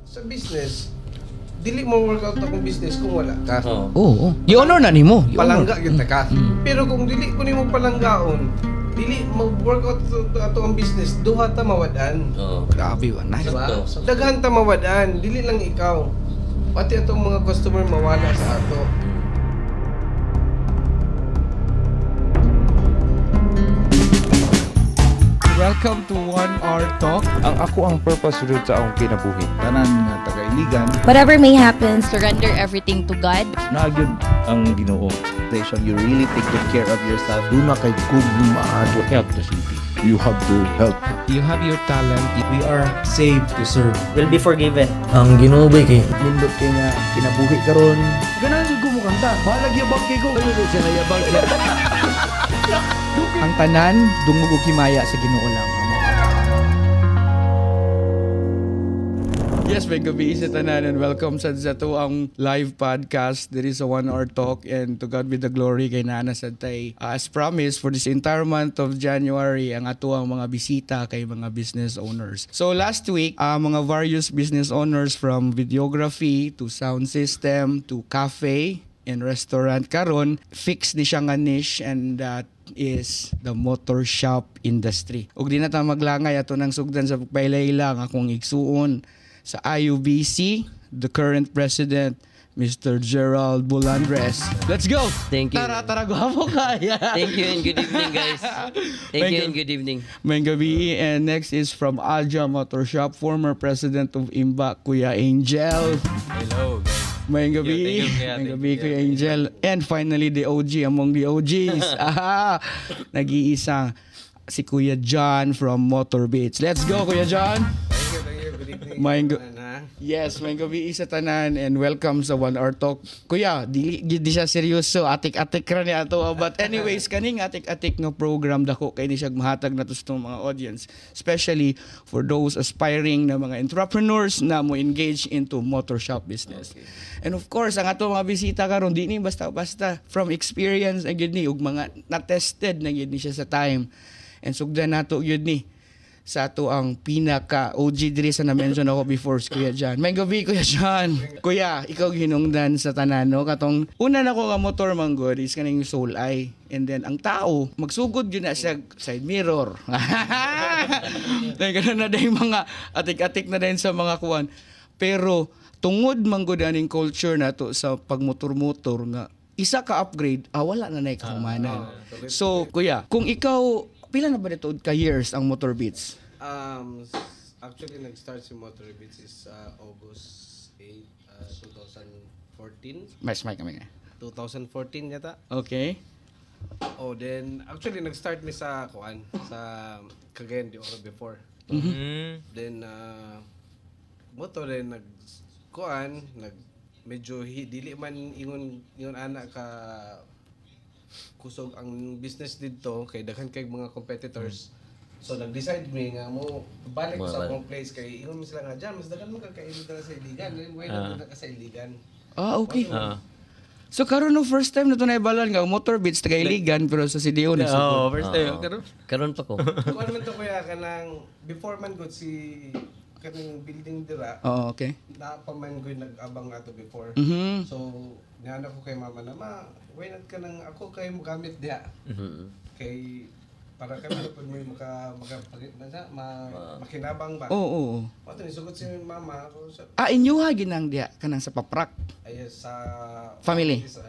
sa business, dili mo workout akong business kung wala ka. Oo. I-honor na nimo. Palangga gyud ka. Pero kung dili ko nimo palanggaon, dili mag-workout ato ang business, duha ta mawad-an. Grabe wa na. Diba? Daghan ta mawad-an, dili lang ikaw. Pati atong mga customer mawala sa ato. Welcome to 1 Hour Talk. Ang ako ang purpose rin sa akong kinabuhi. Tanan nga taga-iligan. Whatever may happen, surrender everything to God. Nagyod ang Ginoo. You really take good care of yourself. Do not kay gugmaan. Help the city. You have to help. You have your talent. We are saved to serve. Will be forgiven. Ang Ginoo ba kay Nindot kay nga kinabuhi karon. Ganahan jud ko mo kanta. Balag yabang kay ko. Siya na yabang siya. Ang tanan dungog og himaya sa Ginoo lang. Yes, may gabi sa tanan and welcome sa to ang live podcast. There is a 1 hour talk and to God be the glory kay Nana Santay. As promised, for this entire month of January, ang ato ang mga bisita kay mga business owners. So last week, mga various business owners from videography to sound system to cafe and restaurant karon fix ni siya nga niche, and that is the motor shop industry. Ug di na ta maglangay ato nang sugdan sa pagpailayla nga akong igsuon sa IUBC, the current president, Mr. Gerald Bulandres. Let's go! Thank you. Tara, gwapo kaya. Thank you and good evening, guys. Thank you and good evening. May gabi. And next is from Alja Motor Shop, former president of IMBA, Kuya Angel. Hello, guys. May gabi. May gabi, Kuya Angel. And finally, the OG among the OGs. Nag-iisa si Kuya John from Motor Beats. Let's go, Kuya John! May yes, may gabi sa tanan and welcome sa 1 Hour Talk. Kuya, di siya seryoso, atik-atik ra ni ato. But anyways, kaning atik-atik no program dako kay ni siya mahatag na to sa mga audience, especially for those aspiring na mga entrepreneurs na mo engage into motor shop business. Okay. And of course, ang ato mga bisita karon di ni basta-basta, from experience ang gyud ni ug mga na-tested na gyud ni siya sa time. And sugdan nato gyud ni sa ato ang pinaka OG diri sa na-mention ako before, Kuya John. May gabi, Kuya John. Kuya, ikaw hinungdan sa tanan, no? Katong una na ko nga motor manggod is kaning soul eye. And then ang tao magsugod yun na sa side mirror. Ganun na din mga atik-atik na din sa mga kuwan. Pero tungod manggod aning culture na to sa pagmotor-motor nga isa ka upgrade, wala na nay kahumanan. So, Kuya, kung ikaw pila na ba dito ka years ang Motor Beats? Actually, nag-start si Motor Beats is August 8, 2014. Mas may kami nga. 2014 yata. Okay. Oh, then actually nag-start mi sa kuan sa Cagayan de Oro before. Then motor then medyo dili man ingon ana ka kusog ang business dito kay daghan kay mga competitors. So nag-decide mi nga mo balik sa akong place kay ingon mi sila nga diyan mas daghan mo kakailigan sa iligan. Why not ka sa iligan? Okay. So karon no first time na to naibalan nga Motor Beats taga Iligan pero sa CDO na Oh, first time Karon pa ko. Kuan man to kuya kanang before man gud si kaning building dira. Okay. Na pa man gud nag-abang ato before. So niana ko kay mama na why not ka nang ako kay mo gamit diha. Kay para kami pud may makinabang ba. Oo. Mato ni sugot si mama ako sa Inyuha ginang diha kanang sa paprak. ay sa Family. Yes.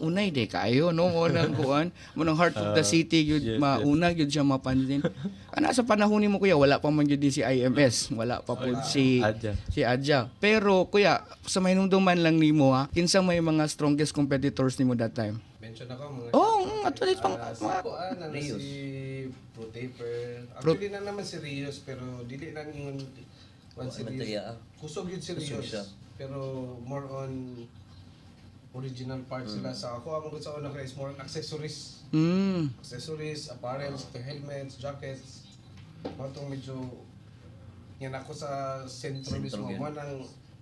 Unay de kayo no mo nang kuan, mo nang heart of the city gyud mauna gyud siya mapansin. Ana sa panahon nimo kuya wala pa man gyud si IMS, wala pa pud si Adja. Pero kuya, sa mahinumduman lang nimo kinsa may mga strongest competitors nimo that time? Mention ako mga actually pang mga Rios. Si Pro Taper. Actually na naman si Rios pero dili lang yung si Rios. Kusog yun si Rios. Pero more on original parts sila sa ako. Ang sa una is more on accessories. Accessories, apparels, helmets, jackets. Matong medyo yan ako sa sentro mismo.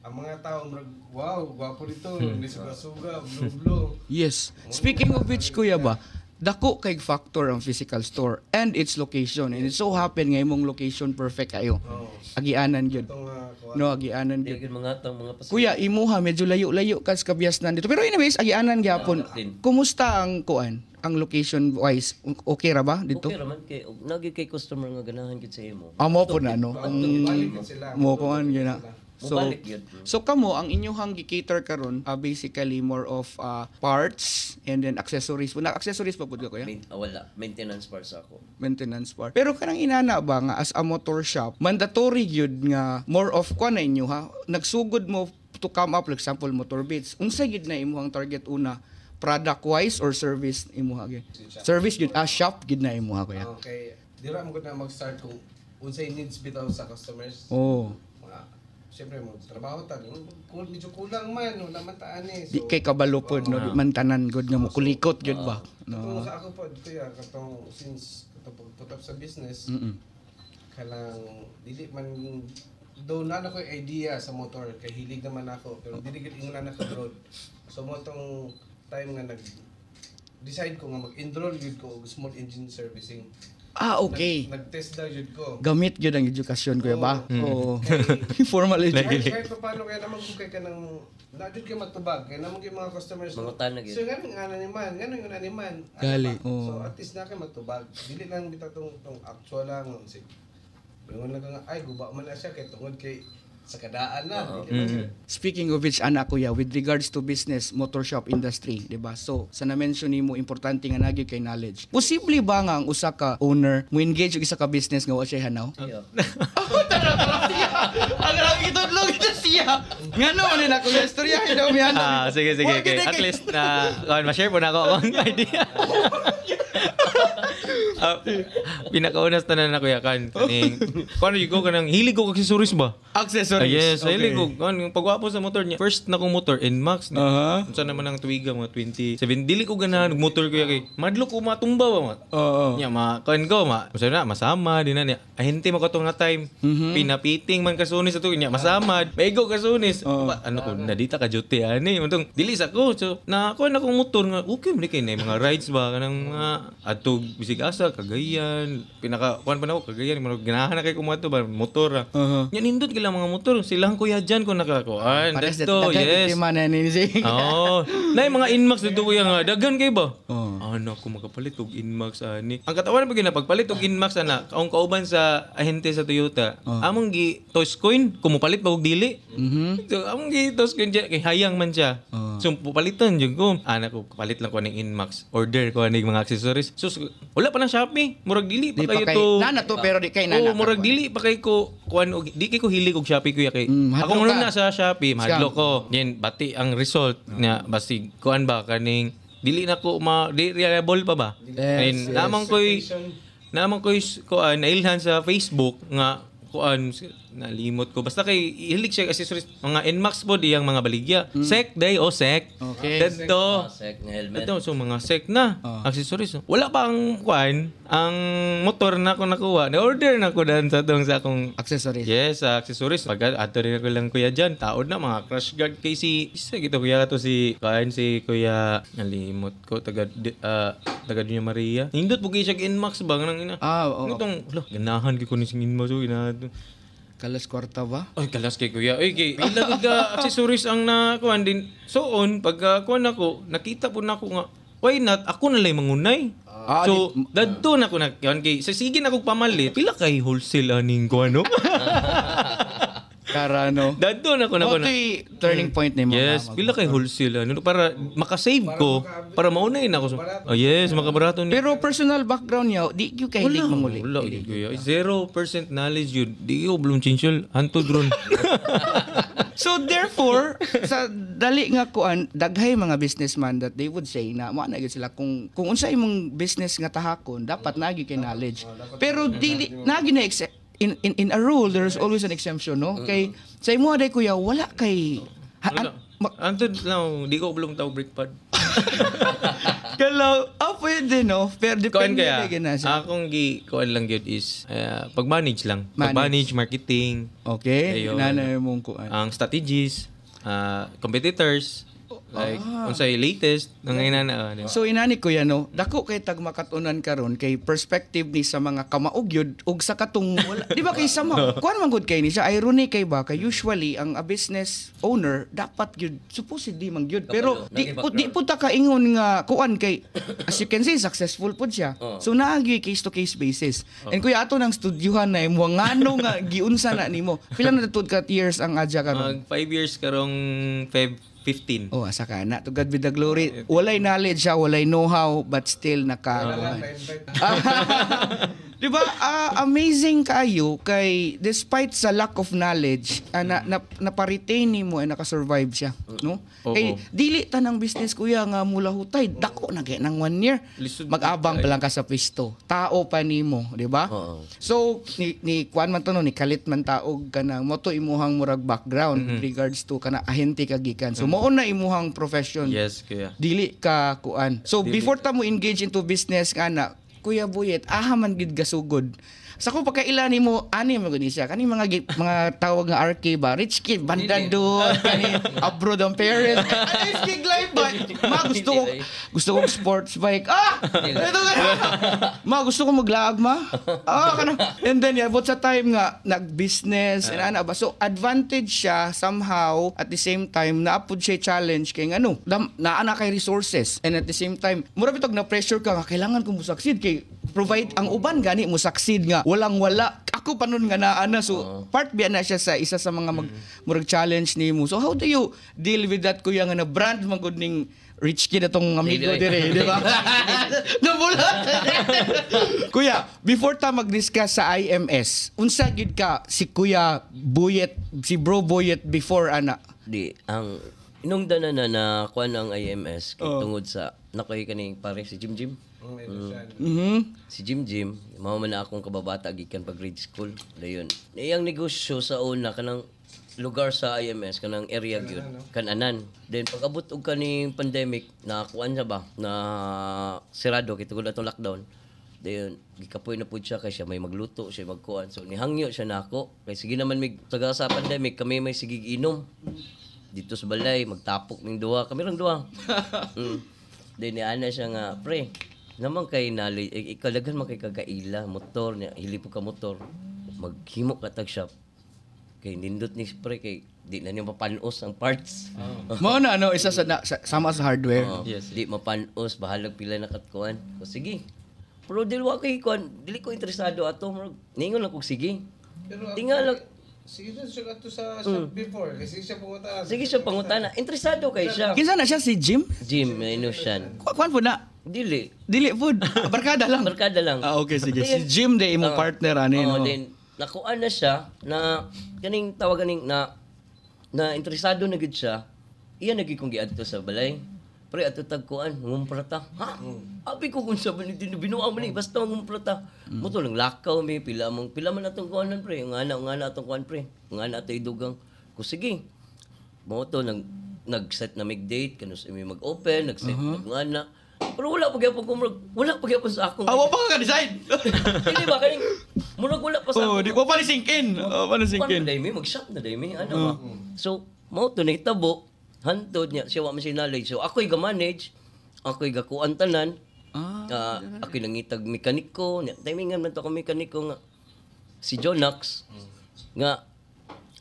Ang mga tao, wow, gwapo nito, nisuga-suga, blue-blue. Yes. Speaking of which, kuya ba, dako kay factor ang physical store and its location. And it so happen nga imong location perfect kayo. Agianan gyud. Itong No, agianan Hindi gyud. yung mga tang mga pasilyo. Kuya, imuha medyo layo-layo ka sa kabiasnan dito. Pero anyways, agianan gyapon. Kumusta ang kuan? Ang location wise, okay ra ba dito? Okay raman kay nagi kay customer nga ganahan gid sa imo. Amo po na no. Balik sila. Mo kuan gyud na. So, Mubalik yun. so kamo ang inyong gi-cater karon basically more of parts and then accessories. Na accessories pa pud ka kuya? Wala, maintenance parts ako. Maintenance part. Pero kanang inana ba nga as a motor shop, mandatory gyud nga more of kuan na inyo ha. Nagsugod mo to come up, for example, motor bits. Unsa gyud na imong target una? Product wise or service imuha gyud? Service gyud shop gyud na imuha kuya. Okay. Dira mo gud na mag-start kung unsay needs bitaw sa customers. Oh. Siyempre mo trabaho ta kung medyo kulang man no naman ta ani. Di kay kabalo pod no, di man tanan gud nga mo kulikot gyud ba. No. Sa ako pod kuya katong since katong put up sa business. Kalang dili man do na ako idea sa motor kay hilig naman ako pero dili gid ingon na ka road. So mo tong time nga decide ko nga mag-enroll yun ko og small engine servicing. Okay. Nag-test daw yun ko. Gamit yun ang edukasyon kuya ba? Oo. Formal education. Kahit pa paano kaya naman kung kaya ka ng nadyo kayo matubag kaya naman yung mga customers. Mga tanag yun. So ganun nga naniman, ganun yung naniman. Gali, So at least na kayo matubag. Dili lang bitaw tong actual lang. Bingon lang nga ay guba man na siya kay tungod kay sa kadaan na. Speaking of which, anak kuya, with regards to business, motor shop industry, di ba? So, sa na-mention nimo importante nga nagyo kay knowledge. Posible ba nga ang usa ka owner mo engage og isa ka business nga wa siya hanaw? Yeah. Ang lagi tudlog ito siya. Ngano man na kuya istorya daw mi ano. Sige. At least ma-share po na ako ang idea. Pinakaunas tanan na kuya kan kaning kuno ko kanang hilig ko accessories ba? Accessories. Yes, hilig ko kan pagwapo sa motor niya. First na kong motor Nmax. Unsa naman ang tuiga mga 27. Dili ko ganahan og motor kuya kay madlo ko matumba ba ma. Nya kan ko unsa na masama din na niya. Ahente mo katong nga time. Pinapiting man kasunis ato niya masama. Maigo kasunis. Ano ko nadita ka duty ani. Untong dili sa ko. So na ko na kong motor nga okay man kay na mga rides ba kanang adto bisig asa Cagayan kuan pa na ako Cagayan ganahan na kay kumato ba motor nya nindot gila mga motor silang kuya dyan ko nakakuan dito yes nay mga Nmax dito kuya nga daghan kay ba ano ko magapalit og Nmax ani ang katawan pag pagpalit og Nmax ana kaong kauban sa ahente sa Toyota among gi Toscoin kumupalit ba og dili so among gi Toscoin kay hayang man siya so pupalitan jud ko ana ko palit lang ko ning Nmax order ko ning mga accessories so wala pa nang Shopee murag dili pa kayo to nana to pero di kay nana murag dili pa kay ko kuan di kay ko hilig og Shopee kuya kay ako nung na sa Shopee mahadlo ko yan bati ang result niya basi kuan ba kaning dili na ko di reliable pa ba namang koy kuan nailhan sa Facebook nga kuan nalimot ko basta kay hilig siya accessories mga Nmax po diyang mga baligya sec day o sec dito Sec nga helmet. ito so mga sec na accessories wala pa ang kuan ang motor na ko nakuha na order na ko dan sa tong sa akong accessories yes accessories pag ato rin ko lang kuya dyan taod na mga crash guard kay si isa gito kuya to si kuan si kuya nalimot ko taga Dunya Maria nindot po siya Nmax ba nang ina nitong ganahan ko ni sing Nmax so ina kalas kwarta ba? Ay, kalas kay kuya. Ay, kay ilang accessories ang nakuhan din. So, pag kuhan ako, nakita po na ako nga, why not? Ako na lang mangunay. So, dadto na ako na, kay, sige na akong pamalit, pila kay wholesale aning kuhan, no? Karano. Dadto na ako na. Turning point ni mo. Yes, pila kay wholesale ano para makasave ko para maunahin ako. Oh yes, makabarato ni. Pero personal background niya, di gyud kay hilig manguli. Wala kuya. 0% knowledge yun. Di ko blong chinchol hantod ron. So therefore, sa dali nga kuan, daghay mga businessman that they would say na mo na gyud sila kung unsa imong business nga tahakon, dapat nagi kay knowledge. Pero dili nagi na in a rule there's always an exemption no kay sa imo day kuya wala kay antod lang di ko blong taw brake pad kalaw pwede no pero depende na siya akong kuan lang gyud is pag-manage lang pag-manage marketing okay nanay mong kuan ang strategies competitors Like unsay latest nanginana. So inani ko yan, no, dako kay tag makatunan karon kay perspective ni sa mga kamaugyod ug sa katong wala. Di ba kay sama? Kuan man gud kay ni siya irony kay ba kay usually ang a business owner dapat gyud supposedly man gyud pero di po ta kaingon nga kuan kay as you can see successful pud siya. So naagi case to case basis. And kuya ato nang studyohan na imo ngano nga giunsa na nimo. Pila na tud ka years ang adya karon? 5 years karong Feb 15. Oh, asa ka na. To God be the glory. Walay knowledge siya, walay know-how, but still Di ba? Amazing kayo kay despite sa lack of knowledge, naparetain nimo ay nakasurvive siya, no? Kay dili tanang business kuya nga mula hutay, dako na kay nang 1 year. Mag-abang pa lang ka sa pisto. Tao pa nimo, di ba? So ni kuan man to no, ni kalit man taog kanang moto imuhang murag background regards to kana ahente kagikan. So mao na imuhang profession. Yes, kuya. Dili ka kuan. So before ta mo engage into business kana, Kuya Buyet, man gid gasugod. Sa ko pagkaila nimo ani mo gud siya kani mga tawag nga RK ba rich kid bandado kani abroad ang parents ano skig life ba gusto ko sports bike ito gusto ko maglaag kana and then but sa time nga nag-business and ana ba so advantage siya somehow at the same time naapod siya challenge kay ngano naana kay resources and at the same time mura bitog na pressure ka nga kailangan ko mo succeed kay provide ang uban gani mo succeed nga walang-wala. Ako pa nun nga naana. So, part biya na siya sa isa sa mga murag challenge ni mo. So, how do you deal with that, kuya, nga na brand magod ning rich kid atong amigo dire, di ba? Nabula! Kuya, before ta mag-discuss sa IMS, unsa gid ka si Kuya Buyet, si Bro Buyet before, ana? Di, ang inungdan na kuan ang IMS kay tungod sa nakoy kaning pare si Jim. Si Jim, mao man na akong kababata gikan pag grade school. Dayon. Iyang negosyo sa una kanang lugar sa IMS kanang area gyud kananan. Then pag abot og kaning pandemic na kuan sa ba na sirado kay tungod atong lockdown. Dayon gikapoy na pud siya kay siya may magluto, siya magkuan. So nihangyo siya nako kay sige naman mig taga sa pandemic kami may sigig inom. Dito sa balay magtapok ning duha, kami lang duha. Then ana siya nga, pre, naman kay nali ikalagan man kay kagaila motor niya hilip ka motor maghimo ka tag shop kay nindot ni spray kay di na niya mapanos ang parts mao na ano isa sa sama sa hardware yes di mapanos bahalag pila na katkuan so sige pero dili wa kay kuan dili ko interesado ato ningon lang kog sige pero tingala sige na siya ato sa shop before kasi siya pangutana sige siya pangutana interesado kay siya kinsa na siya si Jim Inusyan kuan po na Dili food. Barkada lang. Okay, sige. Si Jim day imong partner ani no. Then nakuan na siya na kaning tawag ganing na interesado na gid siya. Iya nagig kong giadto sa balay. Pre ato tagkuan ngumprata. Ha? Abi ko kun sa binuang man ni basta ngumprata. Mo to lang lakaw mi pila man atong kuanan pre. Ngana atong kuan pre. Ngana atay dugang. Ko sige. Mo to nag-set na mig date kanus mi mag-open, nag-set ngana. Pero wala pa gyapon sa akong. Awa pa ka decide. Hindi ba kaning murag wala pa sa. Di ko pa ni sink in. Paano sink in? Dai mi mag-shop na dai mi ano ba. So mao to nahitabo hantod niya siya wa man siya knowledge. So ako'y ga-manage, ako'y gakuan tanan. Ako'y nangitag mekaniko, timingan man to ako mekaniko nga si Jonax nga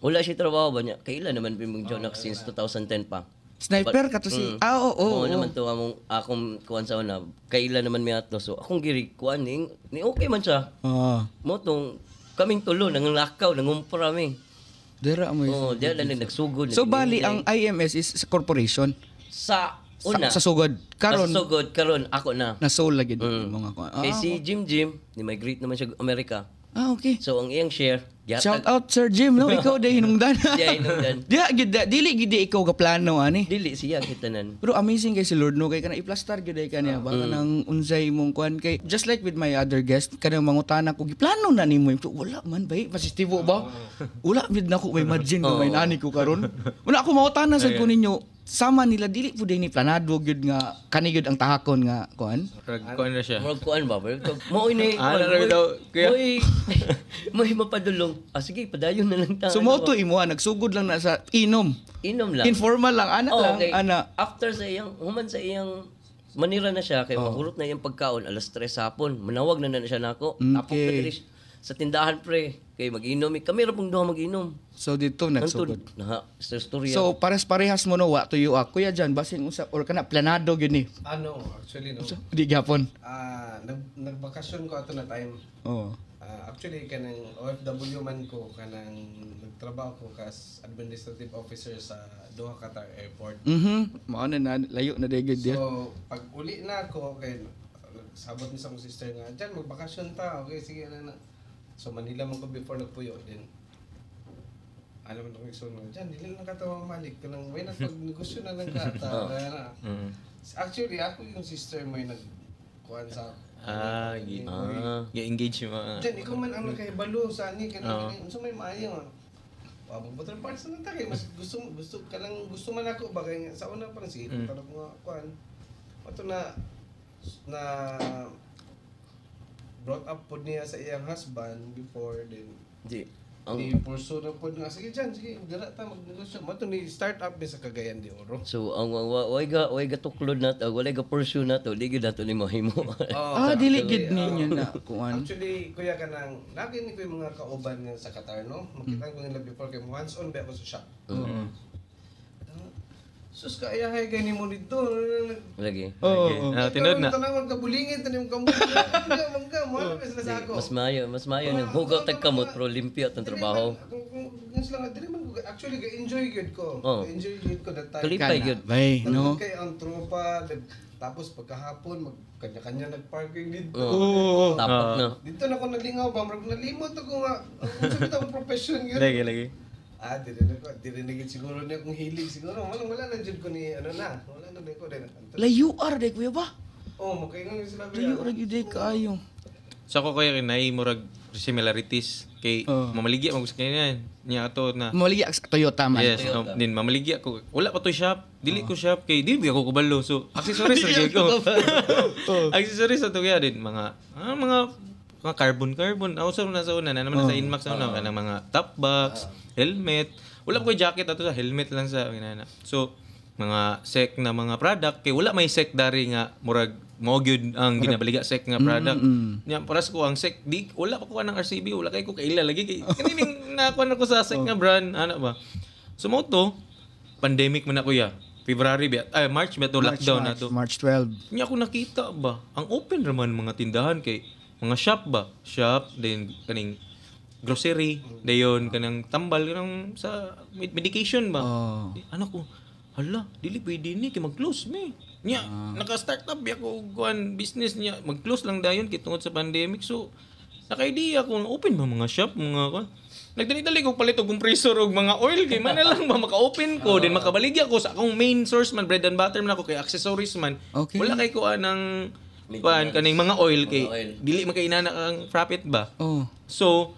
wala siya trabaho ba niya. Kailan naman pimong Jonax since 2010 pa. Sniper ka to si oo naman to akong kuan sa una kailan naman mi atlo so akong giri kuan ni okay man siya mo tong kaming tulo nang lakaw nangumpra mi dira mo dira na nagsugod so bali ang IMS is corporation sa una sa sugod karon ako na sold lagi mga kuan kay si Jim ni migrate naman siya Amerika okay so ang iyang share shout out Sir Jim no ikaw day hinungdan dili gid ikaw ka plano ani dili siya kitanan pero amazing kay si Lord no kay kana i-plaster gyud ay kaniya baka nang unsay mong kuan kay just like with my other guest kanang mangutana ko giplano na nimo wala man bay positibo ba wala bid nako may margin ko may nani ko karon wala ako mangutana sad ko ninyo sama nila dili pud ni planado gyud nga kani gyud ang tahakon nga kuan. Kuan na siya. Murag kuan ba? Mo ini. Ra daw kuya. Mo mapadulong. Sige, padayon na lang ta. So mo to imo nagsugod lang na sa inom. Inom lang. Informal lang ana lang Okay. ana. After sa iyang human sa iyang manira na siya kay mahurot na iyang pagkaon alas 3 hapon. Manawag na siya nako. Tapos Okay. sa tindahan pre kay mag-inom. Kami ra pong duha mag-inom. So dito nagsugod. Sa storya. So pares-parehas mo no wa tuyo Kuya John basin unsa or kana planado gyud ni. Actually no. Di gyapon. Nagbakasyon ko ato na time. Oh. Actually kanang OFW man ko kanang nagtrabaho ko kas administrative officer sa Doha Qatar Airport. Mao na layo na daygid dia. So pag uli na ako kay sabot ni sa akong sister nga, "Diyan magbakasyon ta." Okay, sige na. So Manila man ko before nagpuyo din. Alam mo nung ikson diyan, dili na katawa malik kanang way na pag negosyo na lang kata. Actually ako yung sister mo yung nagkuhan sa engage mo. Diyan, ikaw man ang nakahibalo sa ani kanang unsa may maayo. Button parts na ta kay mas gusto man ako bagay sa una pa si tanong ko nga kuan. Ato na brought up po niya sa iyang husband before then ni pursue na po nga sige dyan sige dira ta magnegosyo mo to ni start up ni sa Cagayan de Oro. So ang way ga tuklod na to, wala ga pursue na to, dili na to ni mahimo. Dili gid ninyo na kuan. Actually kuya kanang lagi ni ko yung mga kauban nga sa Qatar no. Makita ko nila before kay hands on ba ako sa shop. Sus kaya hay kay nimo dito. Lagi. Tinod na. Tanawag ka bulingin tanim kamot. Mangga mo sila sa ako. Mas mayo nang hugaw tag kamot pro limpyo tong trabaho. Yung sila nga dili man actually ga-enjoy gyud ko. Enjoy gyud ko that time. Kalipay gyud. Bay, no. Kay ang tropa tapos pagkahapon magkanya-kanya nag-parking dito. Tapak na. Dito na ko nalingaw ba marag nalimot ako nga. Unsa bitaw profession gyud. Lagi. Dirinigit siguro niya kung hilig siguro. Wala na dyan ko ni ano na. Wala na din ko din. Layo ar day kuya ba? Makaingon sila. Layo ra gyud day kaayo. Sa ko kaya kinay murag similarities kay mamaligya mag sa kanya niya ato na. Mamaligya sa Toyota man. Yes, din mamaligya ko. Wala pa to shop. Dili ko shop kay di ako kabalo. So accessories ra ko. Accessories ato kaya din mga carbon. Ako na sa una na naman sa Inmax na una kanang mga top box, helmet. Wala pa ko jacket ato sa helmet lang sa inana. So mga sec na mga product kay wala may sec dari nga murag mo gyud ang ginabaliga sec nga product. Nya paras ko ang sec di wala pa ko nang RCB, wala kay ko kaila lagi kay kanining nakuha na ko sa sec nga brand ana ba. So mo to pandemic man ako ya. February March ba to lockdown na to. March 12. Nya ako nakita ba ang open raman mga tindahan kay mga shop then kaning grocery dayon kanang tambal kanang sa medication ba. Anak ko hala dili pwede ni kay mag-close me nya naka-start up ako kuan business niya mag-close lang dayon kay tungod sa pandemic. So naka-idea ko open ba mga shop mga kuan nagdali-dali ko palit og compressor og mga oil kay man lang ba maka-open ko then makabaligya ko sa akong main source man bread and butter man ako kay accessories man. Wala kay ko anang kaning mga oil kay dili man kay inana ang profit ba. So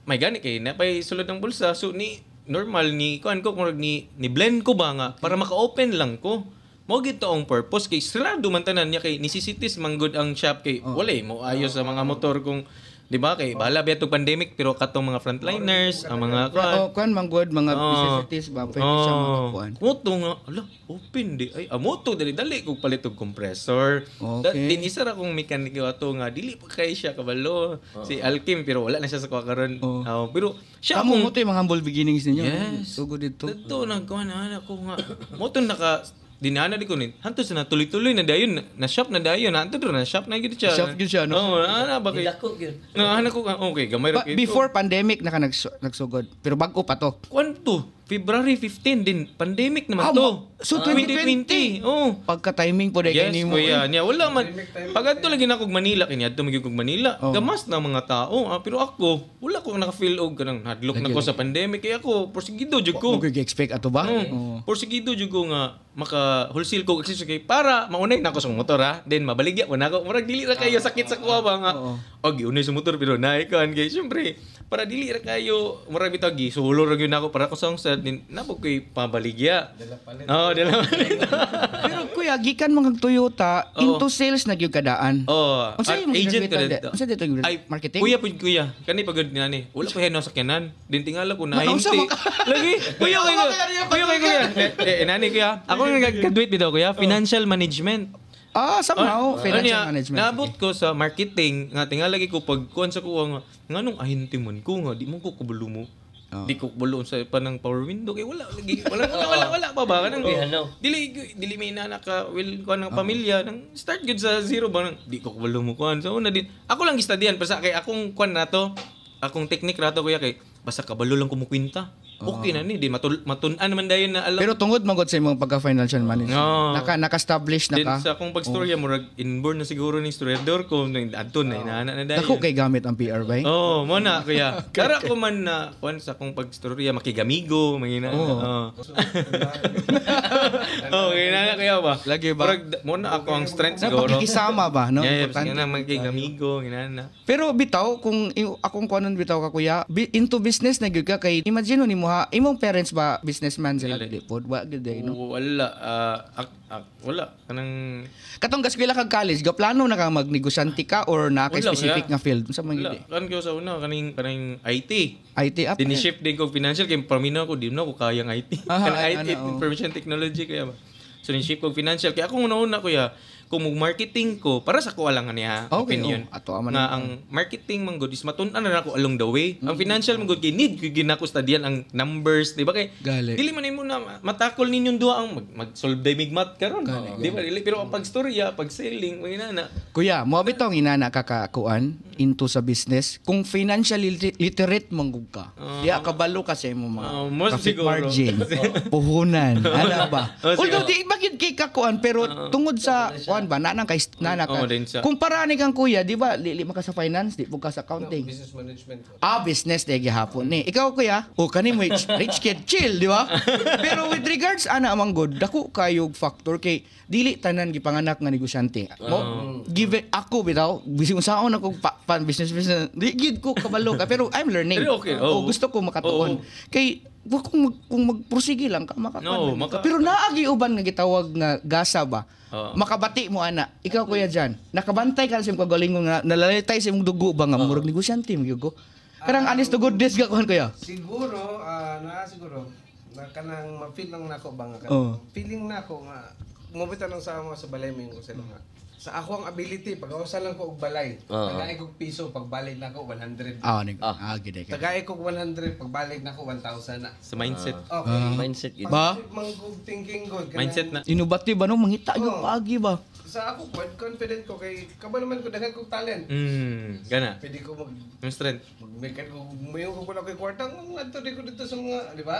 may gani kay napay sulod ng bulsa. So ni normal ni kuan ko kung ni blend ko ba nga para maka-open lang ko. Mo gid to ang purpose kay sarado man tanan niya kay necessities man good ang shop kay wala mo ayos sa mga motor kung di ba kay bahala biya tong pandemic pero katong mga frontliners ang mga kuan man good mga necessities ba pwede siya makakuan. Moto nga ala open di ay moto dali kog palit og compressor. Din isa ra kong mekaniko ato nga dili pa kay siya kabalo si Alkim pero wala na siya sa karon. Pero siya amo mo to yung mga humble beginnings ninyo. Yes. Sugod dito. Dito nagkuan ana ko nga moto naka dinana di ko ni hanto sa tuloy-tuloy na dayon na shop na dayon hanto na shop na gid siya. Shop gid siya no. Ana ba kay Dako gyud. Ana ko okay gamay ra kay. Before pandemic naka nagsugod pero bag-o pa to. Kuan to February 15 din pandemic naman to. So 2020. Pagka-timing po dai kini mo. Yes kuya niya wala man pag adto lagi na kog Manila kini adto magig kog Manila. Gamas na mga tao pero ako wala ko naka-feel og kanang hadlok na ko sa pandemic kay ako porsigido jud ko. Mag-expect ato ba? Porsigido jud ko nga maka wholesale ko accessory kay para maunay na ko sa motor ha then mabaligya ko na ako murag dili ra kayo sakit sa kuha ba nga giunay sa motor pero naikuan kay syempre para dili ra kayo mura bitaw gi solo ra gyud nako para ko sa din nabog koy pabaligya. Dala palit. Dala palit. Pero kuya, gikan mga Toyota into sales na gyud kadaan. Unsa imong agent ko dito? Unsa dito yung Ay, marketing? kuya. Kani pagod nani. Wala pa heno sakyanan. Din tingala ko na Unsa hindi. Lagi. Kuya. Nani kuya. Ako nga graduate bitaw kuya, financial management. Somehow, financial management. Naabot ko sa marketing, nga tinga lagi ko pag kuan sa kuha nga nung ahinti man ko nga, di mo ko kubulo mo. Di ko kubulo sa panang power window, kay wala lagi. Wala pa ba? Kanang, dili may inanak ka, kuan ng pamilya, nang start good sa zero ba, nang, di ko kubulo mo kuan. So, una din, ako lang gistadian, basta kay akong kuan na to, akong technique rato kuya kay, basta kabalo lang kumukwinta. Okay na ni, di matun-an naman dayon na alam. Pero tungod magod sa imong pagka-financial management. Naka-establish na ka. Din sa akong pagstorya, murag inborn na siguro ni historiador ko, adton na inaana na dayon. Dako kay gamit ang PR ba? Mo na kuya. Kara ko man na kuan sa akong pagstorya makigamigo, mangina. Ginana kaya ba? Lagi ba? Murag mo na ako ang strength siguro. Pakikisama ba, no? Importante na makigamigo, ginana. Pero bitaw kung akong kuanon bitaw ka kuya, into business na gyud ka kay imagine ni mo ha, imong parents ba businessman sila dili pod? Wa gyud day no. Wala wala kanang katong gaskwela kag college, ga plano na ka magnegosyante ka or na ka specific nga field sa mga gid. Kan ko sa una kaning IT up. Din-shift din ko financial kay pamina ko di na ko kayang IT. Kanang IT information technology kaya ba. So ni-shift ko financial kay ako una kuya kung marketing ko para sa ko lang niya opinion. Ato man na ang marketing man good is matun-an na ako along the way. Ang financial man good kay need ko ginako studian ang numbers, di ba kay dili man imo na matakol ninyong duha ang mag-solve dynamic math karon. Di ba dili pero ang pagstorya, pag selling, manginana. Kuya, mo bitaw inana kakakuan into sa business kung financially literate man gud ka. Di kabalo ka sa imong mga profit margin, puhunan, ana ba? Although di bakit kay kakuan pero tungod sa kuan ba nanang kay nana ka. Kumpara ni kang kuya, di ba dili maka sa finance, di po ka sa accounting. Business management. Business day gihapon ni. Ikaw kuya, kani mo rich kid chill, di ba? Pero with regards ana amang good, dako kayog factor kay dili tanan gipanganak nga negosyante. Mo give it ako bitaw, bisig unsaon ako business di gid ko kabalo ka pero I'm learning. Gusto ko makatuon. Kay kung magprosige lang ka pero naagi uban nga gitawag nga gasa ba? Makabati mo ana. Ikaw kuya Jan, nakabantay ka sa imong kagalingon nga nalalitay sa imong dugo ba nga murag negosyante mo karang honest to goodness ka kuan kuya. Siguro siguro na kanang ma-feel lang nako ba nga feeling nako nga mubitan lang sa mga sa balay mo ko sa mga sa ako ang ability pag-usa lang ko og balay tagay ko piso pagbalik nako 100 gid kay tagay ko 100 pagbalik nako 1,000 na sa mindset mindset gid ba mangug thinking god mindset na inubati ba no mangita gyud paagi ba sa ako confident ko kay kabalo man ko daghan kog talent gana pwede ko mag strength mag-make ko mayo ko pala kay kwartang adto di ko dito sa mga di ba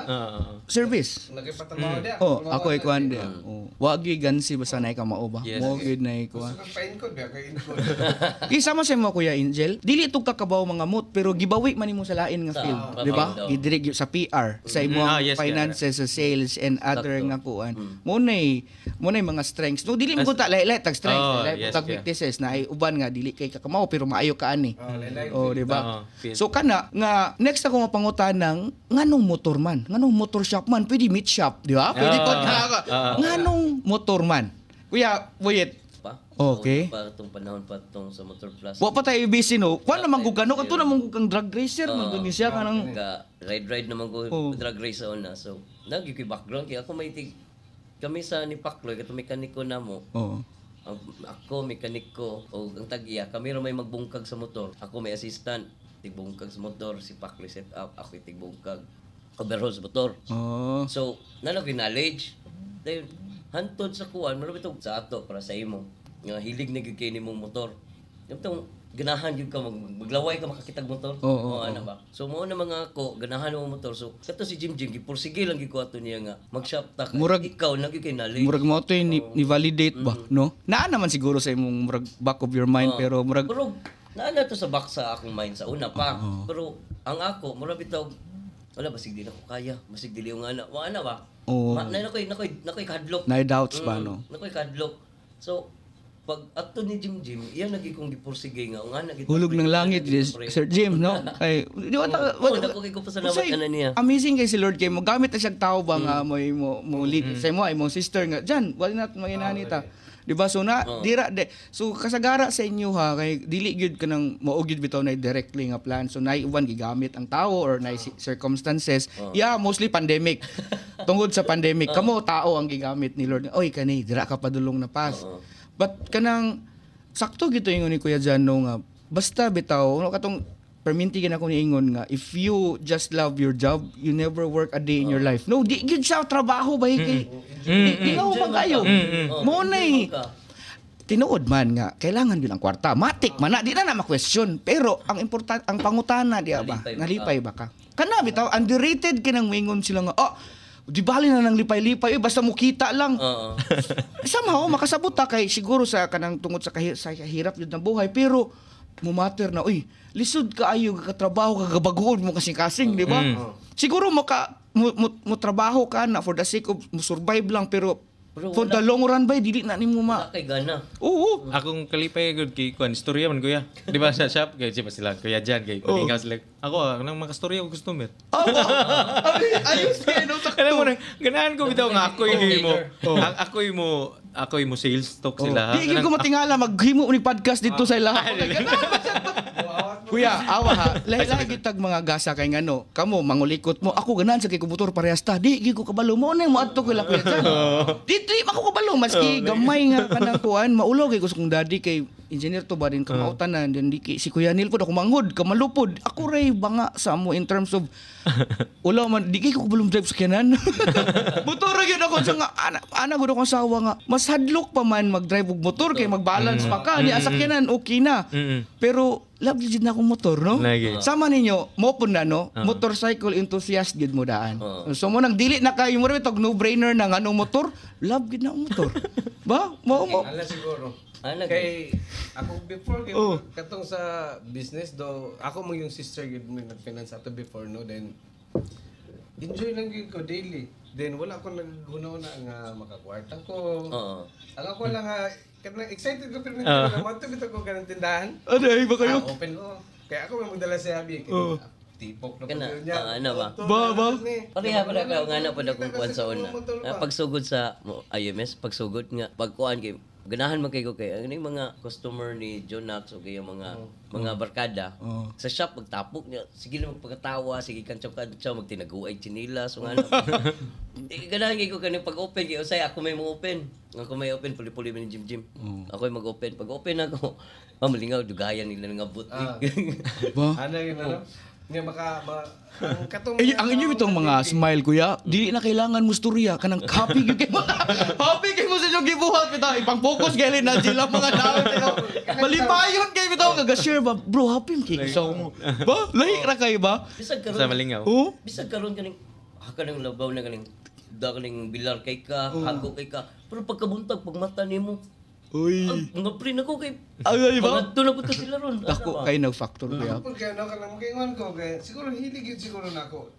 service nagipatamaw dia ako ay kuan dia wa gyud gansi basta nay ka mao ba mo gyud nay kuan pain ko dia kay include isa man sa mo kuya Angel dili to kakabaw mga mood pero gibawi man nimo sa lain nga field di ba gidiri sa PR sa imong finances sa sales and other nga kuan mo nay mga strengths no dili mo ta lahi tag strengths tag weaknesses na ay uban nga dili kay kakamaw pero maayo ka ani di ba so kana nga next ako mapangutan ng nganong motor man nganong motor shop man pwede meat shop di ba pwede pa nganong motor man kuya Boyet. Okay. Pa itong panahon pa itong sa Motor Plus. Wa pa tayo busy no. Kuan naman gug kano kadto naman kang drag racer man gud siya kanang ride naman ko drag race una. So nagi ko background kay ako kami sa ni Pakloy kato mekaniko namo. Ako mekaniko o ang tagya kami ra may magbungkag sa motor. Ako may assistant tigbungkag sa motor si Pakloy set up ako tigbungkag overhaul sa motor. So nalagi knowledge. Then hantod sa kuan marami to sa ato para sa imo nga hilig na gyud kay nimong motor yung ganahan gyud ka maglaway ka makakitag motor ana ba so mo na mga ako ganahan mo motor so kato si Jim gipursige lang gyud ko ato niya nga mag-shop ta ikaw na gyud kay knowledge murag mo to ni validate ba no naa naman siguro sa imong murag back of your mind pero murag naa to sa back sa akong mind sa una pa pero ang ako murag bitaw wala basig di na ko kaya basig dili yung ana wa ana ba nakoy kadlok na doubts ba no nakoy kadlok so pag ato ni Jim Jim, iya lagi kong gipursige nga nga nagit. Hulog ng langit, Sir Jim, no? Ay, di ba dako kay ko pasalamat ana niya. Amazing kay si Lord kay mo gamit na siyang tao ba nga mo lead sa mo ay mong sister nga diyan, wala nat manginanita. Di ba so na dira de. So kasagara sa inyo ha kay dili gyud kanang mao gyud bitaw na directly nga plan. So nay uban gigamit ang tao or nay circumstances. Yeah, mostly pandemic. Tungod sa pandemic, kamo tao ang gigamit ni Lord. Oy kani dira ka padulong na pas. But kanang sakto gito ingon ni Kuya Jano nga basta bitaw no katong perminti gina ko niingon nga if you just love your job you never work a day in your life. No, di gyud sa trabaho ba kay di pa kayo. Mo nay tinuod man nga kailangan gyud ang kwarta. Matik man na di na ma-question pero ang importante ang pangutana diya ba nalipay ba ka? Kana bitaw underrated kinang mingon sila nga di bali na nang lipay-lipay basta mo kita lang. Somehow makasabot ta kay siguro sa kanang tungod sa hirap jud ng buhay pero mo matter na lisod kaayo katrabaho kagabagoon mo kasing-kasing di ba? Siguro mo trabaho ka na for the sake of mo survive lang pero for the long run ba dili na nimo wala kay gana. Oo. Akong kalipay gud kay kuan istorya man kuya. Di ba sa shop kay siya sila kuya Jan kay ikaw sila. Ako nang makastorya ko customer. Ayos kay no Alam mo nang ganahan ko bitaw nga ako mo sales talk sila. Di ko matingala maghimo ni podcast dito sa ilaha. Kuya, awa ha. Lahi-lahi kitag mga gasa kay ngano. Kamo mangulikot mo. Ako ganahan sa kay motor parehas ta. Di ko kabalo mo na mo adto ko la kuya. Di ako kabalo maski gamay nga kanang kuan maulog kay gusto kong daddy kay engineer to ba din kamautanan then di si Kuya Neil po ako manghod kamalupod. Ako ray banga sa mo in terms of ulaw man di ko kabalo drive sa kanan. Motor gyud ako sa nga ana gud ako sawa nga mas hadlok pa man mag-drive og motor kay mag-balance pa ka ni asakyanan okay na. Pero love gid na akong motor no. Sama ninyo mo pud na no motorcycle enthusiast gid mo daan. So mo nang dili na kayo mo rin tog no brainer na nganong motor love gid na ang motor. Ba mo ala siguro kay ako before katong sa business do ako mo yung sister gid mo nag-finance ato before no then enjoy lang gid ko daily then wala ko naghunaw na nga makakwarta ko ang ako lang kanang excited ko pero namanto bitaw ko ganang tindahan ay ba kayo open ko kaya ako may magdala sa Abi tipok na kana niya ano ba pareha ka nga na pud akong kuan sa una pagsugod sa IMS pagsugod nga pagkuan kay ganahan man kay ko kay ang mga customer ni John Nax o kay mga barkada sa shop magtapok niya sige lang magpakatawa sige kantsaw magtinaguay chinilas so ngano ganahan kay ko kani pag open kay usay ako may mo open ako may open puli-puli man ni Jim ako may mag-open pag open ako malingaw dugayan nila nga butik ba ano yun ano nga ang katong ang inyo itong mga smile kuya dili na kailangan mo storya kanang happy gyud kay mo happy kay mo sa inyong gibuhat bitaw ipang focus gali na sila mga tao malipayon kay bitaw nga share ba bro happy kay so mo ba lahi ra kay ba bisag karon sa malingaw bisag karon kaning kanang labaw na kaning bilar kay ka hago kay ka pero pagkabuntag pag mata nimo uy mga pre nako kay ay ba pagto na pud sila ron ako kay nag-factor kuya pag ano kanang magingon ko kay siguro hilig yun siguro nako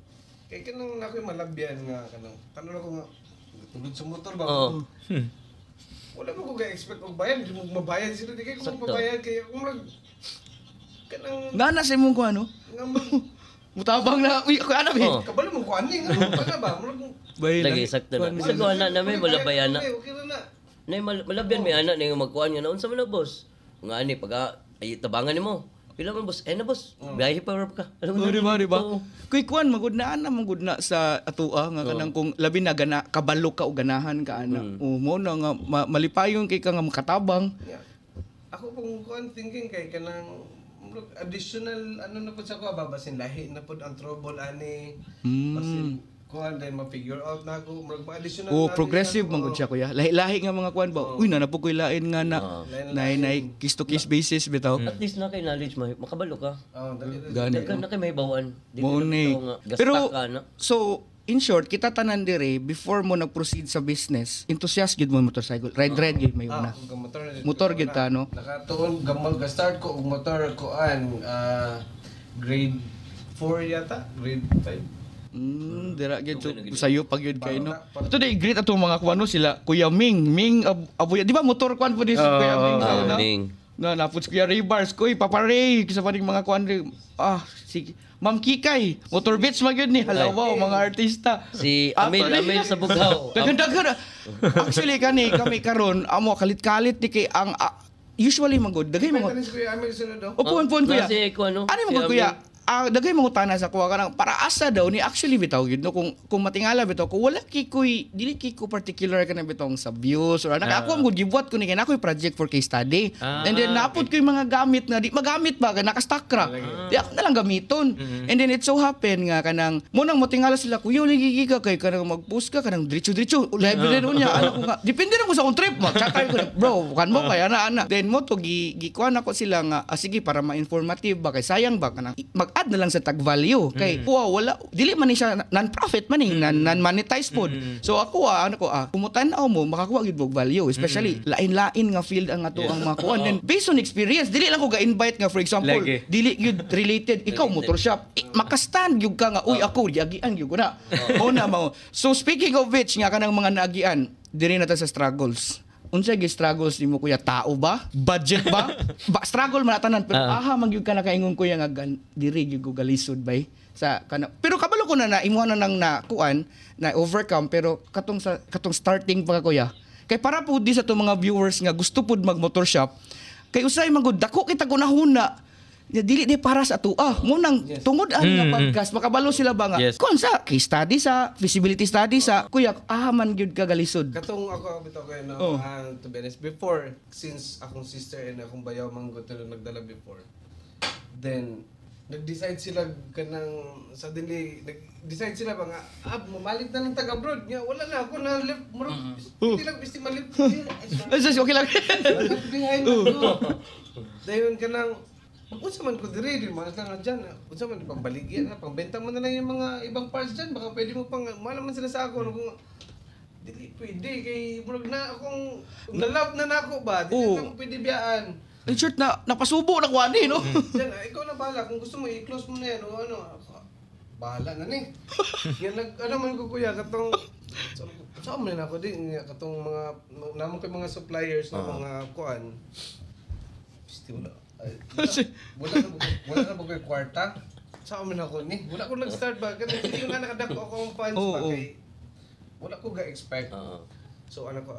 kay kanang nako malabyan nga kanang tanong ako nga tulod sa motor ba wala mo ko kay expect og bayad di mo mabayad sila di kay ko mabayad kay umrag kanang nana sa imong kuan no mutabang na uy ako ana ba kabalo mo kuan ni ano ba lagi sakto na bisag ana na may malabayan na nay malabyan may ana ning magkuan nga naunsa man na boss nga ani pag ay tabangan nimo pila man boss na boss biyahe pa ka di ba kuy kuan magud na ana magud na sa atua nga kanang kung labi na gana kabalo ka o ganahan ka ana mo na nga malipayon kay ka nga makatabang ako pong kuan thinking kay kanang additional ano na pud sa ko babasin lahi na pud ang trouble ani basin kuan then ma-figure out na ako mag-additional progressive man gud siya kuya lahi-lahi nga mga kuan ba uy na napukoy lain nga na nay case to case basis bitaw at least na kay knowledge makabalo ka gani na kay may bawaan pero so in short kita tanan dire before mo nag-proceed sa business enthusiast gid mo motorcycle ride gid may una motor gid ta no nakatuon gamol ga start ko og motor kuan grade 4 yata grade 5 Dira gyud sayo pag yun kay no. Ito day greet atong mga kuano sila Kuya Ming abuya. Di ba motor kwan po dis Kuya Ming na. Na napud Kuya Ray Bars koy paparay kisa pa ning mga kwan sige. Ma'am Kikay, motor beats magyud ni halawaw mga artista. Si Amel sa Bughaw. Dagan. Actually kami karon amo kalit-kalit ni kay ang usually magod dagay mo. Kuya Amel sunod do. Upon kuya. Si ano? Ano mo kuya? Dagay mga utana sa kuha kanang para asa daw ni actually bitaw gid no kung matingala bitaw ko wala kikoy dili kiko particular kana bitong sa views or ako ang gibuhat ko ni kay nakoy project for case study and then napod ko yung mga gamit na di magamit ba naka-stock ra di ako na lang gamiton and then it so happen nga kanang munang matingala sila kuya ligi ka kay kanang mag-post ka kanang diretso library unya ano ko nga depende na ko sa akong trip chatay ko bro kan mo kay ana then mo to gikuan ako sila nga sige para ma-informative ba kay sayang ba kanang add na lang sa tag value kay wala dili man ni siya non-profit man non-monetize pod so ako kumutan-aw mo makakuha gid og value especially lain-lain nga field ang ato ang mga kuan then based on experience dili lang ko ga-invite nga for example dili gyud related ikaw motor shop makastand gyud ka nga uy ako giagian gyud ko na mo so speaking of which nga kanang mga naagian diri na ta sa struggles. Unsa gi struggles nimo kuya tao ba? Budget ba? Struggle man tanan pero magyud ka na kaingon kuya nga diri gyud ko galisod bay sa kana. Pero kabalo ko na imuha na nang nakuan na overcome pero katong starting pa kuya. Kay para pud di sa to mga viewers nga gusto pud mag motor shop kay usay magud dako kita kunahuna. Dili para sa ato mo nang tungod nga podcast makabalo sila ba nga kon sa case study sa feasibility study sa kuya man gyud ka galisod katong ako bitaw kay no to be honest before since akong sister and akong bayaw manggod nagdala before then nag-decide sila kanang suddenly nag-decide sila ba nga mamalit na lang taga-abroad nga wala na ako na left hindi lang bisti malip okay lang dayon kanang unsa man ko diri di man lang diyan unsa man pambaligyan na pangbenta mo na lang yung mga ibang parts diyan baka pwede mo pang malaman sila sa ako kung dili pwede kay murag na akong nalab na nako ba dili lang pwede biyaan in short na napasubo na ko ani no diyan ikaw na bahala kung gusto mo i-close mo na yan o ano bahala na ni yan man ko kuya katong saan man ako din katong mga namon kay mga suppliers ng mga kuan wala na ba kwarta? Saan man ako ni? Wala ko nag-start ba? Kasi hindi ko nga nakadako akong funds ba kay wala ko ga-expect. So ano ko,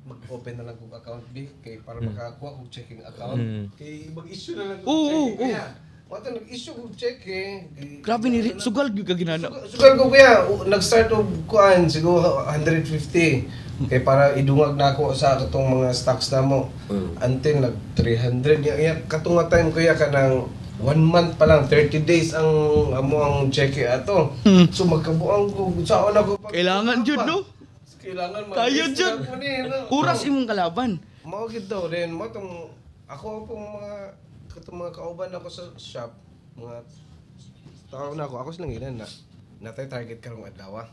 mag-open na lang kong account B kay para makakuha kong checking account. Kay mag-issue na lang kong checking. Kaya, wala nag-issue kong check grabe ni sugal gyud ka ginana. Sugal ko kuya, nag-start og kuan siguro 150. Kay para idungag na ako sa katong mga stocks na mo. Until nag 300 katong time kuya kanang 1 month pa lang 30 days ang check ato. So magkabuang ko saon ako kailangan jud no. Kailangan tayo jud. Oras imong kalaban. Mao gid daw rin mo tong ako pong mga katong mga kauban ako sa shop mga tao na ako silang ilan na natay target karong adlaw.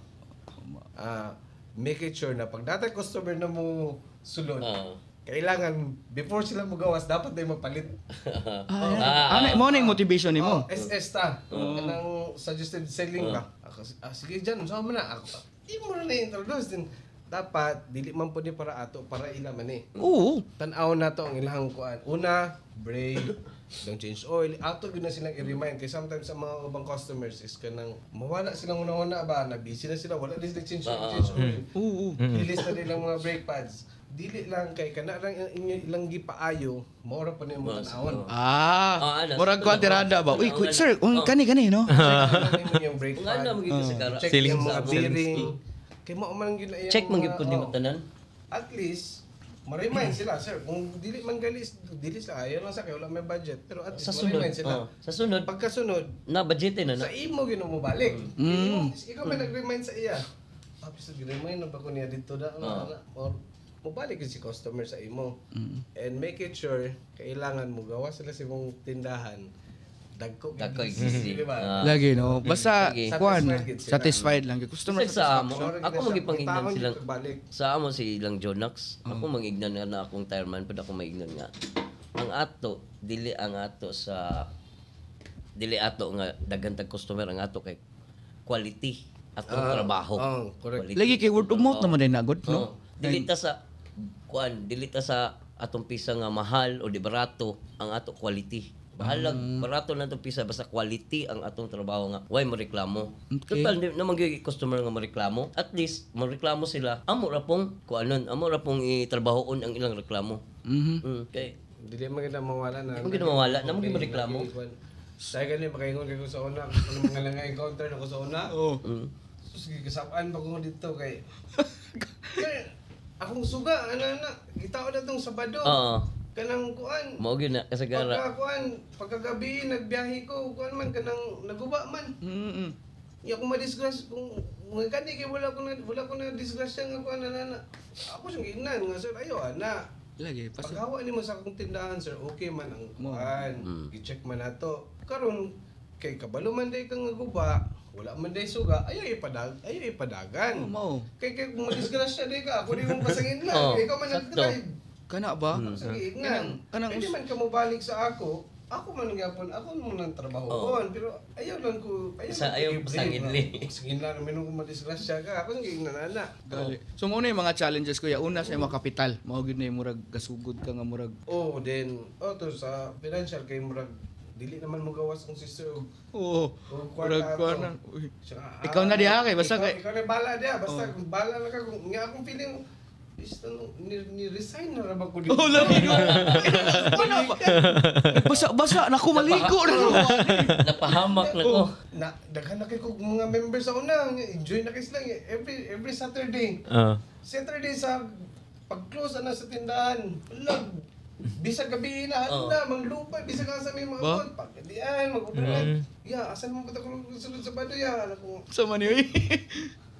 Make it sure na pag data customer na mo sulod, kailangan before sila magawas dapat na mapalit. Mo na yung motivation nimo. SS ta. Kanang suggested selling ba? Sige dyan, saan mo na? Di mo na na-introduce din. Dapat, dili man po ni para ato, para ila man eh. Oo. Tanaw na to ang ilang kuan. Una, brake, don't change oil. Ato yun na silang i-remind. Kaya sometimes sa mga ibang customers is kanang mawala silang una-una ba, na busy na sila, wala din change oil. Release na din ang mga brake pads. Dili lang kay kana lang inyo ilang gipaayo, maura pa niyo tanawon. Murag ko tirada ba? Uy, sir, kani no. Yung brake pad. Check yung mga bearing. Kay mo man gyud ay check man gyud pud nimo tanan. At least ma-remind sila, sir. Kung dili man galis, dili sa ayo lang sa kay wala may budget, pero at least ma-remind sila. Sa sunod, pagkasunod, na budgetin na. Sa imo gyud mo balik. Ikaw may nag-remind sa iya. Tapos nag-remind na ba ko niya dito da or mobalik si customer sa imo. And make it sure kailangan mo gawa sila sa imong tindahan. Dagko existing. Lagi no. Basta kuan satisfied lang customer sa amo. Ako magipangignan silang sa amo si ilang Jonax. Ako mangignan na akong tireman pud ako maignan nga. Ang ato dili ang ato sa dili ato nga daghan tag customer ang ato kay quality atong trabaho. Correct. Quality. Lagi kay word of mouth naman din nagod, Oh, no? dilita sa atong pisa nga mahal o di barato ang ato quality. Bahalag barato na itong pisa basta quality ang atong trabaho nga. Why mo reklamo? Okay. Total di naman gyud customer nga mareklamo. At least mareklamo sila. Amo ra pong itrabahoon ang ilang reklamo. Okay. Dili man kita mawala na. Di man gid mawala, namo gyud mareklamo. Saya gani makaingon kay ko sa una, kung mga lang encounter na ko sa una. Sus gigasapaan pa ko dito kay. Akong suga ana gitaw na tong Sabado. Kanang kuan. Mao gyud na kasagara. Pagkagabi nagbiyahe ko, kuan man kanang naguba man. Ya kung madisgrasya kung mga kani kay wala ko na disgrasya nga kuan na. Ako sing gignan nga sir ayo ana. Lagi Paghawa ni mo sa akong tindahan sir, okay man ang kuan. I-check man nato. Karon kay kabalo man day kang naguba, wala man day suga, ayaw ipadagan. Kay kung madisgrasya day ka, ako di mo pasangin lang. Ikaw man nag-drive. Kana ba? Sige, pwede man ka mo balik sa ako man gyapon, ako mo nang trabahoon, pero ayaw pasangin li. Sige na, minung kung madisgrasya ka, ako nang ginanana. So mo na yung mga challenges kuya. Una sa mga kapital, mao gyud na yung murag gasugod ka nga murag. To sa financial kay murag dili naman mo gawas ang sister. Murag kuan. Ikaw na diha kay basta kay ikaw na bala diha, basta kung bala na ka kung nga akong feeling ni-resign na ra ba ko dito? Lami ko. Basa nako maligo na. Napahamak na ko. Daghan na kay ko mga members sa una, enjoy na kay sila every Saturday. Saturday sa pag-close na sa tindahan. Bisag gabi na, manglupay, bisag ka sa may mga bot, pagkadian, mag-uperan. Asan mo ba ko sunod sa Sabado ya? Sa maniyoy.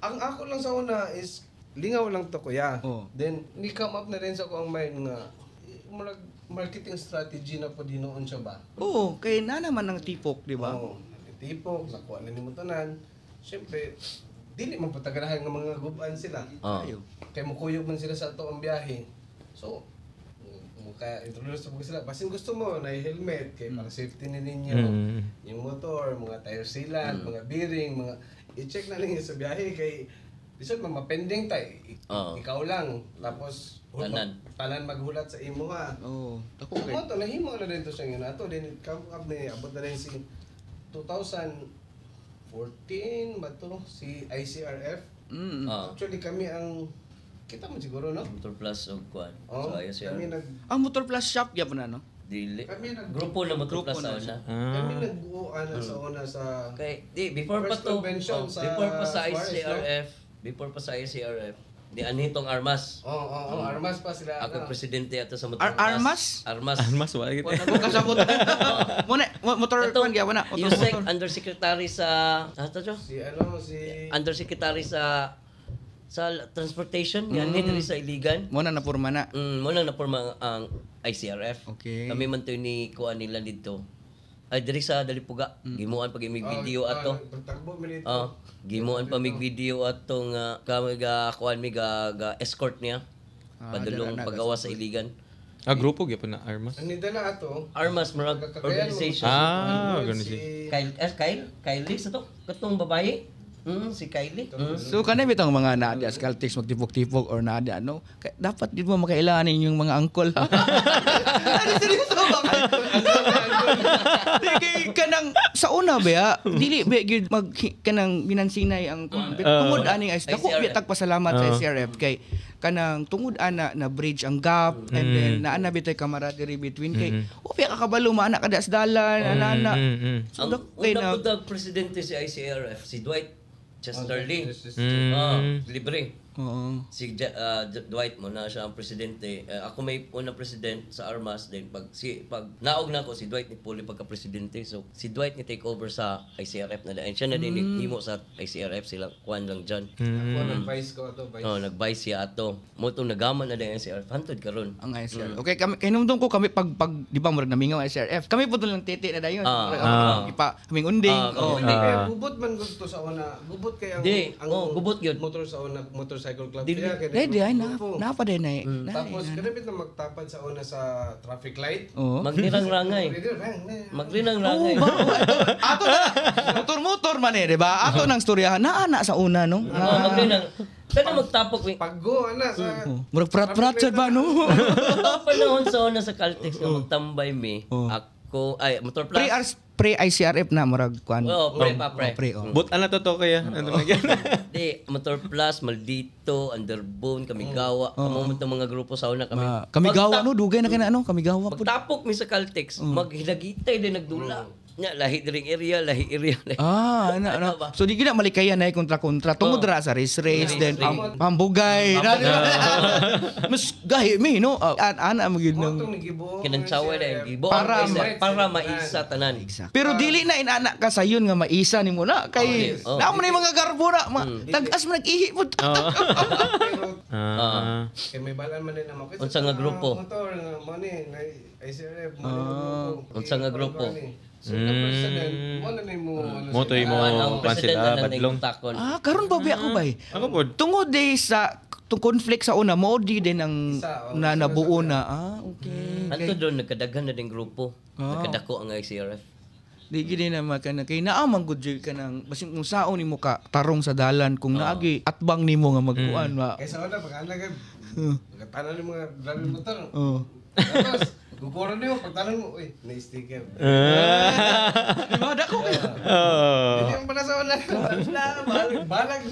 Ang ako lang sa una is lingaw lang to kuya. Then ni-come up na rin sa ko ang mind nga marketing strategy na po dinoon siya ba? Kay na naman ang tipok, di ba? Tipok, nakuha na ni mo tanan. Siyempre, dili man patagarahan nga mga guban sila. Kaya mukuyog man sila sa ato ang biyahe. So, kaya introduce mo sila. Basin gusto mo na helmet kay para safety ni ninyo. Yung motor, mga tire sealant, mga bearing, mga i-check na ninyo sa biyahe kay bisag mapending tay. Ikaw lang. Tapos tanan maghulat sa imo ha. Ako kay. Mo to nahimo na dito sa inyo nato din come up ni abot na rin si 2014 ba to si ICRF. Actually kami ang kita mo siguro no? Motor Plus o kuan. So ayos yan. Ang Motor Plus shop gyapon na no? Dili. Grupo na Motor Plus sa una. Kami nag-uan sa una sa before pa to. Before pa sa ICRF. Di anitong Armas. Armas pa sila. Ako presidente ato sa Motor Plus. Armas wala gid. Wala ko kasabot. Motor kuan gyapon na. Yusek undersecretary sa si undersecretary sa transportation yan diri sa Iligan. Mo na napurma na. Mo na napurma ang ICRF. Okay. Kami man to ni kuan nila dito. Ay diri sa Dalipuga. Gimuan pag imig video ato. Gimuan pa mig video ato nga kami ga kuan mi ga escort niya. Padulong paggawa sa Iligan. Grupo gyapon na Armas. Ang nidala ato. Armas marag organization. Organization. Kylie sa to. Katong babae. Si Kylie. So kanay bitang mga naadi Ascaltex magtipok-tipok or naadi ano, dapat di mo makailanin yung mga angkol. Ano seryoso ba? Dili kanang sa una ba dili ba gyud mag kanang binansinay ang tungod ani ay dako bitag pasalamat sa SCRF kay kanang tungod ana na bridge ang gap and then naana bitay camaraderie between kay upi ka kabalo maana kada sa dalan ana. So una pud presidente si ICRF si Dwight Chesterly. Libre. Si Dwight mo na siya ang presidente. Ako may unang president sa Armas din pag naog na ako si Dwight ni Puli pagka presidente. So si Dwight ni take over sa ICRF na dahil siya na din himo sa ICRF sila kuan lang diyan. Ako nag-vice ko ato, vice. Nag-vice siya ato. Mo tong nagaman na din ICRF hantod karon. Ang ICRF. Okay, kami kinumdum ko kami pag di ba murag namingaw ICRF. Kami pud lang tete na dayon. Ipa kaming unding. Gubot man gusto sa una. Gubot kay ang gubot gyud. motor sa una, motor motorcycle club Dili. siya. Dahil ay na pa din ay. Tapos kanapit na magtapad sa una sa traffic light. Oh. Maglinang-rangay. Maglinang-rangay. Ato na motor man di ba? Ato nang storyahan na sa una no. Maglinang. Pero magtapok mi. Paggo ana sa Murag prat-prat sad ba no? Panahon sa una sa Caltex nga magtambay mi. Ako motor plus. Pre ICRF na murag kwan. Oo, pre. Pre. Oh. But ano to kaya? Ano nagyan? Di, Motor Plus, Maldito, Underbone, Kamigawa. Kamumot ng mga grupo sa una kami. Kamigawa no, dugay na kina ano, Kamigawa po. Pagtapok mi sa Caltex, maghinagitay din nagdula. Nya lahi diring area. Ano. So di gina malikayan na kontra-kontra. Tungod ra sa race then pambugay. Mas gahi mi no. Ana magid nang Kinantsawa na yung gibo. Para maisa tanan. pero dili na inana ka sayon nga maisa nimo na kay na mo na yung mga garbura tagas mo nag-ihi pud. kay may balan man din naman. Unsa nga grupo? Motor mo ni ICRF Unsa nga grupo? So the president, mo na ni mo Moto mo Ang president pansila na badlong. takon. Karon ba ako bay? Ako po. Tungod day sa conflict sa una mo di din ang na nabuo na. Okay. Anto doon nagkadaghan na din grupo. Nagkadako ang ICRF. Di gid na makana kay naamang gud jud ka nang basin kung saon nimo ka tarong sa dalan kung naagi atbang nimo nga magkuan ba. Kaysa wala pag ana kay pagkatanan ng mga driving motor. Tapos guguran niyo pagtanan mo, uy, may sticker. Di ba dako kay. Hindi ang pala sa wala. Balag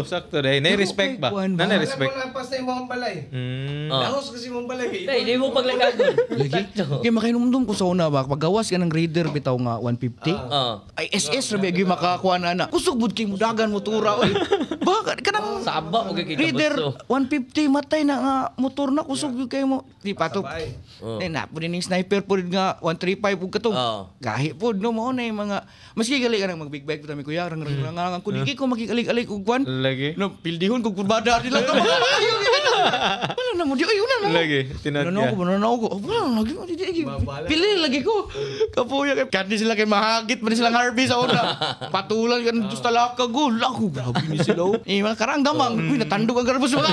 Sakto dai. Nay respect ba? Na respect. Wala pas na imong balay. Dahos kasi imong balay. Hey, di mo paglagagon. Kay makinumdum ko sa una ba paggawas ka ng grader bitaw nga 150. Ay SS ra gyud makakuha na. Kusog bud kay mudagan motora oy. Ba kanang Saba mo kay grader 150 matay na nga motor na kusog gyud kay mo. Di patok. Na po din yung sniper po rin nga 135 ug katong gahi po no mo na yung mga maski gali ka nang magbig bike po tami kuya rang ko diki ko makikalig-alig ug kwan Lagi. no pildihon kog kurbada nila ka wala na mo di ay una na Lagi. Tinat Nanaw ko. Wala lagi mo di pili lagi ko. Kapuya kay kandi sila kay mahagit pa sila Harvey sa una. Patulan kan just talaka go. Lako grabe ni sila. Mga karangamang. Uy natandog ang garbos mga.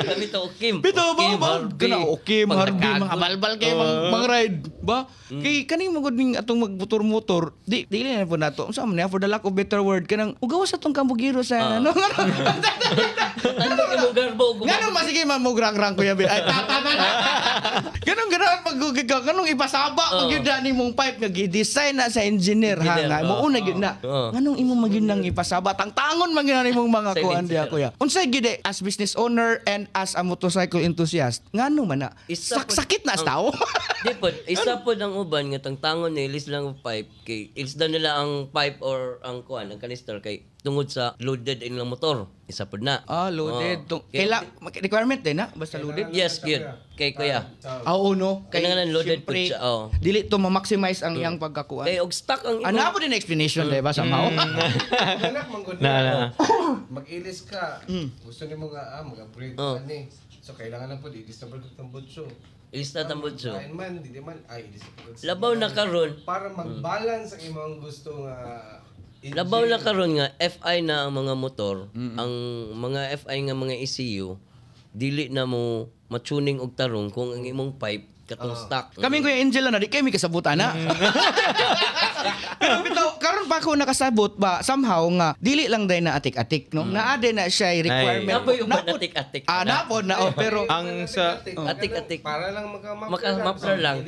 Kami to Kim. Bito ba? Kana okay Harvey mga balbal kay mga ride ba? Kay kani mo gud ning atong magmotor-motor. Dili na po nato. Unsa man for the lack of better word kanang ugawas atong kambugiro sa ano. Ano kay mo garbo? Ganun masige mamugrang-rang kuya Bill. Ay tama na. Ganun pagugig ka kanung ipasaba gyud ni mong pipe nga gi-design na sa engineer ha nga mo una gyud na. Nganong imo maginang ipasaba tangtangon man gyud mong mga kuan dia kuya. Unsay gid as business owner and as a motorcycle enthusiast ngano man na sakit na sa tao. Di po, isa po ang uban nga tangtangon ni ilis lang ang pipe kay ilis daw nila ang pipe or ang kuan ang canister kay tungod sa loaded in lang motor. Isa po na. Loaded. Kaila requirement din na basta loaded. Yes, good. Kay kuya. No. Kailangan loaded po siya. Dili to ma-maximize ang iyang pagkakuan. Kay og stock ang Ana po din explanation di ba somehow. Anak manggod na. Mag-ilis ka. Gusto nimo nga mag-upgrade ani. So kailangan lang po i-ilis na pagkat ng butso. Ilis na tambutso. Kain man, di man ay ilis. Labaw na karon. Para mag-balance ang imong gusto nga Labaw na karon nga FI na ang mga motor, ang mga FI nga mga ECU dili na mo ma-tuning og tarong kung ang imong pipe katong stock. Kaming Kuya Angel na di kay mi kasabutan na. Pero bitaw karon pa ako nakasabot ba somehow nga dili lang day na atik-atik no. Naade na siya requirement. Napoy uban atik-atik. Napod na pero ang sa atik-atik para lang maka-muffler lang.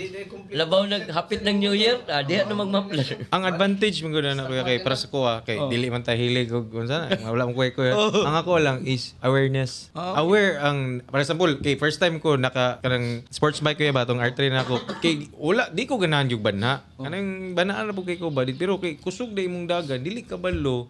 Labaw naghapit ng New Year, diha na mag-muffler. ang advantage mo gud na kuya kay para sa kuha kay dili man ta hilig og unsa na wala mo kuya. Ang ako lang is awareness. Aware ang for example kay first time ko kanang sports bike kuya ba tong R3 na ako. Kay wala di ko ganahan yung banha. Kanang banaan na po kay ko ba pero kay kusog day imong dagan dili ka balo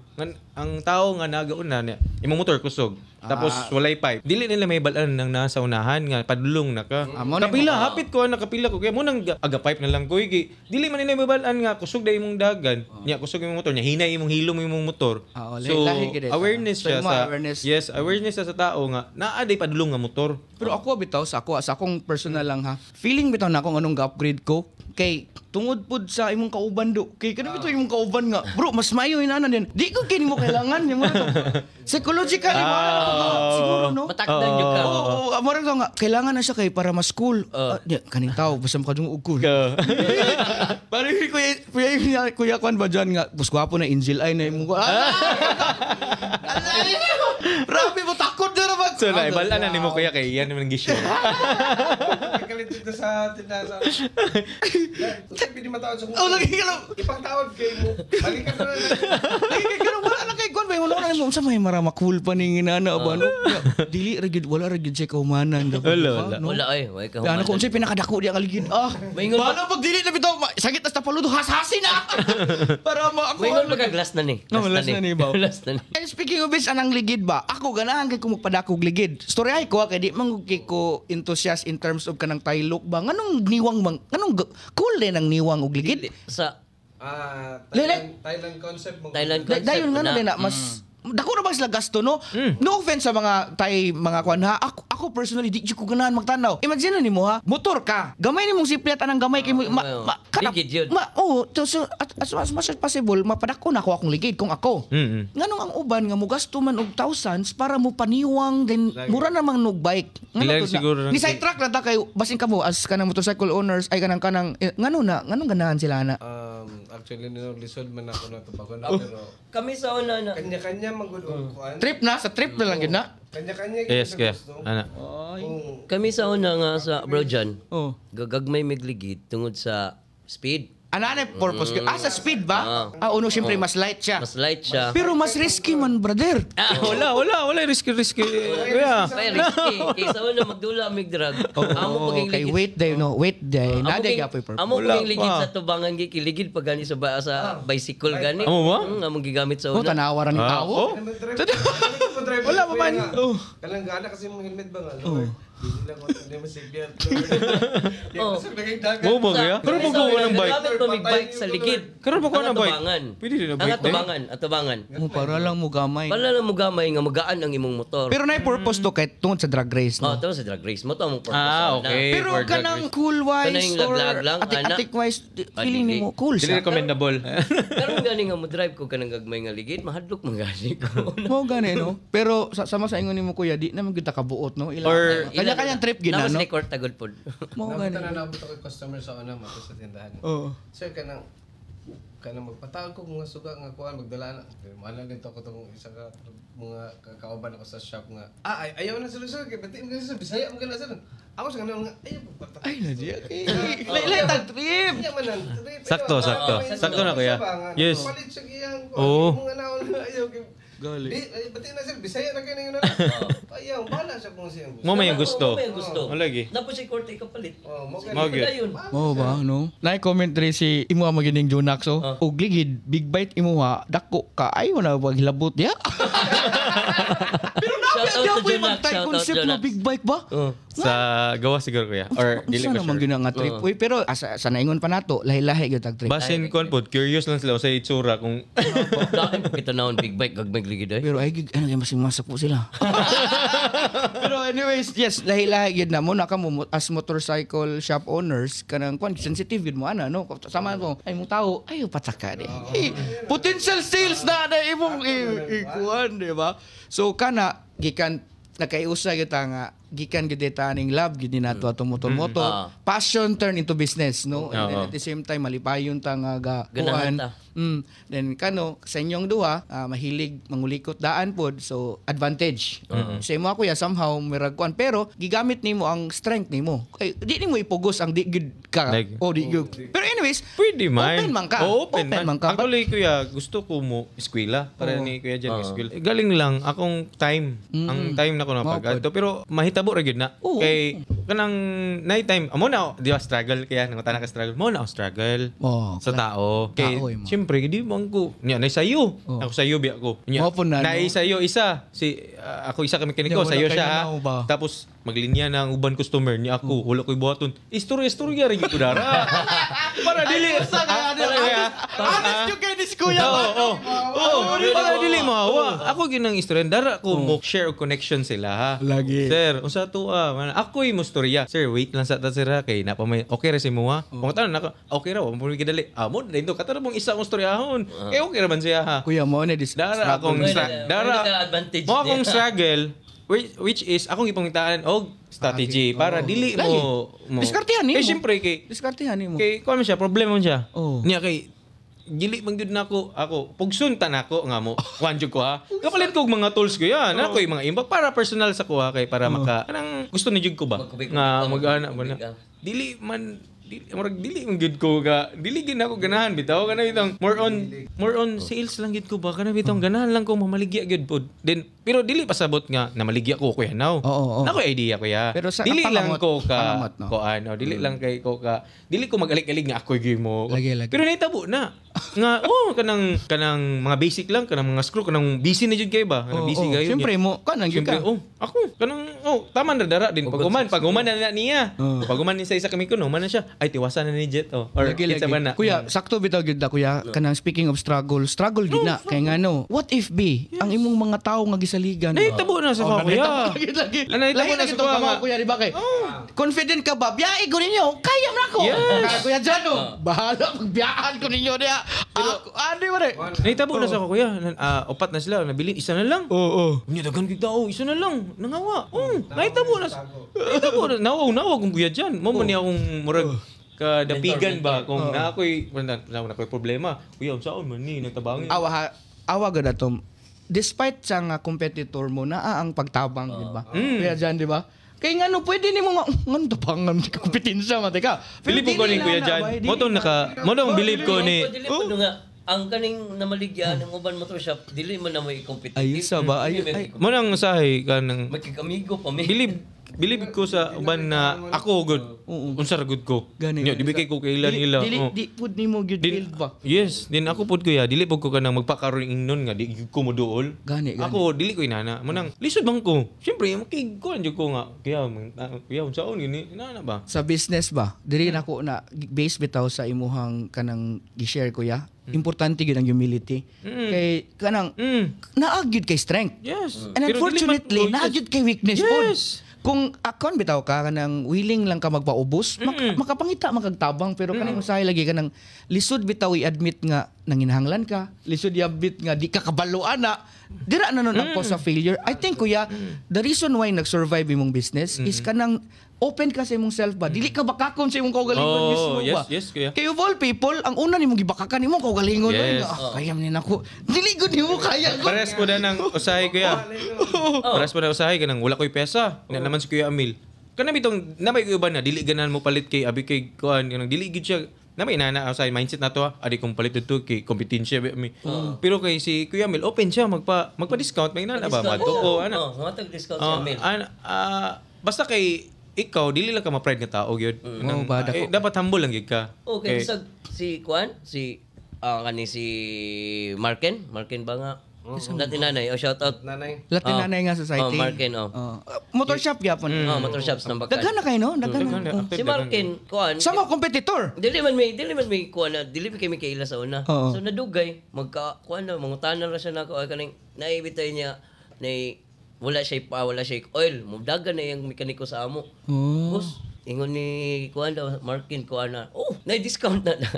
ang tao nga nagauna niya imong motor kusog. Tapos walay pipe. Dili nila may balaan nang nasa unahan nga padulong na ka. Kapila hapit ko nakapila ko kaya mo nang aga pipe na lang ko iki. Dili man nila may balaan nga kusog day imong dagan. Nya kusog imong motor nya hinay imong hilom imong motor. So awareness siya sa yes, awareness siya sa tao nga naa day padulong nga motor. Pero ako bitaw sa akong personal lang ha. Feeling bitaw na ako anong ga-upgrade ko kay tungod pud sa imong kauban do. Kay kada bitaw imong kauban nga, bro, mas maayo inana din. Di ko kini mo kailangan yung mga to. Psychologically siguro no. Matakdan jud ka. Oo, amara nga kailangan na siya kay para mas cool. Kaning tao basta makadungog cool. Para kuya kwan ba dyan nga, bus gwapo na angel eye na imong. Rabi mo takot na naman. So, naibalan na ni mo kuya kay yan naman gisyo. Kalit dito sa tindahan. Kasi matawad sa Oh, lagi ka lang. Ipagtawad kay mo. Lagi ka na. Lagi ka lang. Wala na kay kwan ba? Wala na mo. Sa may marama cool pa ni inana ba? No? Dili, wala ragid siya kaumanan. Wala ay. Wala ka Ano kung siya pinakadako diya kaligid. Paano pag dili na bitaw? Sakit na paludo. Hashasin na. Para ako. Mayroon magka-glass na ni. Glass na ni ba? Glass na ni. And speaking of this, anang ligid ba? Ako ganahan kay kung magpadakog ligid. Story ay ko kay di man ko enthusiast in terms of kanang taylok ba? Nganong niwang bang? Nganong cool din ang niwang og ligid? Sa Thailand concept mo. Thailand concept. Dayon nga na mas dako na ba sila gasto no? No offense sa mga mga kwan ha. Ako personally di ko ganahan magtanaw. Imagine nimo ha, motor ka. Gamay nimong simple anang gamay kay ligid yun. So as much as possible mapadako na ako akong ligid kung ako. Nganong ang uban nga mo gasto man og thousands para mo paniwang then mura namang nog bike. Siguro ni sidetrack lang ta kay basin ka mo as kanang motorcycle owners ay kanang nganong ganahan sila na. Actually lisod man ako na tubagon pero kami sa una na kanya magud-on. Trip na sa trip na lang gid na. Kanya yes kaya. Ana. Kami sa una nga sa Brojan. Gagagmay migligid tungod sa speed. Anane purpose ko. Sa speed ba? Uno siyempre mas light siya. Mas light siya. Pero mas risky man, brother. Wala risky. Kuya. May risky. Kaysa una magdula mig drug. Amo paging kay ligid. wait day. Nade gapoy purpose. Amo paging ligid sa tubangan gikiligid pag gani sa bicycle gani. Amo ba? Among gigamit sa una. Tanawaran ni tao. Wala pa man. Kanang gana kasi mong helmet ba nga. Hindi lang hindi mo seatbelt. Mo ba kaya? Pero pag ko ng bike. Gamit ko mig bike sa ligid. Pero pag ko ng bike. Pwede din na bike. Atubangan. Para lang mo gamay. Para lang mo gamay nga magaan ang imong motor. Pero na purpose to kay tungod sa drag race no. Tungod sa drag race mo to among purpose. Okay. Pero kanang cool wise or atik wise feeling nimo cool siya. Recommendable. Pero gani nga mo drive ko kanang gagmay nga ligid, mahadlok man gani ko. Mo gani no. Pero sama sa ingon nimo kuya di naman kita kabuot no. Kanya-kanyang trip gid na no. Record tagod pod. Mo gani. Nabot ako customer sa una mo sa tindahan. Sir kanang magpatawag ko mga suga nga kuan magdala na. Mahal gito ko tong isa ka mga kauban ako sa shop nga. Ayaw na sila kay batiin kasi sa Bisaya mo kana sila. Ako sa kanang ayaw pagpatawag. Ay na di. Late trip. Sakto na kuya. Yes. Palit siya giyang mga naon ayaw kay gali. Batiin na sila Bisaya na kay na. Ayaw bala siya kung siyang Mo may gusto. Malagi. Napos si korte kapalit. Mo ba no? Nay commentary si imo magining Junax og ligid big bite imuha dako ka ayo na paghilabot ya. Pero napi ang magtay concept na big bike ba? Sa gawa siguro kuya or dili ko sure. Naman nga trip. Pero sa naingon pa nato lahi-lahi gyud tag trip. Basin kon pod curious lang sila sa itsura kung dahil kita naon big bike gagmay ligid ay. Pero ay ano kay masak po sila. Pero anyways, yes, lahi-lahi gyud na mo na kamo as motorcycle shop owners kanang kwan sensitive gyud mo ana no. Sama ko ay mo tao ayo pataka di. Potential sales na imong ikuan di ba? So kana gikan nakaiusa gyud nga gikan gid ta ning love gid nato atong motor passion turn into business no and then at the same time malipayon ta nga kuan then kano sa inyong duha mahilig mangulikot daan pod so advantage sa imo ako ya somehow mirag kuan pero gigamit nimo ang strength nimo di nimo ipugos ang di gid ka o di gid pero anyways pwede man open man ka actually kuya gusto ko mo eskwela para ni kuya diyan eskwela galing lang akong time ang time na ko na pag pero mahitabo ra gyud na kay kanang night time amo na di ba struggle kaya nang tanan ka struggle mo na struggle sa tao kay siyempre di man ko nya nay sayo ako sayo biya ko nya nay sayo isa si ako isa kami mekaniko sayo siya tapos maglinya ng uban customer niya ako wala koy buhaton istorya rin ko dara para dili honest yung kay dis kuya para dili mawa ako ginang istorya dara ko mo share connection sila ha lagi sir unsa to ako'y mo storya. Sir, wait lang sa ta sir ha, kay napa may okay ra si mo ha. Kung tanong naka okay ra mo kidali. Mo dito katara mong isa mong storyahon. Kay okay ra man siya ha. Kuya mo na Dara akong advantage. mo akong struggle which is akong ipangitaan og strategy para dili mo Diskartehan nimo. Kay syempre kay Diskartehan nimo. kay kuan man siya problema man siya. Oh. Niya kay dili man gyud nako ako pugsuntan nako nga mo kuan jud ko ha. Kapalit ko og mga tools ko yan. Ako yung mga imba para personal sa ko ha kay para maka anang gusto ni jud ko ba nga mag-ana mo na. Dili man dili man gud ko ga dili gid ako ganahan bitaw kana bitong more on sales lang gid ko ba kana bitong ganahan lang ko mamaligya gud pod then pero dili pasabot nga na maligya ko kuya now nako idea kuya pero sa dili lang ko ka pangamot, no? ko ano dili lang kay ko ka dili ko magalig-alig nga ako gyud mo Lagi. pero nahitabo na nga kanang mga basic lang kanang mga screw kanang busy na jud kay ba kanang busy gayon Siyempre mo kanang gyud ka. ako kanang tama na dara din paguman na niya paguman ni sa isa kami kuno man na siya ay tiwasan na ni Jet or Lagi. kitsa ba na Kuya, sakto bitaw gyud na kuya kanang speaking of struggle gyud na kay ngano. What if be ang imong mga tawo nga gisaligan? nahitabo na sa kuya Lagi. nahitabo na sa kuya kuya di ba kay? Confident ka ba? Biyahe ko ninyo. Kaya man ako. Yes. Kuya Jano, bahala magbiyaan ko ninyo diya. Ano ba rin? nahitabo na sa kuya opat na sila nabili isa na lang unya dagan gyud tao isa na lang nangawa nahitabo na nawaw kung kuya dyan mo man niya akong murag kadapigan ba kung na ako'y problema kuya unsaon man ni nagtabangin Awa gud ato. Despite sa nga competitor mo naa ang pagtabang, di ba? Kuya Jan, di ba? Kay ngano pwede nimo ngano tabangan di ka kompetensya man ka. Believe ko ni kuya Jan. Mo tong believe ko ni Ang kaning namaligya ng uban motor shop, dili man na mo i-competitive. Ayos ba? mo nang usahay ka nang Magkikamigo pa mi. believe ko sa uban na ako good. Unsa ra good ko. Gani. Nya di kay ko kailan nila. Di pud nimo gyud build ba? Yes, din ako pud kuya, dili pud ko kanang magpakaroon ingnon nga di ko mo duol. Gani. Ako dili ko inana. Mo nang lisod bang ko. Syempre makigkuan jud ko nga. Kaya unsaon gini? Inana ba? Sa business ba? Diri nako na base bitaw sa imuhang kanang gi-share kuya. Importante gyud ang humility. Kay kanang naagyud kay strength. Yes. And Pero dili man- unfortunately, naagyud kay weakness Yes. pod. Kung akon bitaw ka kanang willing lang ka magpaubos, makapangita magagtabang pero kanang usahay lagi kanang lisod bitaw i-admit nga nanginahanglan ka, lisod i-admit nga di ka kabaluan na dira na nun ako sa failure. I think kuya, the reason why nag-survive imong business is kanang open ka sa imong self ba? Dili ka bakakon sa imong kaugalingon mismo ba? Yes, kuya. Kay of all people, ang una nimong gibakakan imong kaugalingon. Yes. Kaya man nako. Dili gud nimo kaya. Pares po na ng usahay kuya. Pares po na usahay ka nang wala ko'y pesa. Nga naman si Kuya Amil. Kana bitong namay ko iba na dili ganan mo palit kay abi kay kuan kanang dili gid siya namay inana usahay mindset na to adi kong palit dito kay kompetensya mi. Pero kay si Kuya Amil open siya magpa-discount may inana ba madto ana. Matag discount sa amin. Basta kay ikaw dili lang ka ma-pride nga tao gyud. Dapat humble lang gyud ka. Okay, si Kwan, si Marken ba nga? Latin nanay, shout out. Latin nanay nga society. Marken, Motor shop gyapon. motor shops ng Bacan. Daghan na kayo no? Daghan na. Si Marken, Kwan. Sa mga competitor. Dili man may Kwan na, dili kami kaila sa una. So nadugay, Kwan na, mangutanan ra siya nako ay kaning naibitay niya na wala siya oil. Mudagan na yung mekaniko sa amo. Boss, ingon ni Kuan daw, Markin Kuan na.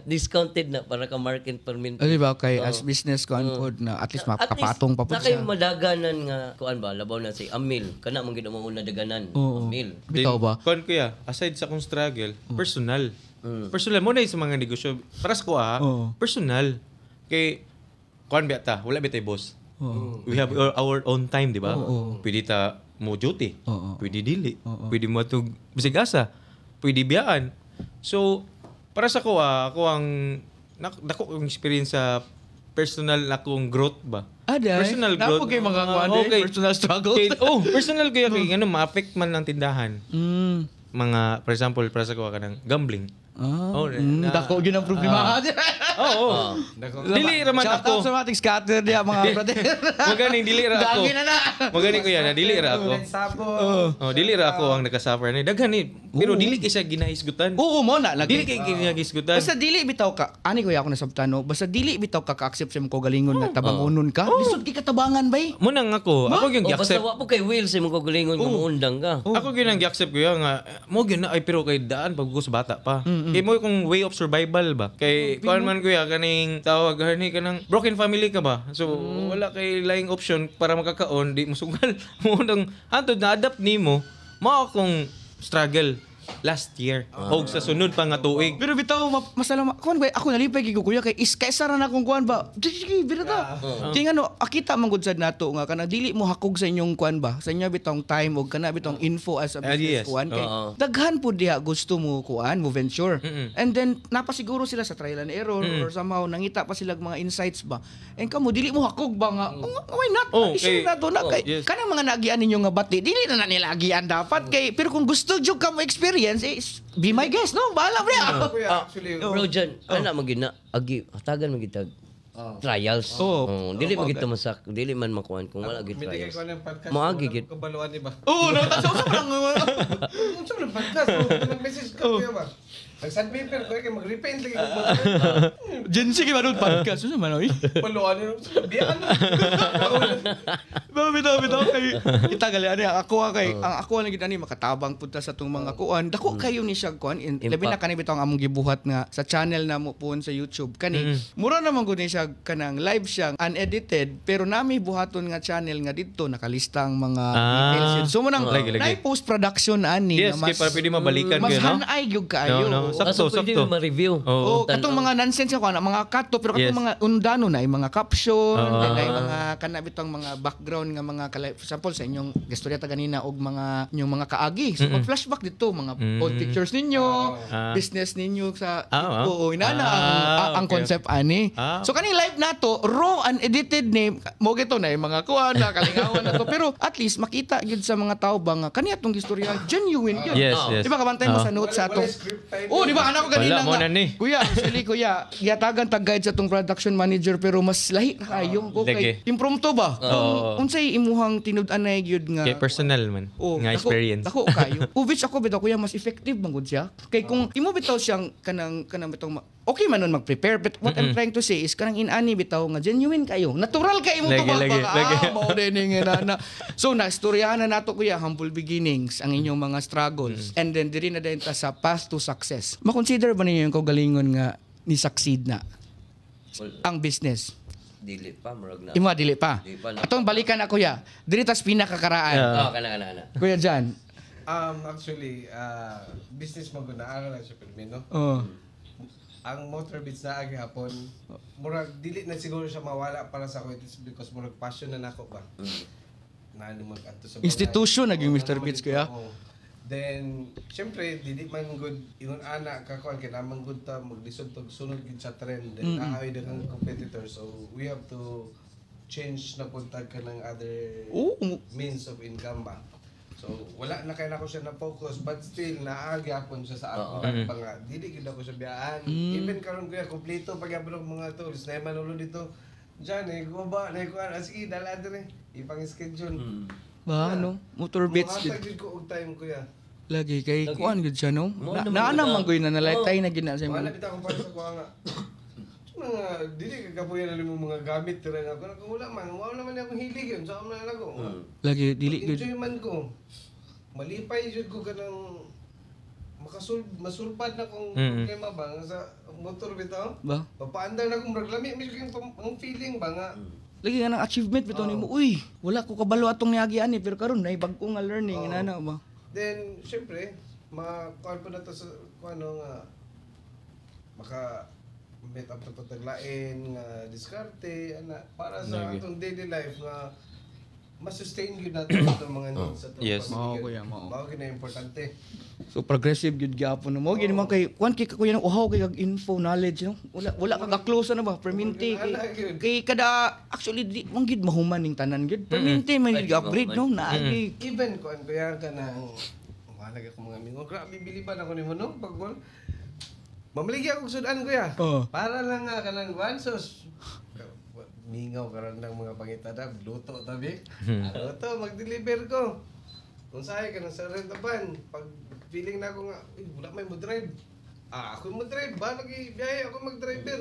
Discounted na para ka Markin per minute. Di ba kay as business Kuan pod na at least makapatong pa po siya. siya. Madaganan nga Kuan ba labaw na si Amil. Kana man gid mo una daganan. Amil. Bitaw ba? Kuan kuya, aside sa kong struggle, personal. Personal mo na sa mga negosyo. Para sa ko personal. Kay Kuan bata, wala bitay boss. We have our own time, di ba? Pwede ta mo duty. Pwede dili. Pwede mo itong bisigasa. Pwede biyaan. So, para sa ko, ako ang dako kong experience sa personal akong growth ba? Personal growth. Napo kay mga personal struggles. Personal kaya kay ma-affect man ng tindahan. Mga, for example, para sa ko ka ng gambling. Dako gyud ang problema. Oo. Dili ra man Shout out ako. sa Matic Scatter dia mga brother. Maganing dili ra ako. Dagi na. Maganing ko yan, dili ra ako. Dili ra ako ang nakasuffer ni. Daghan ni. Pero dili kay siya ginahisgutan. Oo mo na lagi. Dili kay ginahisgutan. Basta dili bitaw ka. Ani ko ako nasabtano. Basta dili bitaw ka ka-accept sa ko galingon nga tabangonon ka. Lisod kay katabangan bay. Mo nang ako yung Basta gi-accept. wa po kay Will sa mga gulingon nga muundang ka. Ako gyud ang gi-accept ko yan nga. Mo gyud na ay pero kay daan pag sa bata pa. Kay mo kung way of survival ba. Kay kuan man kuya kaning tawag hani kanang broken family ka ba. So wala kay laing option para makakaon di musugal. Mo nang antod na adapt nimo mao akong struggle last year. Og sa sunod pa nga tuig. Pero bitaw masalamat. Kuan ba ako nalipay kay kuya kay iskaysa ra na kung kuan ba. Sige, bitaw. Tinga no akita man gud sad nato nga kana dili mo hakog sa inyong kuan ba. Sa inyo bitong time og kana bitong info as a business kuan kay daghan pud diha gusto mo kuan mo venture. And then napasiguro sila sa trial and error or somehow nangita pa sila mga insights ba. And kamo dili mo hakog ba nga why not? Issue na to na kay kanang mga nagian ninyo nga bati dili na nila agian dapat kay pero kung gusto jud ka mo experience be my guest no bahala Bro John, ana magina agi hatagan magitag trials. Dili magita masak, dili man makuan kung wala gid trials. Moagi gid. Kabaluan di ba? no taso sa lang Unsa man podcast? Nag-message ka ba? Nag-sandpaper ko kay mag-repent lagi ko. Gen Z ba doon podcast so man oy Baluan ni biyan. bitaw kay kita gali ani ako kay ang ako lang gid ani makatabang punta sa tong mga kuan dako kayo ni siya kuan labi na kani bitaw ang among gibuhat nga sa channel na mo pon sa YouTube kani mura naman gud ni siya kanang live siyang unedited pero nami buhaton nga channel nga didto nakalista ang mga details so mo nang na post production ani yes kay para pwede mabalikan mas gyud no hanay gyud kayo sakto ma-review. Katong mga nonsense ko na mga kato pero katong mga undano na mga caption, ay mga kanabitong mga background nga mga for example sa inyong gastorya ta ganina og mga inyong mga kaagi. So pag flashback dito mga old pictures ninyo, business ninyo sa inana ang concept ani. So kaning live nato raw unedited ni mo gito na mga kuan na kalingawan na to pero at least makita gyud sa mga tao ba nga kani atong istorya genuine gyud. Di ba kabantay mo sa notes sa atong di ba anak ko ganina nga. Kuya, actually kuya, giyatagan tag guide sa tong production manager pero mas lahi na kayo ko kay impromptu ba? Unsay imuhang tinud-anay gyud nga kay personal man nga experience. Ako kayo. Which ako bitaw kuya mas effective man gud siya. Kay kung imo bitaw siyang kanang bitong okay man nun mag-prepare but what I'm trying to say is kanang inani bitaw nga genuine kayo. Natural kay imo to ba? Mao din nga So na-istoryahan na nato kuya humble beginnings ang inyong mga struggles and then diri na din ta sa path to success. Ma-consider ba ninyo yung kaugalingon nga ni succeed na ang business? Dili pa murag na. Imo dili pa. Atong balikan na kuya. Diri tas pinakakaraan. Kana. Kuya Jan. Actually, business mo guna lang siya Pilipino. Ang motor beats na agi hapon, murag dili na siguro siya mawala para sa ako because murag passion na nako ba. Naano mag adto sa institution naging Mr. Beats kuya. Then syempre dili man good ingon ana ka kuan kay naman good ta maglisod tog sunod gid sa trend then naaway daghang competitors so we have to change na puntag ka ng other means of income ba. So wala na kay nako siya na focus but still naagyapon siya sa ako nga dili gid ako siya biyaan even karon kuya kompleto pagyapon og mga tools na manulo dito diyan guba na kuan sige dala dire ipang schedule ba ano motor beats gid ko og time kuya lagi kay kuan gid siya no naana man goy na nalitay na gina sa wala bitaw ko para sa kuha nga mga dili ka kapuyan na mo mga gamit tira nga kung wala man akong hilig yun sa amna lago lagi dili gid enjoy man ko malipay jud ko kanang masulpad na kung problema ba sa motor bitaw ba papaandar na kung raglami mi ang feeling ba nga lagi nga ng achievement bitaw nimo uy wala ko kabalo atong niagi ani pero karon nay bag-o nga learning inana ba. Then, syempre, makakuan po na ito sa ano nga, maka-meet up na pataglain, nga diskarte, para sa atong daily life nga, masustain yun natin itong mga needs sa itong pamilya. Mao na importante. So, progressive yun gyapon mo. Gini man kay, kuan kay kuya ng uhaw kay info, knowledge, no? Wala ka-close na ba? Perminti. Kay kada, actually, manggid mahuman ng tanan gid. Perminti, may upgrade, no? Naagi. Even kuan kuya ka na, mahalag ako mga amigo, grabe biliban ako ni mo, no? Pag Mamiligi ako sudan kuya. Oh. Para lang nga kanang wansos. Mingaw karon ng mga pangitada, luto tabi. Luto mag-deliver ko. Kung sa'yo ka sa rentaban, pag feeling na ako nga, wala may mo drive. Ako mo drive, ba nag-ibiyahe ako mag-driver.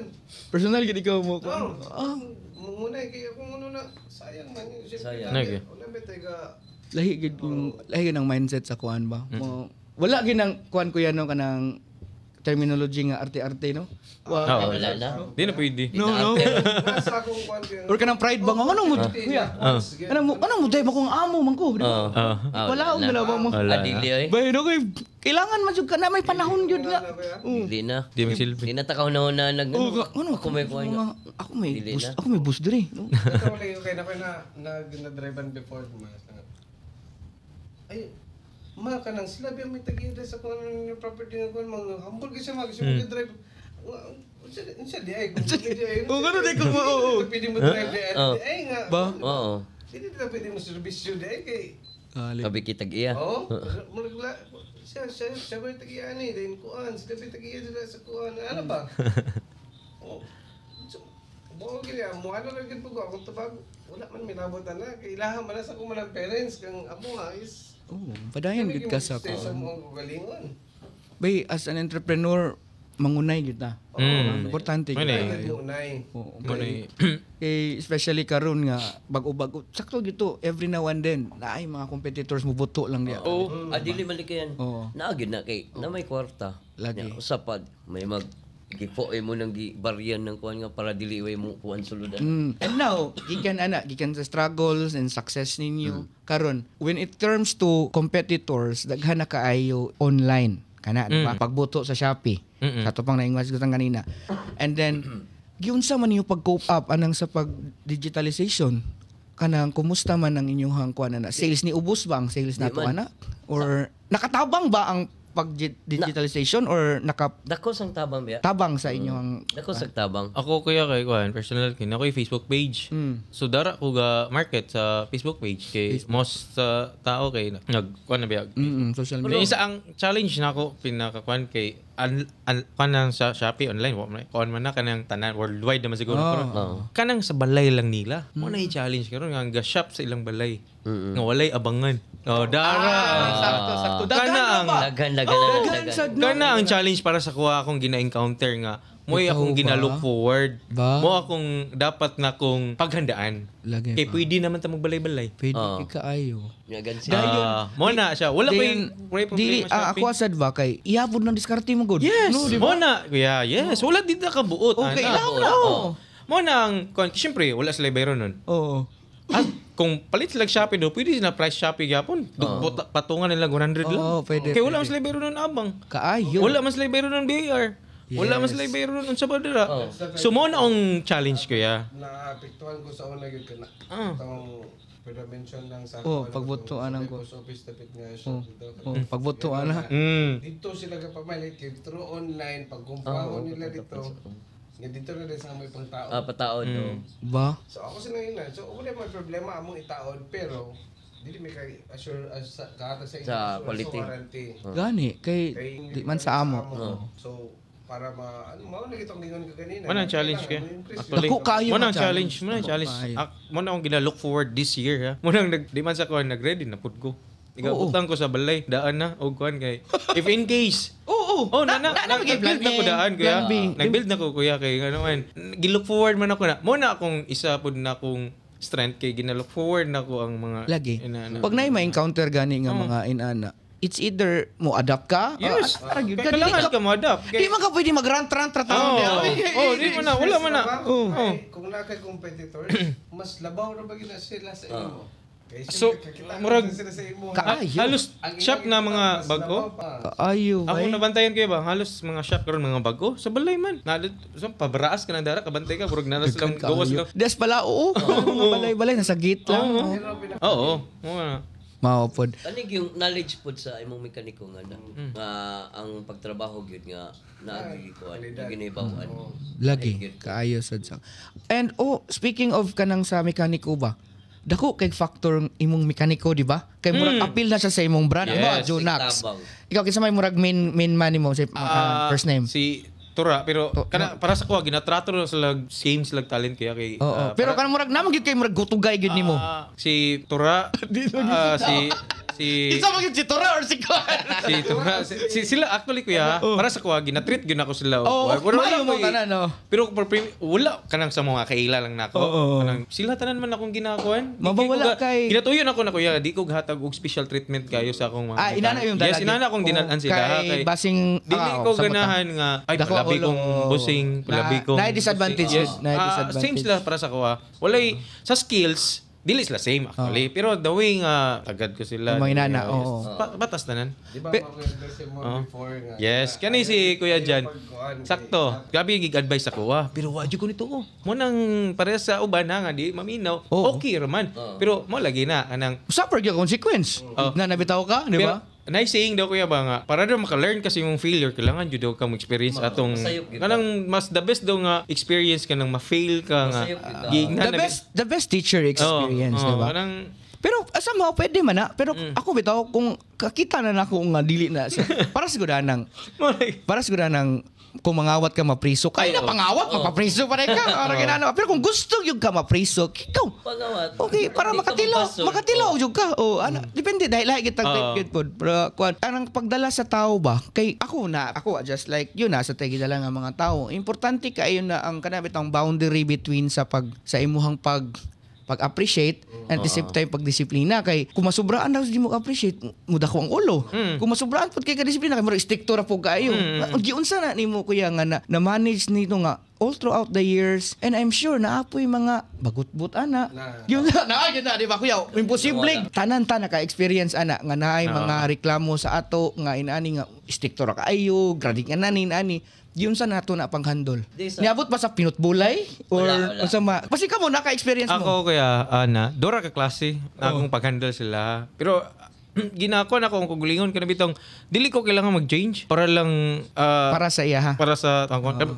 Personal gid ikaw mo. Muna kay ako muna sayang man yun. Sayang. Wala ba tayo Lahi gid ng mindset sa kuan ba. Wala gid nang kuan kuya no kanang terminology nga arte-arte no. Wala na. Di na pwede. No. nasa akong kuan Or kanang pride ba nga ano mo kuya? Ano mo day makong amo man ko, di ba? Wala og dalawa mo. Adili ay. Bay no kay kailangan man jud ka na may panahon jud nga. Di na. Di magsilbi. Di na takaw na Ano ako may kuha nga. Ako may bus dire, no. Okay na nag-drivean before mas. Ay, ka nang sila biya may tagida sa kung ano yung property nga kung mga humble kasi mag-drive. Unsa di ay kung pwede ay. Gano di ko Pwede mo drive di ay nga. Ba? Oo. Hindi na pwede mo servisyo di ay kay. Kabi kitag iya. Oo. Siya ba yung tag-iya ni? Dahil kuan. Sila ba yung tag-iya sila sa kuan? Ano ba? Buo kaya, mukha na rin po ko. Akong tabag, wala man minabutan na. Kailangan man sa kuman ng parents. Kang amo nga is... Padayon gid ka sa kuan. Sa mga kagalingon. Bay, as an entrepreneur, mangunay gid ta. Importante gid. Mangunay. Especially karon nga bago-bago. Sakto gito every now and then naay mga competitors mo buto lang diya. Adili malikayan. Naagid na kay na may kwarta. Lagi. Usapad may mag gipoe mo nang gibaryan ng kuan nga para dili way mo kuan suludan. And now, gikan sa struggles and success ninyo karon when it comes to competitors daghan na kaayo online kana diba? Pagbuto sa Shopee. Sa to pang naingwas ko kanina. And then giunsa man niyo pag-cope up anang sa pag-digitalization? Kanang kumusta man ang inyong kuan na sales ni ubos ba ang sales nato ana? Or nakatabang ba ang pag-digitalization or dako sang tabang biya? Tabang sa inyong Dako sang tabang. Ako kuya kay kuan personal kay ako Facebook page. So dara ko ga market sa Facebook page kay most tao kay nagkuan na biya. Social Pero media. isa ang challenge nako pinakakuan kay kanang sa Shopee online kuan man na kanang tanan worldwide naman siguro kanang sa balay lang nila. Mo na i-challenge karon nga shop sa ilang balay. Nga walay abangan. Sakto. Daghan. Kana ang challenge para sa kuha akong gina-encounter nga mo'y akong gina-look forward. Mo akong dapat na kong paghandaan. Lagi. Kay pwede naman ta magbalay-balay. Pwede ikaayo. Nga gansi. Mo na siya. Wala pa yung dili ako asad ba kay ihabod ng diskarte mo god. Yes. No, Mo na. Kuya, yes. Wala din na kabuot. Okay, lang Mo na ang siyempre wala sila bayro nun. Oo. At kung palit sila Shopee do, pwede sila price Shopee gyapon. Patungan nila 100 lang. Oo, pwede. Kaya wala man sila bayro nun abang. Kaayo. Wala man sila bayro nun BAR. Wala man sila bayro nun sa badira. So mo na ang challenge ko ya. Naapektuhan ko sa una yun ka na. Itong prevention lang sa pagbutuan ang ko. Office tapit nga siya dito. Pagbutuan na. Dito sila kapamalit kay through online pagkumpaho nila dito. Nga dito na rin sa may pangtao. Pataon do. Ba? So ako sinangin na. So wala may problema among itaon pero dili may kay assure kahatag sa Sa quality. Gani kay di man sa amo. So para mao na gitong lingon ka ganina. Mo na challenge kay. Dako kayo Mo na challenge, mo na challenge. Mo na akong gina-look forward this year ha. Mo nang di man sa kuan nag-ready na pud ko. Igabutang ko sa balay, daan na og kuan kay. If in case. Nag-build na ko daan kuya. Nag-build na ko kuya kay ano man. Gi-look forward man ako na. Mo na akong isa pud na akong strength kay gina-look forward na ko ang mga Lagi. Pag na ma-encounter gani nga mga inana, it's either mo adapt ka. Yes. Kailangan ka mo adapt. Di man ka pwede mag-rant-rant taon. Di man na. Wala man na. Kung na kay competitors, mas labaw na ba gina sila sa imo? So, murag Kaayo. halos shop na mga bago. Kaayo. Ako nabantayan kayo ba? Halos mga shop karon mga bago sa balay man. So pabaraas ka ng dara kabantay ka murag naras lang gawas lang. Des pala mga balay nasa gate lang. Oo. Maupod. Kanig yung knowledge pod sa imong mekaniko nga nga ang pagtrabaho gyud nga naagi ko ginibawan. Lagi kaayo sad sang. And speaking of kanang sa mekaniko ba? Dako kay factor imong mekaniko di ba? Kay murag appeal na siya sa imong brand. Ano Junax. Ikaw kinsa may murag main man nimo sa first name? Si tura pero para sa kuha ginatrato na sila same sila talent kaya kay pero kanang murag namang gid kay murag gutugay gid nimo. Si Tura si Isa mo gid si Tura or si Kwan? si Tura sila actually kuya para sa kuha ginatreat gyud ako sila wala mo tanan no. pero wala kanang sa mga kaila lang nako kanang sila tanan man akong ginakuan mabawala kay ginatuyon ako na kuya di ko hatag og special treatment kayo sa akong mga inana yung dalagi. yes inana akong dinalan sila kay basing dili ko ganahan nga ay labi kong busing labi kong na disadvantage same sila para sa kuha walay sa skills dili sila same actually pero the way nga tagad ko sila mga inana batas tanan di ba makwento mo before nga yes kani si Kuya Jan sakto grabe gig advice ako pero wa jud ko nito mo nang para sa uban nga di maminaw okay raman pero mo lagi na anang suffer gyud consequence na nabitaw ka di ba nice saying daw kuya ba nga para daw maka-learn kasi yung failure kailangan jud daw ka mo experience atong kanang mas the best daw nga experience ka nang ma-fail ka nga the best teacher experience di ba pero somehow pwede man na pero ako bitaw kung kakita na nako nga dili na para siguro nang kung mangawat ka mapriso kay na pangawat mapapriso pa rin ka orang ginano pero kung gusto yung ka mapriso ikaw okay para makatilaw yung ka depende dahil lahi kitang good pod pero anang pagdala sa tao ba kay ako just like yun sa tagidala nga mga tao importante kaayo na ang kanabit ang boundary between sa imuhang pag-appreciate at the same time pagdisiplina kay kung masubraan daw di mo appreciate muda ko ang ulo kung masubraan pud kay kadisiplina kay mo stricto ra po kayo giunsa na nimo kuya nga na manage nito nga all throughout the years and I'm sure naapoy mga bagut-but ana yun na di ba kuya imposible tanan ka experience ana nga naay mga reklamo sa ato nga inani nga stricto ra kaayo grading ani yun sa nato na panghandol. Niabot ba sa pinutbulay? Or unsa ma? Kasi kamo naka-experience mo. Ako kaya dora ka klase akong paghandle sila. Pero ginako na akong kugulingon kana bitong dili ko kailangan mag-change para lang para sa iya ha. Para sa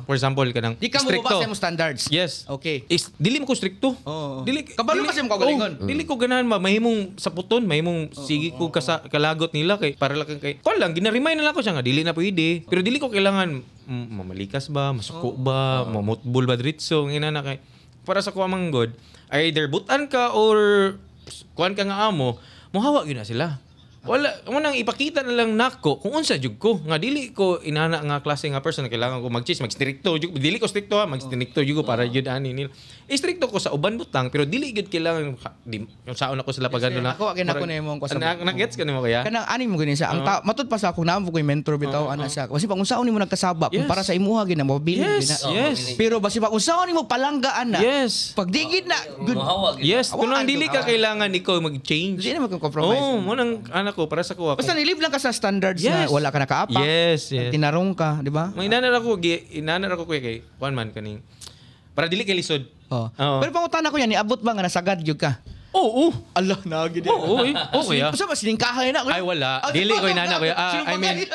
for example kanang di ka mo ba sa standards. Yes. Okay. Dili mo ko stricto. Dili kabalo kasi mo kugulingon. Dili ko ganahan mahimong saputon, mahimong sige ko kalagot nila kay para lang kay kon lang gina-remind na lang ko siya nga dili na pwede. Pero dili ko kailangan mamalikas ba, masuko ba, mamutbol ba diretso ngina kay para sa kuha manggod either butan ka or kuan ka nga amo mohawa gyud na sila. Wala mo nang ipakita na lang nako kung unsa jud ko nga dili ko inana nga klase nga person na kailangan ko mag-cheese mag-stricto dili ko stricto mag-stricto jud ko para jud ani nila stricto ko sa uban butang pero dili jud kailangan yung saon ako sila pagando na ako na imong ko sa na-gets ka nimo kaya kanang ani mo gani sa ang matud pa sa ako na mo ko mentor bitaw ana siya kasi pag unsaon nimo nagkasaba kung para sa imuha gina mabilin yes pero basi pag unsaon nimo palanggaan na pag digid na good kung ang dili ka kailangan ikaw mag-change dili na magko-compromise mo nang ko para sa kuha. Basta nilive lang ka sa standards na wala ka nakaapak. Yes. Tinarong ka, di ba? May inanar ako kay one man kaning para dili kay lisod. Pero pangutan ako yan, niabot ba nga nasagad yun ka? Oo. Allah, nagid. Oo, kuya. Basta siningkahay na. Ay wala. Dili ko inana kuya. I mean,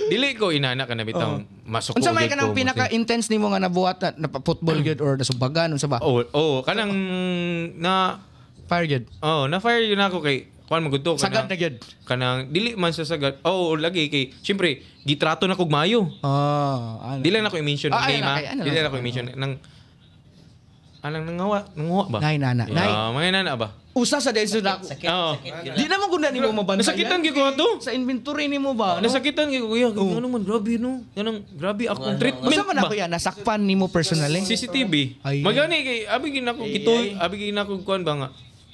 dili ko inana ka na bitang masuko. Unsa may kanang pinaka-intense nimo nga nabuhat na football gyud or nasumbagan unsa ba? Oo, kanang na fire gyud. Na fire yun ako kay kuan magudto sagad na gyud kanang dili man sa sagad lagi kay syempre gitrato na kog maayo dili na ko i-mention ang name dili na ko i-mention nang anang nangawa ba nay nana mga nana ba usa sa denso na di naman gunda nimo mabantayan nasakitan gyud ko ato sa inventory nimo ba nasakitan gyud kuya ano man grabe no kanang grabe akong treatment usa man ako yan nasakpan nimo personally CCTV magani kay abi ginako gitoy abi ginako kuan ba nga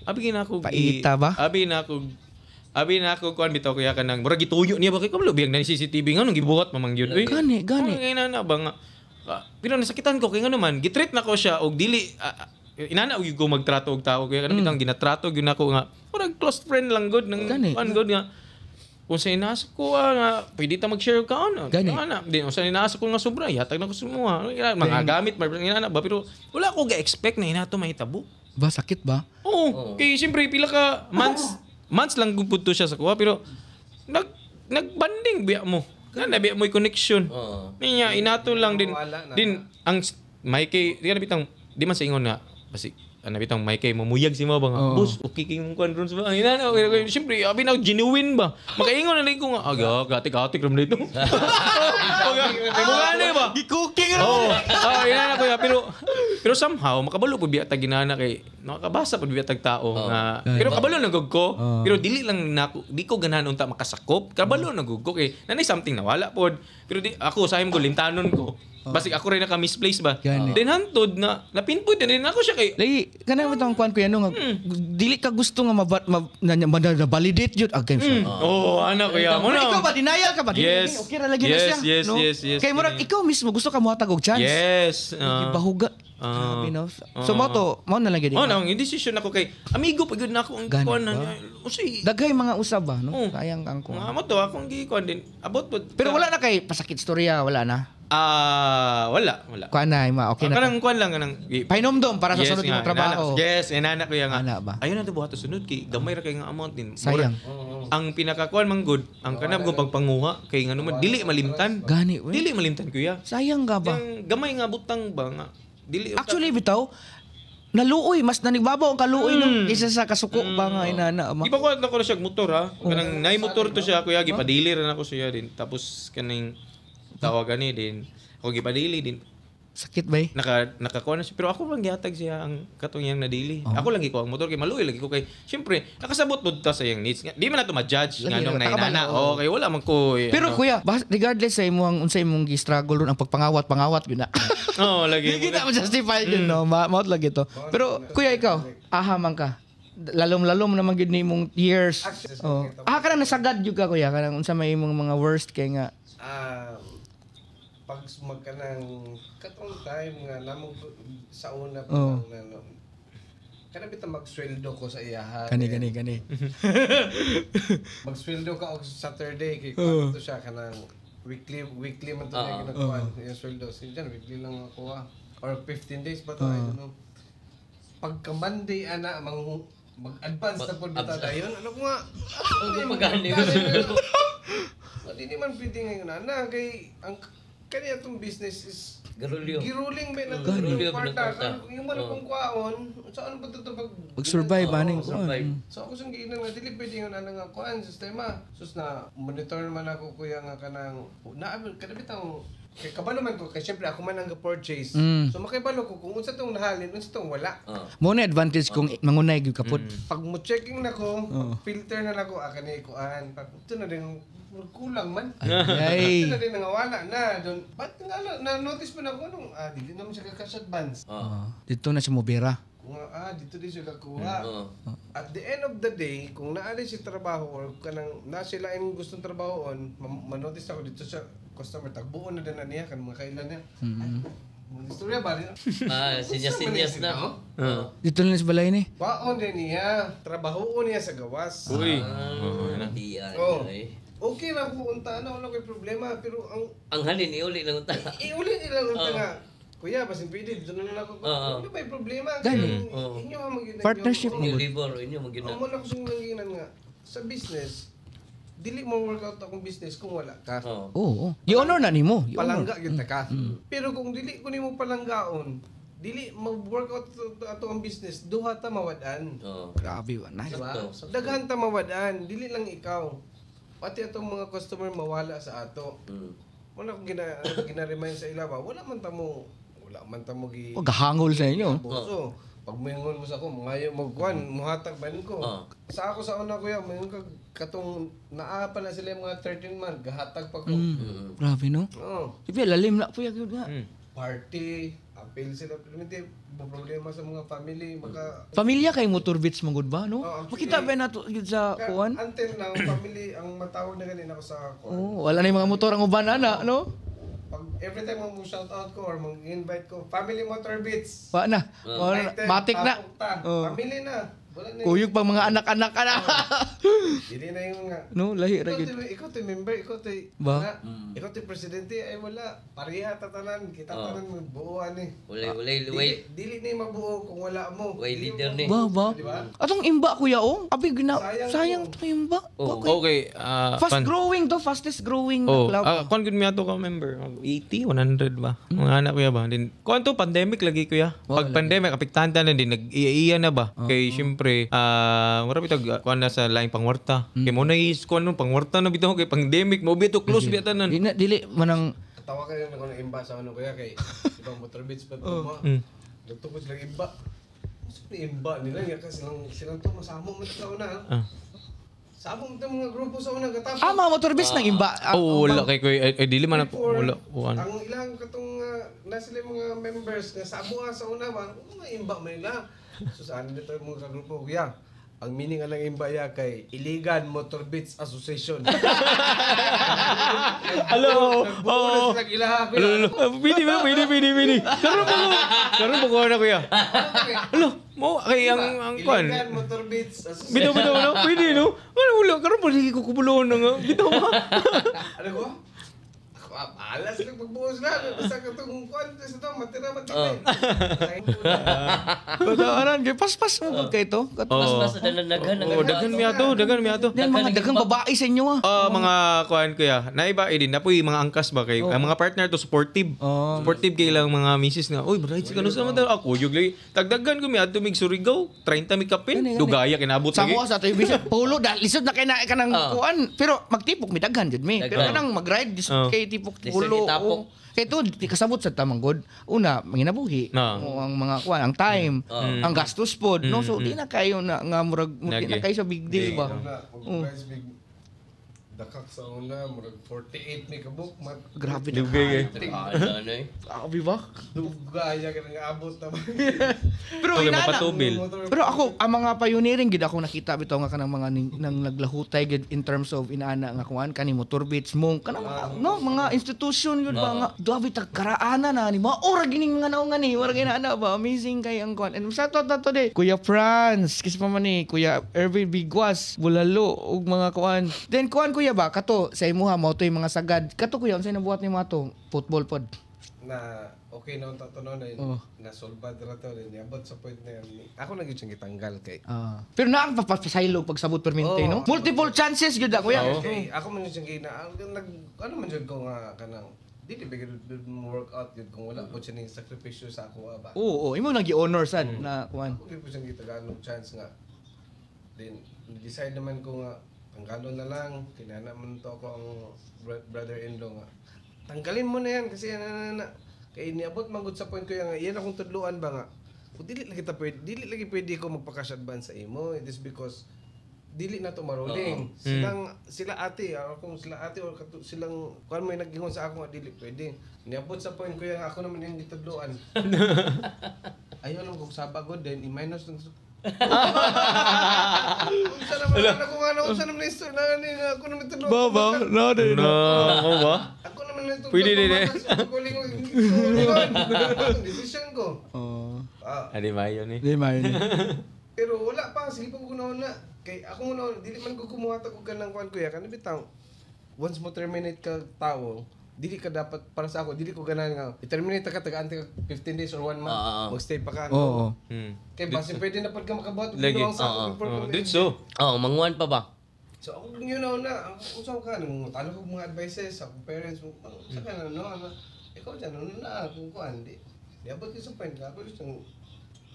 abi ginako paita ba abi na ako kuan bitaw kuya kanang murag gituyo niya ba kay kabalo biyag na CCTV nganong gibuhat mamang yun gani na ba nga pero nasakitan ko kay ngano man gitreat na ko siya og dili inana og ko magtrato og tao kaya kanang bitang ginatrato gyud nako nga murag close friend lang god nang kuan god nga kung sa inaas ko nga pwede ta mag-share ka ano di sa inaas ko nga sobra yatag na ko sumuha mga gamit inana ba pero wala ko ga-expect na inato mahitabo ba sakit ba? Oo. Kaya siyempre pila ka months lang gupud to siya sa kuha pero nagbanding biya mo. Kana biya mo connection. Niya inato lang din ang may kay di bitang di man sa ingon na basi ana bitang may kay mamuyag si mo ba nga boss okay kay mo kuan ron sa inana siyempre abi na genuine ba makaingon na ko nga aga gati ram dito Mugani ba? Gi-cooking Oo. Inana kuya pero somehow makabalo pud biya tag ginana kay nakabasa pud biya tag tao nga pero kabalo na gug ko pero dili lang nako di ko ganahan unta makasakop kabalo na gug ko kay nanay something nawala pod pero di ako sa ko limtanon ko basig ako rin naka misplace ba then hantod na napinpoint din ako siya kay lagi kana mo tong kwan ko yan nga dili ka gusto nga ma-validate jud again siya. Ana kuya mo na. Ikaw ba denial ka ba? Yes. Okay ra lagi na siya. Yes. Kay murag ikaw mismo gusto ka mohatag og chance. Yes. Bahuga. Grabe no. So mo na lang gid. Nang decision ako kay amigo pagud na ako ang kuan na. Usay daghay mga usab ba no? Sayang ang ko. Amo to akong gikuan din. Abot pod. Pero wala na kay pasakit storya, wala na. Wala. Kuan na, okay na. Kanang kuan lang kanang painomdom para sa sunod imong trabaho. Yes, inana ko yang ana ba. Ayun na to buhat sunod kay gamay ra kay nga amount din. Sayang. Ang pinakakuan man good, ang kanab ko pagpanguha kay ngano man dili malimtan. Gani we. Dili malimtan kuya. Sayang ga ba. Yang gamay nga butang ba nga dili. Actually bitaw naluoy mas nanigbabaw ang kaluoy no kaysa sa kasuko ba nga inana ma. Ipakuha na ko na siya motor ha. Kanang nay motor to siya kuya gipadili ra nako siya din. Tapos kaning tawagan ni din. Ako gipadili din. Sakit ba? Nakakuha na siya. Pero ako lang gihatag siya ang katong yang nadili. Ako lang gikuha ang motor kay maluoy lagi ko kay syempre nakasabot pud ta sa yang needs. Di man nato ma-judge nganong nainana. Okay, wala man ko. Pero kuya, regardless sa imong unsa imong gi-struggle ron ang pangpangawat gyud na. Lagi. Hindi na justify yun no. Maot lagi to. Pero kuya ikaw, aha man ka. Lalom-lalom naman gid nimong years. Kana nasagad jud ka kuya kanang unsa may imong mga worst kay nga pag sumag ka ng katong time nga namang sa una pa lang kana bitaw magsweldo ko sa iyahan. Gani. Magsweldo ka og Saturday kay to siya kanang weekly man to na ginakuha yung sweldo. Diyan weekly lang ako or 15 days ba to I don't know. Pagka Monday ana mag-advance na po bitaw dayon. Ano ko nga? Hindi magani. Hindi man pwede ngayon ana kay ang kanya itong business is giruling ba na kwarta. Yung man akong kwaon, saan ba ito pag-survive aning kuan. So ako sang giinan nga dili pwede yung ana nga kuan sistema. Sus na monitor man ako kuya nga kanang kanabitang kay kabalo man ko kay syempre ako man ang purchase. So makibalo ko kung unsa tong nahalin, unsa tong wala. Mo na advantage kung mangunay gyud kapod. Pag mo checking nako, filter na nako akani kuan. Ito na din kulang man. Ay. Ito na din wala na don. But na notice pa na ko nung dili naman siya ka-cash advance. Dito na siya mobira. Kung dito din siya kakuha. At the end of the day, kung naali si trabaho or kanang na sila ang gustong trabahoon, manotice ako dito sa customer tagbuon na din niya kan mga kailan niya. Istorya ba rin? Sinyas na. Dito na sa balay ni. Baon din niya, trabahoon niya sa gawas. Uy. Okay ra ko unta na wala koy problema pero ang halin iuli lang unta. Iuli nila unta nga. Kuya, basin pwede dito na lang ako. Ano ba 'yung problema? Inyo ang magina. Partnership inyo libor, inyo magina. Amo na ko sing nanginan nga sa business. Dili mo workout akong business kung wala ka. Oo. I-honor na nimo. Palangga gyud ka. Pero kung dili ko nimo palanggaon, dili mag-workout ato ang business, duha ta mawad-an. Grabe wa na. Daghan ta mawad-an, dili lang ikaw. Pati atong mga customer mawala sa ato. Wala akong gina-remind sa ila ba, wala man tamo gi. Gahangol sa inyo. So, pag mingon mo sa ako, ngayon mo kuan, muhatag ban ko. Sa ako sa una kuya, mingon ka katong naa pa na sila yung mga 13 month, gahatag pa ko. Grabe no? Ibi lalim na kuya gyud nga. Party, appeal sila, problema sa mga family, pamilya kay motor beats mo gud ba no? Makita ba nato gyud sa kuan? Until now, family ang matawag na ganin ako sa kuan. Wala na yung mga motor ang uban ana no? Pag every time mo shout out ko or mag-invite ko, family motor beats. Wa na. Matik na. Family na. Kuyog pang mga anak-anak ana. Dili na yung nga. No, lahi ra gid. Ikaw to member, ikaw to ba? Ikaw to presidente ay wala. Pareha tatanan, kita tanan magbuuan ni. Dili ni mabuo kung wala mo. Way leader ni. Ba. Atong imba kuya Abi sayang to imba. Okay. Fastest growing club. Kon gud mi ato ka member. 80, 100 ba? Mga anak kuya ba? Din kon to pandemic lagi kuya. Pag pandemic apektahan ta na din nag-iya na ba? Kay syempre syempre, marami tag kuan na sa laing pangwarta. Kay mo na is kuan nung pangwarta na bitaw kay pandemic, mo bito close biya tanan. Dili manang Tawa kayo na kung imba sa ano kuya kay ibang motor beats pa ito mo. Nagtukod silang imba. Gusto ni imba nila nga kasi silang to masamong mo sa una. Samong ito mga grupo sa una katapos. mga motor base nang imba. Wala kay kuy dili man wala. Ang ilang katong na sila mga members nga sabo sa una ba, mga imba man nila. So saan dito yung mga grupo kuya? Ang meaning ng imbaya kay Iligan Motor Beats Association. Hello. Nagbuo na silang ilaha kuya. Pwede. Karon mo ko na kuya. Hello, mo kay ang kuan. Iligan Motor Beats Association. Bitaw no, pwede no. Wala karon mo lagi ko kubulon nga. Bitaw ba? Ano ko? Alas lang pagbuhos na. Basta katong contest ito, matira. Padaran kay paspas mo kay to. Mas Daghan mi ato. Mga daghang babae sa inyo Mga kuan kuya. Naiba din na poy mga angkas ba kay ang mga partner to supportive. Supportive kay lang mga misis nga. Oy, right ka no sa man ako yug lagi. Tagdagan ko mi adto mig Surigao, 30 mi kapin. Dugaya kinabot lagi. Samo sa tayo bisyo. Polo lisod na kay na ka nang kuan. Pero magtipok mi daghan jud mi. Pero kanang mag-ride kay tipok pulo. Kaya ito, di kasabot sa tamang god. Una, manginabuhi. Ang mga kuan, ang time, ang gastos pod. No? So, di na kayo na nga murag, di na kayo sa big deal ba? Dakak sa una, murag 48 may kabuk. Grabe na. Dugay Grabe ba? Dugaya ka nang abot na ba? Pero mapatubil. Pero ako, ang mga pioneering gid ako nakita bitaw nga kanang mga nang naglahutay gid in terms of inaana nga kuan kani motor beats mo kanang mga institution yun ba nga duabi tag karaana na ni mga ora gining nga naong nga ni ora ginaana ba amazing kay ang kuan. And sa to de Kuya Franz kis pa man ni Kuya Ervin Bigwas Bulalo ug mga kuan. Then kuan kuya ba kato sa imuha mo to yung mga sagad kato kuya unsay nabuhat nimo ato football pod na okay na unta to no na solbad ra to ni abot sa point na yun. Ako na gyud siyang gitanggal kay pero na ang papasaylo pag sabot permente no multiple chances gyud kuya okay ako man siyang gina ano man jud ko nga kanang dili bigod mo workout yun kung wala po siya ning sakripisyo sa ako ba oo imo nagi-honor sad na kuan ako po siyang gitaganong chance nga then decide naman ko nga tanggalon na lang, kinana man to ako ang brother-in-law nga. Tanggalin mo na yan kasi kaya niabot manggod sa point ko yan nga, iyan akong tudluan ba nga. Kung dili lagi pwede ko magpa-cash advance sa imo, it is because dili na to maruling. Sila ate, akong sila ate or silang kuan may nagingon sa ako nga dili pwede. Niabot sa point ko yan ako naman yung gitudluan. Ayaw lang kung sabagod din i-minus ng unsa naman ako nga unsa naman isto na ni ako naman tudlo ba ako naman ito pwede din ako lingon decision ko Adi mayo ni pero wala pa sige pa ko na kay ako na dili man ko kumuha ta ko kanang kuan kuya kan bitaw once mo terminate ka tao dili ka dapat para sa ako dili ko ganan nga i-terminate ka taga-ante 15 days or 1 month magstay pa ka kay basi pwede na pag ka makabuhat lagi dito manguan pa ba so ako yun na usaw ka nung tanong ko mga advices sa parents mo sa kana no ikaw dyan na kung kuan di abot ko sa point ka pero siyang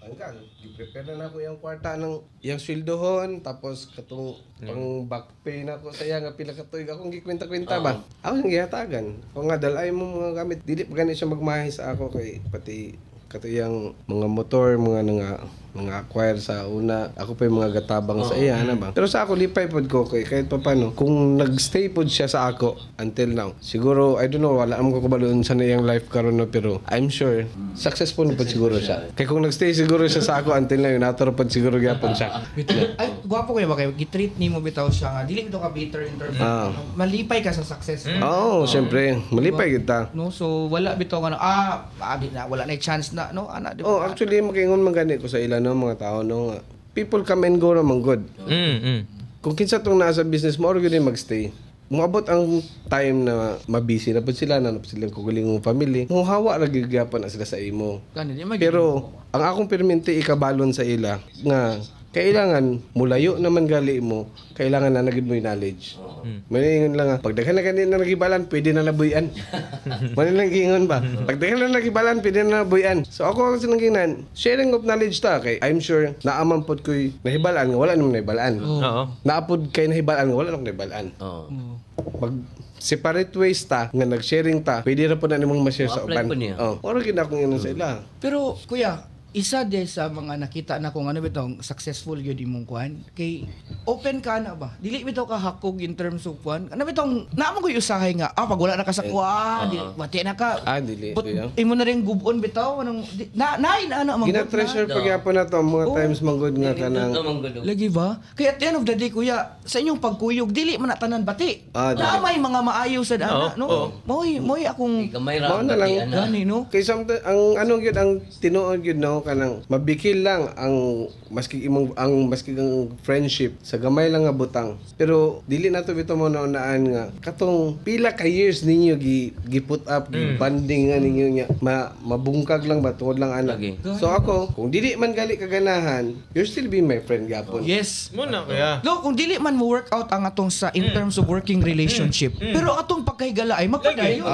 hanggang i-prepare na ako yung kwarta ng yung sweldohon tapos katong pang back pay na ako sa iya nga pila ka tuig akong gikwenta-kwenta ba ako nang gihatagan o nga dalay mo mga gamit dili pa gani siya magmahi sa ako kay pati katuyang mga motor mga acquire sa una ako pa yung mga gatabang sa iya na ba pero sa ako lipay pod ko kay kahit paano kung nagstay pod siya sa ako until now siguro I don't know wala am ko kabaloon sa iyang life karon no pero I'm sure successful pod siguro siya kay kung nagstay siguro siya sa ako until now naturo pod siguro gyapon siya ay gwapo kayo ba kayo gitreat nimo bitaw siya nga dili to ka bitter in terms of malipay ka sa success syempre malipay kita no so wala bitaw nga wala na chance na no ana di ba actually makingon man gani ko sa ila no mga tao no people come and go naman good kung kinsa tong nasa business mo or gyud magstay moabot ang time na mabisi na pud sila na silang kugulingong family mo hawa ra gyapon na sila sa imo pero ang akong permente ikabalon sa ila nga kailangan mulayo naman gali mo, kailangan na nagid mo yung knowledge. May ingon lang nga, pag daghan na ganit na nagibalan, pwede na nabuyan. Mali lang ingon ba? Pag daghan na nagibalan, pwede na nabuyan. So ako ang sinangginan, sharing of knowledge ta kay I'm sure naaman pod ko'y nahibalaan nga wala naman nahibalaan. Oo. Naapod kay nahibalaan nga wala naman nahibalaan. Oo. Pag separate ways ta nga nag-sharing ta, pwede ra po na nimong ma-share sa Ma-apply uban. po niya. Oro gid akong inon sa ila. Pero kuya, isa din sa mga nakita na kung ano bitong successful yun imong kuan kay open ka na ba dili bitaw ka hakog in terms of kuan ano bitong naamo ko usahay nga pag wala na ka sa kuan bati na ka Dili. but imo na rin gubon bitaw anong na mga Gina-treasure pagyapon na to mga times manggod nga kanang lagi ba kay at the end of the day kuya sa inyong pagkuyog dili man na tanan bati na may mga maayo sa dana no moy akong Gamay ra Mao na lang. gani no Kay sometimes ang anong gyud ang tinuod gyud no kanang mabikil lang ang maski ang friendship sa gamay lang nga butang. Pero dili na to bitaw mo naunaan nga katong pila ka years ninyo gi put up gi banding nga ninyo nya mabungkag lang ba tungod lang ana. So ako kung dili man gali kaganahan, you still be my friend gyapon. yes Muna kaya. no kung dili man mo work out ang atong sa in terms of working relationship pero atong pagkahigala ay magpadayon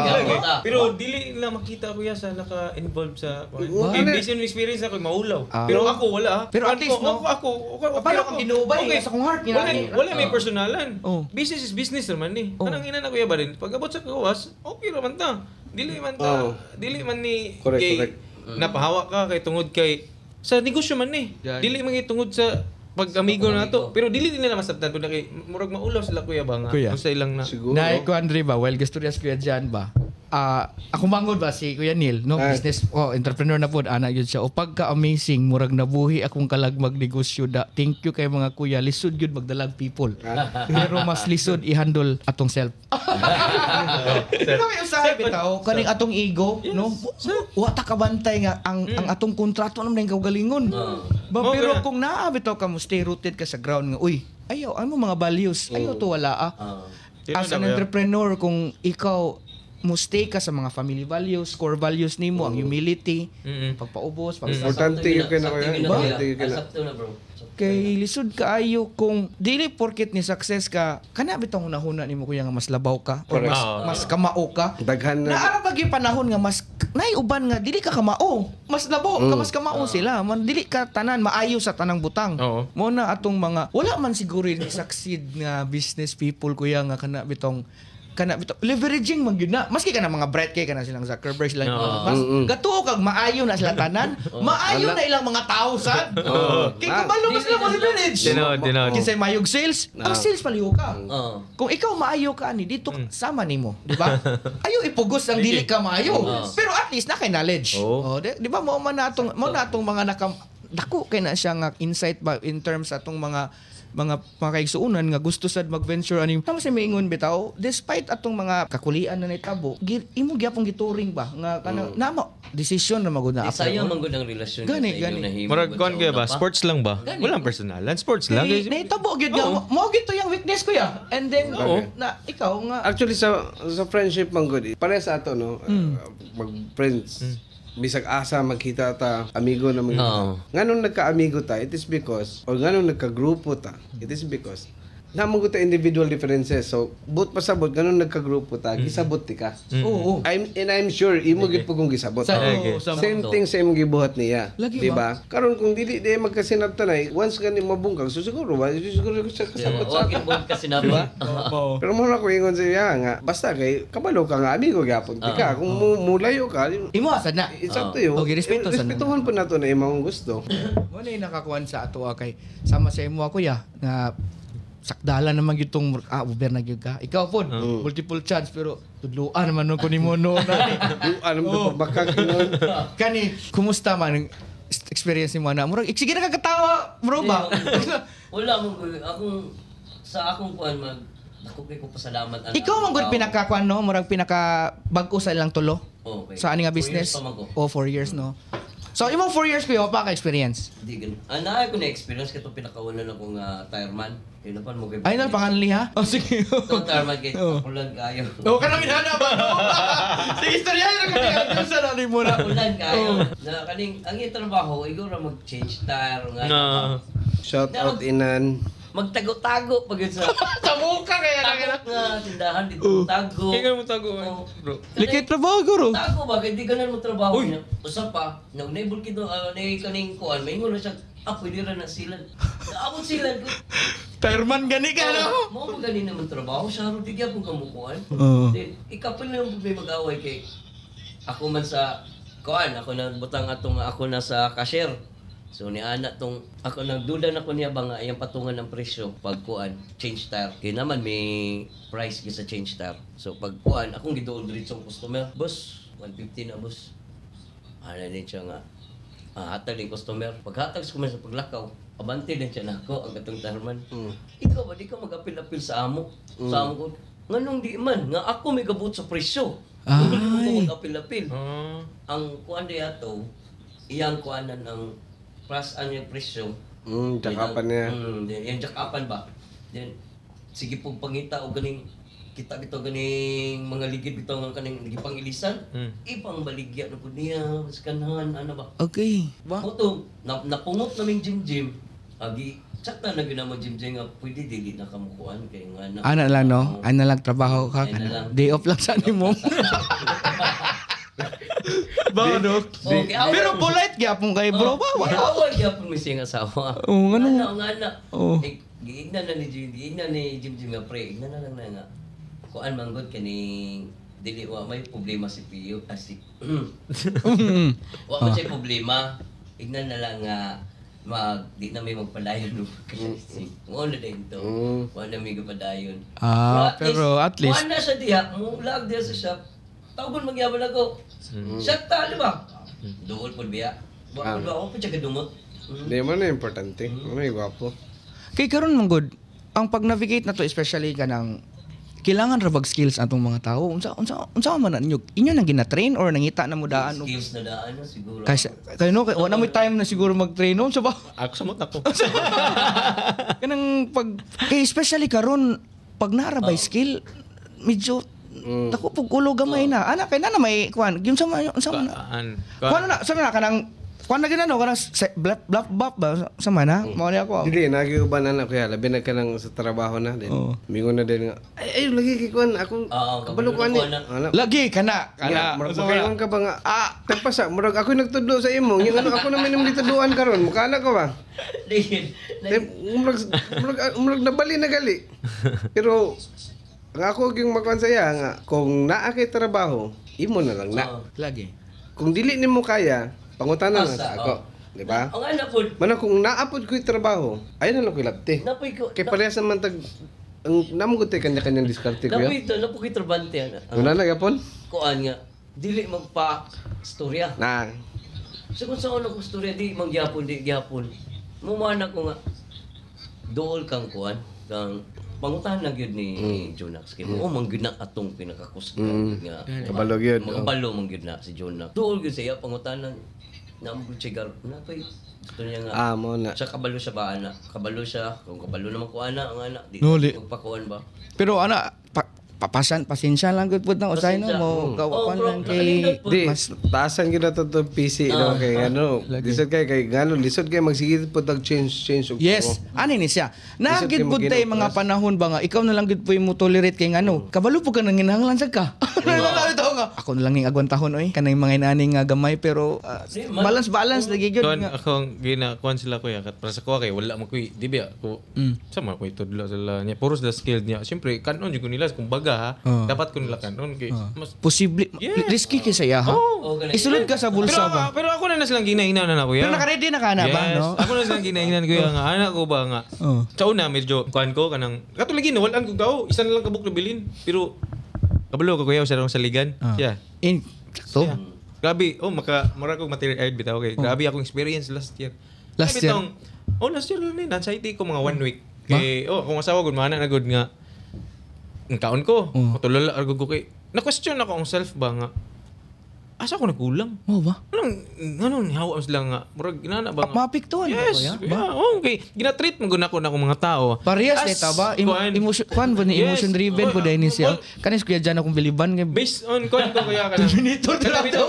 Pero dili na makita ko sa naka-involved sa Wala. based on experience ako maulaw. Pero ako wala. Pero at least, no? Ako Paano kung inubay sa kong heart niya? Wala may personalan. Oh. Business is business naman ni. Anong ina na kuya ba rin? Pag abot sa kawas, okay raman ta. Dili man ta. Dili man ni Correct. napahawa ka kay tungod kay sa negosyo man ni. Dili man tungod sa pag-amigo na to. Pero dili nila masabtan to na kay murag maulaw sila kuya ba nga. Kuya. Gusto ilang na. Siguro. Na ko Andre ba, well, gusto rin Kuya Jan ba? Ako mangod ba si Kuya Neil, no? Business, entrepreneur na po, ana yun siya. O pagka-amazing, murag nabuhi akong kalagmag negosyo da. Thank you kay mga kuya. Lisod yun magdalag people. Pero mas lisod i-handle atong self. Pero may usahay bitaw, kaning atong ego, no? Wata kabantay nga ang atong kontrato naman yung kaugalingon. Pero kung naabitaw ka mo, stay rooted ka sa ground nga, uy, ayaw, ano mga values? Ayaw to wala As an entrepreneur, kung ikaw mo stay ka sa mga family values, core values nimo, ang humility, pagpaubos, Importante yung kinakayan. Kay lisod kaayo kung dili porket ni success ka, kana bitong hunahuna nimo kuya nga mas labaw ka or mas kamao ka. Daghan na. Naara pag panahon nga mas naiuban nga dili ka kamao, mas labaw ka mas kamao sila. Man dili ka tanan maayo sa tanang butang. Mo na atong mga wala man siguro ni succeed nga business people kuya nga kana bitong leveraging man gyud na maski kana mga bright kay kana silang Zuckerberg sila mas gatuo kag maayo na sila tanan maayo na ilang mga tao sad kay kabalo mas sila mo leverage kinsay mayog sales ang sales paliho ka kung ikaw maayo ka ani dito sama nimo di ba ayo ipugos ang dili ka maayo pero at least na kay knowledge di ba mo man natong mga dako kay na siya nga insight ba in terms atong mga kaigsuunan nga gusto sad mag-venture ani tama sa maingon bitaw despite atong mga kakulian na nitabo imo gyapon gituring ba nga kana nama decision na magud na Sayang man gud ang relasyon gani Murag kon kaya ba? Sports lang ba? Walang personalan. Sports lang. nitabo gyud nga mo gyud to yung weakness ko ya and then na ikaw nga Actually sa friendship man gud pare sa ato no mag-friends bisag asa magkita ta amigo na mga nganong nagka-amigo ta it is because or nganong nagka-grupo ta it is because namang ta individual differences so but pasabot nganong nagka-grupo ta gisabot ti ka I'm sure imo gid pugong gisabot same thing sa imong gibuhat niya di ba karon kung dili di magkasinabtanay once gani mabungkag so siguro siya kasabot sa akin pero mo na ko ingon siya nga basta kay kabalo ka nga amigo gyapon ti ka kung mulayo ka imo asad na it's up to you respetuhan po nato na imong gusto mo na nakakuan sa ato kay sama sa imo kuya nga sakdala naman gyud tong uber na gyud ka ikaw pon multiple chance pero tudluan naman ko nimo no ano bakak inon kani kumusta man experience mo na murag sige na kagatawa bro ba wala mo akong sa akong kuan ako kay ko pasalamat ikaw man gud pinakakuan no murag pinaka bag-o sa ilang tulo sa ani nga business 4 years no so imong 4 years ko pa ka experience di ganun ana ko na experience kato pinakauna na kong tireman kay napan mo kay ay na panganli ha sige tireman kay ulan kayo kana minana ba sige istorya ra ka sa nani mo na ulan kayo na kaning ang trabaho igor ra mag-change tire nga Shout out Inan. Magtago-tago pag yun sa Mukha kaya tago nga tindahan dito. Tago. Kaya mo tago, bro. Likit trabaho guro. Tago ba? Kaya di ganan mo trabaho niya. Usa pa, nag-naibol kito, kaning kuan, may ingon na siya, pwede rin na silan. Naabot silan ko. Fireman gani ka, no? Mo ba ganin naman trabaho? Siya rin, di kaya pong kamukuan. Ikapil na yung may mag-away kay ako man sa kuan, ako nagbutang atong ako na sa cashier. So ni ana tong ako nagduda na ko niya ba nga iyang patungan ng presyo pag kuan change tire. Kaya naman may price gyud sa change tire. So pag kuan akong giduol diretso sa customer, boss 150 na boss. Ana din siya nga hatag ni customer. Pag hatag sa customer sa paglakaw, abante din siya nako ang katong tarman. Ikaw ba di ka mag-apil-apil sa amo? Sa amo ko. Nganong di man nga ako may gabot sa presyo. Hindi ko mag-apil-apil. Ang kuan di ato iyang kuanan ang plus ang yung presyo. Jakapan niya. Yung jakapan ba? Then, sige pong pangita o ganing kita bito ganing mga ligid bito nga kaning gipangilisan. Ipang baligya na po niya, skanahan, ano ba? Okay. Ba? Moto, napungot naming Jim. Agi, chat na naging naman Jim nga pwede dili na kamukuan kay nga na. Ana lang no? Ana lang trabaho ka. Day off lang sa mo. Ba, Dok? Pero polite gyapon kay bro ba? Awal gyapon mi sing asawa. Oh, ngano? Ngana. Giignan na ni Jim nga pre. Ignan na lang na nga. Kuan manggod kaning dili wa may problema si Pio kasi. Wa man siya problema. Ignan na lang nga di na may magpadayon no. Mo na din to. Wa na may magpadayon. Pero at least kuan na sa diha, mo lag diha sa shop. Tawgon magyabal ako. Shot ta, di ba? Dool po biya. Bakit ba ako pa siya kadumot? Di mo na importante. May gwapo. kay karon man good, ang pag-navigate na to especially kanang kailangan ra bag skills atong mga tao. Unsa man ninyo? Inyo nang gina-train or nangita na mo daan? Skills na daan na siguro. Kasi no, wala mo time na siguro mag-train no, sa ba? Ako samot ako. Kanang pag kay especially karon pag narabay skill medyo dako pug ulo gamay na. Ana kay na may kuan, gyud sa man. Kuan na kanang kuan na ginano kanang blap ba sa mana? Mao ni ako. Dili nagiuban na kuya, labi na ka lang sa trabaho na din. Mingon na din nga. Ay lagi kay kuan ako. Kabalo kuan ni. Lagi kana. Murag ka ba nga tapasa murag ako nagtudlo sa imo. Yung ano ako naman imong gituduan karon. Mukana ko ba? Murag nabali na gali. Pero nga ako yung magkansaya nga, kung naa kay trabaho, imo na lang na. Lagi. Kung dili nimo kaya, pangutanan na sa ako. Di ba? Ang anak po. Mana kung naapod ko'y trabaho, ay na lang ko'y labte. Napoy ko. Kay parehas naman tag, ang namugot tayo kanya-kanyang diskarte ko Napoy ito, napoy trabante. Wala na yapon? Kuan nga, dili magpa-storya. Na. So kung saan ako storya, di magyapon. Mumana ko nga, dool kang kuan, kang pangutan na gyud ni Jonax kay mo man gyud na atong pinakakusgan nga kabalo gyud kabalo man gyud na si Jonax duol gyud siya pangutanan na mo chegar na kay gusto niya nga mo na siya kabalo siya ba ana kabalo siya kung kabalo naman ko ana ang ana di magpakuan ba pero ana pasensya lang gud pud nang usay no mo gawan lang kay di mas taasan gyud nato to PC no kay ano lisod kay gano lisod kay magsigit pud tag change yes ani ni siya na gid pud tay mga panahon ba nga ikaw na lang gid puy mo tolerate kay ngano kabalo pud ka nang ginahanglan sad ka ako na lang ning agwantahon oy kanay mga inaning nga gamay pero balance lagi gyud nga akong ginakuan sila kuya kat para sa ko kay wala mo kuy di ba ko sama ko itudlo sila niya puros the skill niya syempre kanon jud ko nila kung dapat ko nila kanon kay mas posible risky kay saya ha isulod ka sa bulsa ba pero ako na silang ginahinan na kuya pero naka-ready na kana ba no ako na silang ginahinan kuya nga anak ko ba nga sa una medyo kuan ko kanang katulagi no walan ko gaw isa na lang kabuk na bilin pero kabalo ko kuya sa saligan in to grabe mara kong material art bitaw okay grabe akong experience last year last year lang ni anxiety ko mga 1 week kay kung asawa gud mana na gud nga ang kaon ko. Katulala argo ko kay na-question ako ang self ba nga asa ko nagkulang? Mo ba? Anong hawa sila nga? Murag inana ba nga? Mapiktuhan Yes, ba ko ya? okay. Ginatreat mo guna ko na akong mga tao. Parehas As neta ba? kuan. Emotion kuan ba ni Yes. emotion driven po dahil siya. Kanis kuya dyan akong biliban kay Based on kuan ko kaya ka na. Dominator talaga.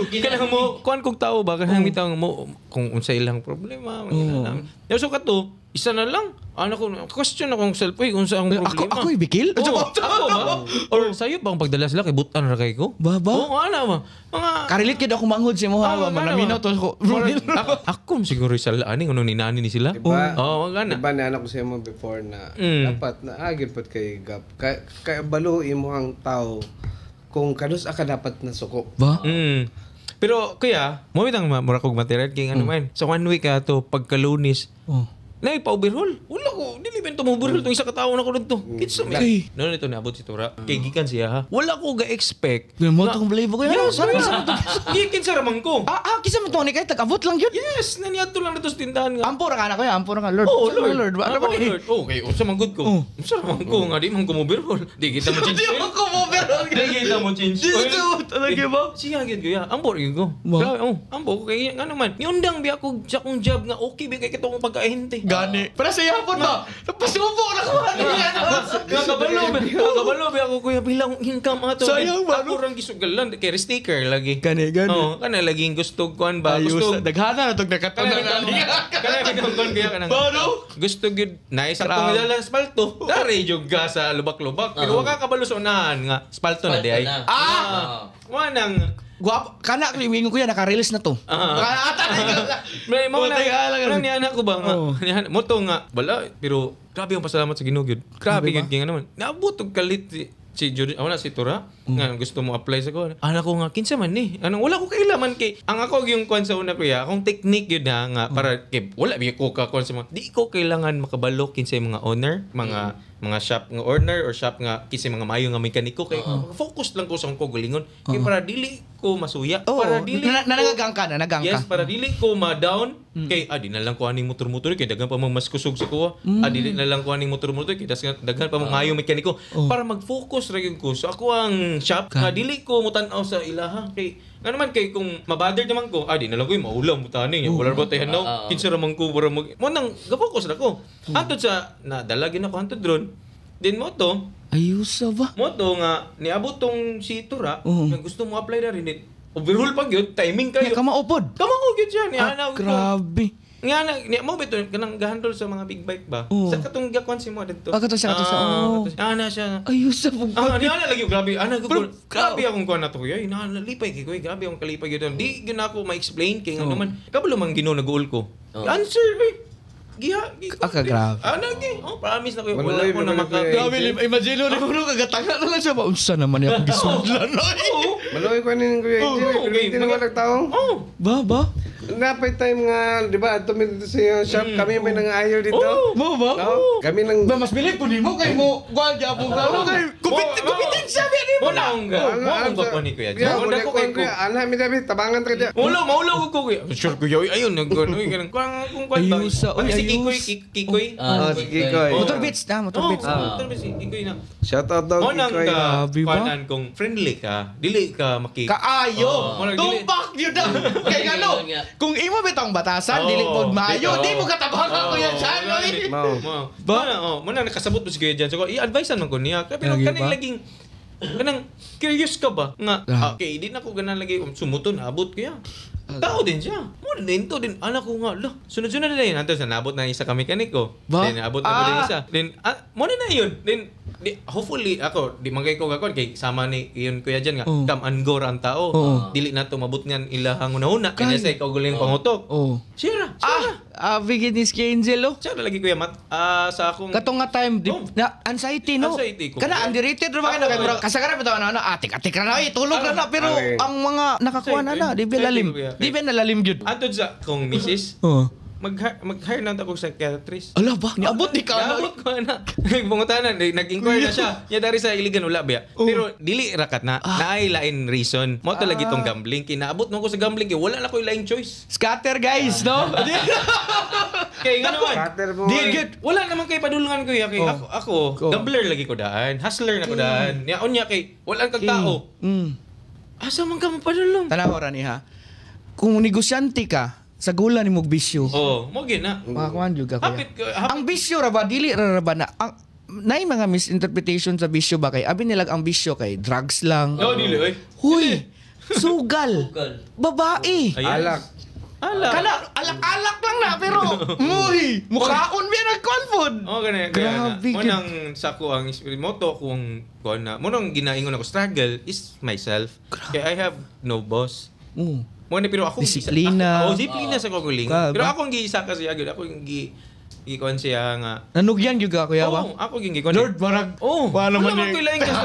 Kanang mo kuan kog tao ba kanang bitaw mo kung unsa ilang problema. So kato, isa na lang. Ano ko question akong self, unsa ang problema? Ako ibikil? Ako ba? Or sayo bang pagdala sila kay butan ra kay ko? Ba? Oo, ana ba? Mga Karilit kid ako manghod si mo ha, mga minaw to ko. ako siguro sa ani kuno ni nani ni sila. Diba? Oo, gana. Diba na anak ko sa mo before na dapat na agad pat kay gap. Kaya baluin mo ang tao kung kanus ka dapat na suko. Ba? Pero kaya, mo bitang mura kog material kay ano man. So 1 week ato pagkalunis. Na pa-overhaul. Wala ko. Dili bento mo overhaul tong isa ka tawo na ko dito. Kitsa mo. No, nito naabot si Tura. Kay gikan siya ha. Wala ko ga-expect. Mo tong believe ko. Yes, gikan sa ramang ko. Kisa mo to ni kay tag-abot lang yun. Yes, naniadto lang dito sa tindahan nga. Ampo ra kana ko ya, ampo ra ka Lord. Oh, Lord. Lord. Ano ba ni? Lord. Okay, unsa man good ko. Unsa man ko nga di man ko overhaul. Di kita mo change. Di man ko overhaul. Di kita mo change. Talaga ba? Siya gid ko ya. Ampo rin ko. Ampo ko kay nga naman. Niundang bi ako sa akong job nga okay bi kay kitong pagkaahente. Gani. Para sa yapon ba? Pasubo na ko. Kabalo ba ako kuya bilang income ato. Sayang ba? Ako rang gisugalan kay sticker lagi. Gani. Oh, kana laging gusto kuan ba? Gusto daghana na tog nakatanda na. Kana bitaw kuan kaya kanang. Gusto gyud nice akong nilala spalto. Dari jud ga sa lubak-lubak. Pero wa ka kabalo sa unahan nga spalto na di ay. Wanang guwapo kana wingon ko yan naka-release na to. May mga nang niana ko ba nga. Mo to nga bala pero grabe ang pasalamat sa Ginoo gyud. Grabe gyud kay naman. Naabot og kalit si Jordan, wala si Tura nga gusto mo apply sa ko. Ana ko nga kinsa man ni. Anong wala ko kailaman kay ang ako yung kuan sa una ko ya, akong technique gyud nga para kay wala bi ko ka kuan sa mga di ko kailangan makabalo kinsa mga owner, mga shop nga owner or shop nga kinsa mga mayo nga mekaniko kay focus lang ko sa akong galingon kay para dili ko masuya, para dili nanagang ka. Yes, para dili ko ma-down kay di na lang ko aning motor-motor kay daghan pa mang mas kusog sa kuha. Dili na lang ko aning motor-motor kay daghan pa mang mayo mekaniko para mag-focus ra gyud ko sa ako ang shop nga dili ko mutan-aw sa ilaha kay nga naman kay kung mabother naman ko di na lang ko maulam mutani wala ba tayo no kinsa ra man ko para mo nang ga-focus ra ko antod sa nadalagin ako antod ron din mo to ayusa ba mo to nga niabot tong si Tura nga gusto mo apply na rin overhaul pa gyud timing kayo kamaupod gyud siya ni ana grabe nga na mo bito kanang gahandol sa mga big bike ba sa katong gakwan si mo dito kato siya ana siya ayusa po ni ana lagi grabe ana grabe akong kuan nato kuya nalipay kay kuya grabe akong kalipay gyud di gyud ako ma-explain kay nga naman kabalo man Ginoo nag-uol ko answer grabe. Promise na ko wala ko na grabe imagine mo nagkuno kagatanga na lang siya ba unsa naman niya akong gisudlan Maloy ko ning kuya hindi na wala tao. Ba? Napay time nga, di ba, tumid dito sa shop, kami may nangayaw dito. Mo ba? Kami nang... Mas bilib ko ni mo kay mo, gwalya po ka. Kupitin siya, biya mo na. Mo ko ni kuya. Wala ko kay kuya. Ana, mi David, tabangan ka dyan. Maulaw ko kuya. Sure kuya, ayun, naganoy. Kung kwan ba? Ayusa, Si Kikoy. Si Kikoy. Motor beats na. Motor beats, si Kikoy na. Shout out daw, Kikoy. Kwanan kung friendly ka, dili ka Kaayo! Tumpak yun na! Kaya ano, kung imo bitang batasan, dili po maayo, di mo katabangan ko yan dyan, Muna nakasabot mo si Kuya Jan. So, i-advisean man ko niya. Pero kanang laging, kanang curious ka ba? Nga, okay, di na ko ganang lagi sumuto, naabot ko yan. Tao din siya. Muna din to din. Anak ko nga, sunod-sunod na yun. Antos, nabot na isa ka mekaniko. Then, abot na ko din isa. Then, muna na yun. Then, hopefully, ako, di man kayo ko gakon, kay sama ni yun kuya dyan nga, come and go ra ang tao. Dili na to mabot niyan ilahang una-una. Kaya sa ikaw guling pangutok. Sira. Bigyan ni Ski Angel, Siya lagi kuya, sa akong... Katong nga time, anxiety, no? Anxiety ko. Kana, underrated rin ba kayo? Kasagaran ito, atik-atik na tulog na. Pero ang mga nakakuha na, di ba lalim? Di ba nalalim yun? Antod sa kong misis, mag-hire na ako sa psychiatrist. Ala ba? Niabot di ka? Niabot ko na. Nagbungutanan, nag-inquire na siya. Niya dari sa iligan wala biya. Pero dili rakat na. Naay lain reason. Mo to lagi tong gambling. Kinaabot mo ko sa gambling. Wala na ko lain choice. Scatter guys, no? Kaya nga naman. Scatter mo. Wala naman kay padulungan ko ya. Ako, gambler lagi ko daan. Hustler na ko daan. Niyaon niya kay, wala kang tao. asa man ka mapadulong? Tanawa ra ni ha. Kung negosyante ka, sa gula ni mong bisyo. Oh, mo gina. Makakuan juga kuya. Hapit ka, Ang bisyo ra ba dili ra ba na ang nay mga misinterpretation sa bisyo ba kay abi nila ang bisyo kay drugs lang. Oh, dili oy. Huy. Sugal. Babae. Alak. Kana alak-alak lang na pero muy mukhaon bi nagkonfod. Oh, gani. Grabe, Mo nang sako ang moto kung kuan na. Mo nang ginaingon ako struggle is myself. Kaya I have no boss. Mo na pero ako Disiplina. disiplina sa kuling. Pero ako ang giisa kasi agad ako yung gikuan siya nga. Nanugyan juga kuya ba? Oh, ako yung gikuan. Lord marag. Oh, Paano man wala man ko ilaing ka.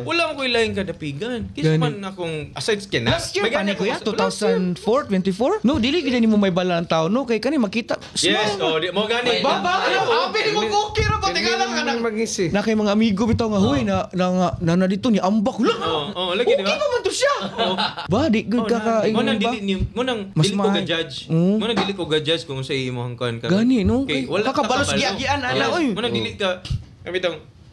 Wala man ko ilaing ka dapigan. Kasi man akong aside skin na. Last year pa ni kuya 2004, 24? No, dili gid ni mo may bala ng tao no kay kani makita. Yes, oh, di mo gani. Baba, abi ni mo cookie ra pati ka lang kana. Magisi. Na kay mga amigo bitaw nga huy na dito ni ambak lang. Oh, lagi di ba? Okay pa man to siya. Ba di good ka Mo nang ba? dili ko ga-judge. Mo nang dili ko ga-judge kung sa imong kuan ka. Gani no. Okay, wala Kakabalos giagian ana oy. Mo nang dili ka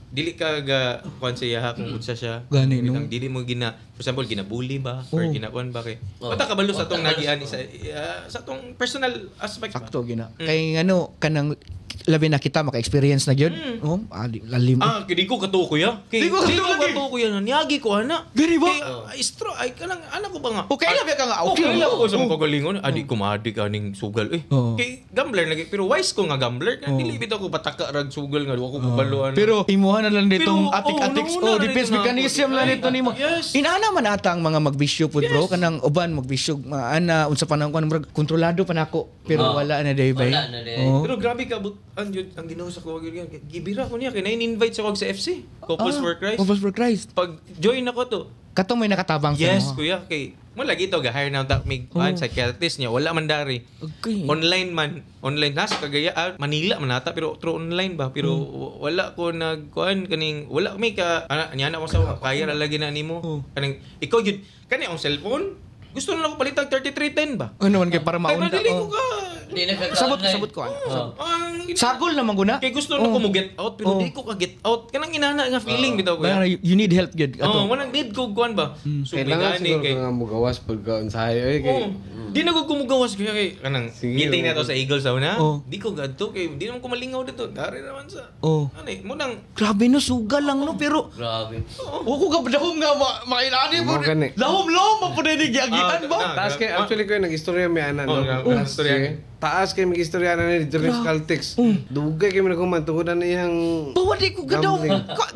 dili ka ga kuan sa iya kung unsa siya. Gani, no? Bitang dili mo for example ginabully ba or ginakuan ba kay. Mata kabalo sa tong nagian sa tong personal aspect ba. Sakto gina. Kay ngano kanang labi na kita maka-experience na gyud. Lalim. Kidi ko katuo kuya. Di ko katuo kuya na niagi ko ana. Gani ba? Kay istro ay kanang ana ko ba nga. Okay labi ka nga Okay okay. lang ko sa mga kagalingon. Adi ko maadi kaning sugal Kay gambler lagi pero wise ko nga gambler kay dili bitaw ko pataka rag sugal nga wa ko kabaluan. Pero imuha na lang ditong Pero, atik-atiks nauna na defense dito na mechanism ako. lang nito nimo. Yes. Inana man ata ang mga magbisyo pud bro kanang uban magbisyo ana unsa pa nang kontrolado pa nako pero wala na day bay. Wala na day. Pero grabe ka ang ginawa sa ko gibira ko niya kay na-invite sa kog sa FC. Couples for Christ. Couples for Christ. Pag join ako to. Kato may nakatabang sa Yes, mo. kuya kay mo lagi to ga-hire na ta mig psychiatrist niya wala man dari. Okay. Online nasa Cagayan Manila man nata pero through online ba pero wala ko nagkuan kaning wala may ka niya na ko sa kaya ra lagi na nimo kaning ikaw yun kani ang cellphone gusto na ako palitag 3310 ba Ano man kay para kay maunda. dili ko ka Hindi na Sabot ko. Sagol naman guna. kay gusto na ko mo get out pero di ko ka get out kanang inana nga feeling bitaw ko Kaya you need help gyud ato. manang need ko kuan ba so Kailangan gani siguro kay ka nga mugawas pagkaunsahay. Oy, kay di na ko kumugawas kaya kanang Sige, meeting na to sa Eagle sa una. Oh. Di ko gadto kay di naman ko malingaw dito. Dari naman sa. Oh. Ano mo nang Grabe no sugal lang no pero Grabe. ko ka padahom nga mailani mo. Mo gani. Lahom pa pud ni giagian ba? Taas kay actually ko nag-istorya may ana no. Taas Taas kay mag-istorya na ni dito sa Caltex. Dugay kay nagkuman tungod na iyang Bawa di ko gadong.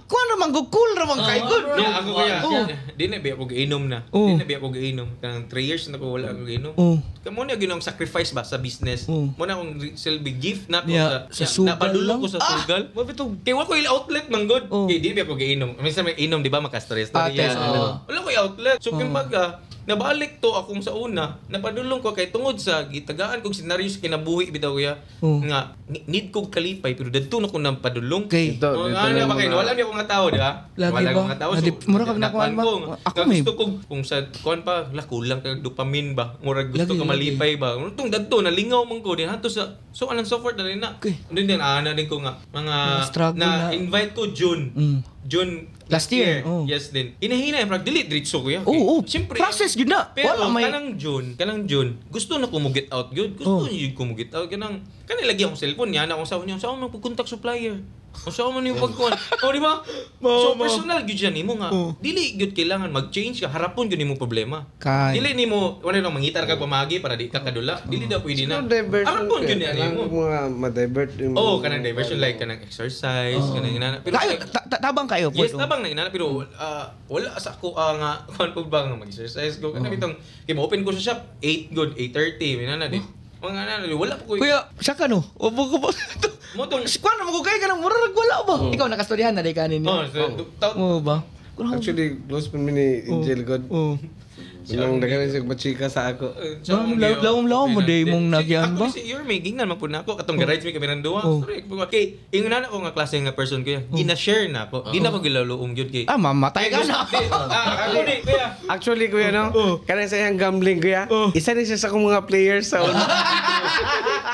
Kuan naman go cool naman kay good. Yeah, ako kaya. Oh. Di na biya ko gainom na. Oh. Di na biya ko gainom. Kanang 3 years na ko wala ko gainom. Oh. Kamo na ginong sacrifice ba sa business. Oh. Mo na akong silbi gift na ko Yeah, sa sugal napadulong lang. ko sa sugal. Mo bitaw. Kay wa ko outlet man god. Oh. Kay di biya ko gainom. Minsan may inom di ba maka-stress Ah, story test, yan. Wala ko outlet. So kumbaga nabalik to akong sa una, napadulong ko kay tungod sa gitagaan kog senaryo sa kinabuhi bitaw kuya nga need kog kalipay pero dadto na ko nang padulong. Okay. Dito, dito Ano lang ba kayo? mga- Wala niya akong nga tao, di ba? Lagi Wala ba? akong nga tao. Mura kag nakuhaan ba? Ako may- Gusto ko, kung sa kuhan pa, kulang ka dopamine ba? Mura gusto Lagi, ka malipay ba? Itong dadto, nalingaw man ko. Din hato sa, so on and so forth na rin na. Okay. Doon din, ana din ko nga, mga, struggle na. invite ko June. June Last year, oh. Yes din. Inahina, parang delete diretso ko yan. Oo, Siyempre. process gyud na. Pero Wala may kanang June, gusto na ko mo get out gyud. Gusto niyo ko mo get out kanang lagi akong cellphone niya na akong saon niya. Saan man pag-contact supplier? O saan man yung pagkuan? O di ba? So personal gyud yan nimo nga. Dili gyud kailangan mag-change ka harapon gyud nimo problema. Kay. Dili nimo wala nang mangitar ka pamagi para di ka kadula. Dili daw pwede na. diversion. Harapon gyud yan nimo. Mga ma-divert yung Kanang diversion like kanang exercise, kanang inana. Pero Kayo tabang kayo po. yes, tabang na inana pero wala sa ako nga kuan pud ba nga mag-exercise go kana bitong kay mo-open ko sa shop 8 good 8:30 inana di. Mga nana wala po ko. Kuya, siya ka no. Opo ko ba? Mo tong Kuan naman ko kay kanang mura wala ba? Ikaw nakastoryahan na day kanin niya. taon ba? Actually, close pa ni Angel God. Nang daghan siya machika sa ako. Lawom mo day mong nagyan ba? Ako si you're making na man pud nako katong garage mi kami nang duha. Sorry, kay ingon na ako nga klase nga person ko yan. Gina-share na ako. Di na ko gilaluom gyud kay. Mamatay ka na. Ako ni kuya. Actually, kuya, no? Kanang sa iyang gambling, kuya. Isa rin siya sa akong mga players sa una.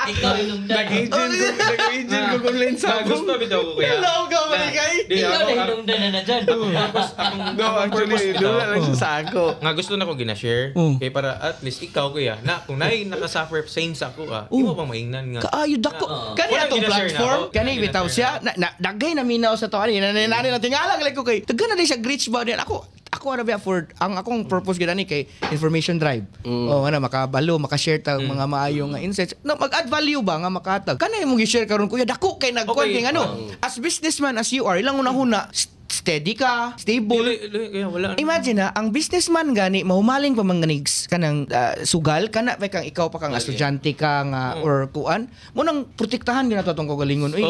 Ikaw hinungdan. Nag-agent ko kung lens Sa gusto bitaw ko kuya. Hello ka, Malikay. Ikaw na hinungdan na dyan. Tapos akong Actually, doon lang siya sa ako. nga gusto na ko gina-share. Kaya para at least ikaw kuya, na kung nakasuffer same sa ako di mo bang maingnan nga. Kaayo dako. Kani Walang atong ginashare na platform, ako. kani Walang bitaw ginashare siya. Dagay na minaw sa to ani. Nani na tingalang like ko kay. Daghan na din siya glitch ba din. Ako ara ba for ang akong purpose gid ani kay information drive. Ano makabalo, makashare tag mga maayo nga insights. Mag-add value ba nga makatag. Kanay imong i-share karon kuya dako kay nagkuan Okay. kay ano. As businessman as you are, ilang una-una steady ka, stable. Kaya wala. Imagine na, ang businessman gani, mahumaling pa mga nigs kanang sugal, kana pa kang ikaw pa kang estudyante ka nga, or kuan, mo nang protektahan gina to atong kagalingon. Uy,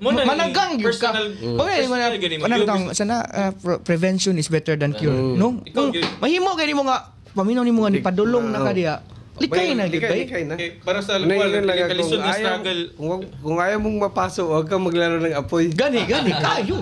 mananggang yun ka. Prevention is better than cure. No? Kung mahimo gani mo nga, paminaw ni mo nga ni padulong na ka diya. Likay na, Likay na. Para sa kung kalisod na struggle. Kung ayaw mong mapasok, huwag kang maglaro ng apoy. Gani, kayo.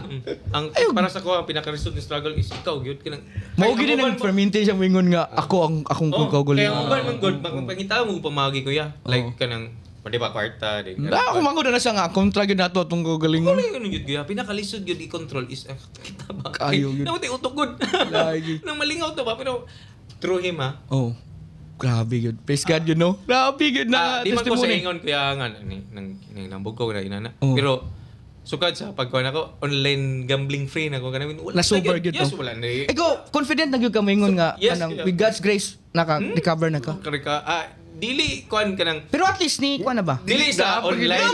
Ang para sa ko ang pinaka-result ng struggle is ikaw gyud kanang Mao gid ang fermentation mo ingon nga akong kagalingon. Kaya mo ba man good pangita mo pamagi kuya. Like kanang di ba kwarta di. Ako mangod na siya nga kontra gyud nato atong kagalingon. Ano gyud kuya pinakalisod gyud i-control is kita ba. Kayo yun. Namo utok good. Lagi. Nang malingaw to ba pero through him ha. Oh. Grabe yun. Praise God, you know? Grabe yun na Di man ko sa testimony. ingon kuya nga nang nambog ko na inana. Oh. Pero sukad sa pagkuhan ako, online gambling free na ko kanang Na sober yun. Yes, wala na. Ikaw, confident na yun ka maingon nga, Yes, kanang, yeah. with God's grace, naka-recover na ka. Karika, dili kuan kanang Pero at least ni, kuha na ba? dili sa online.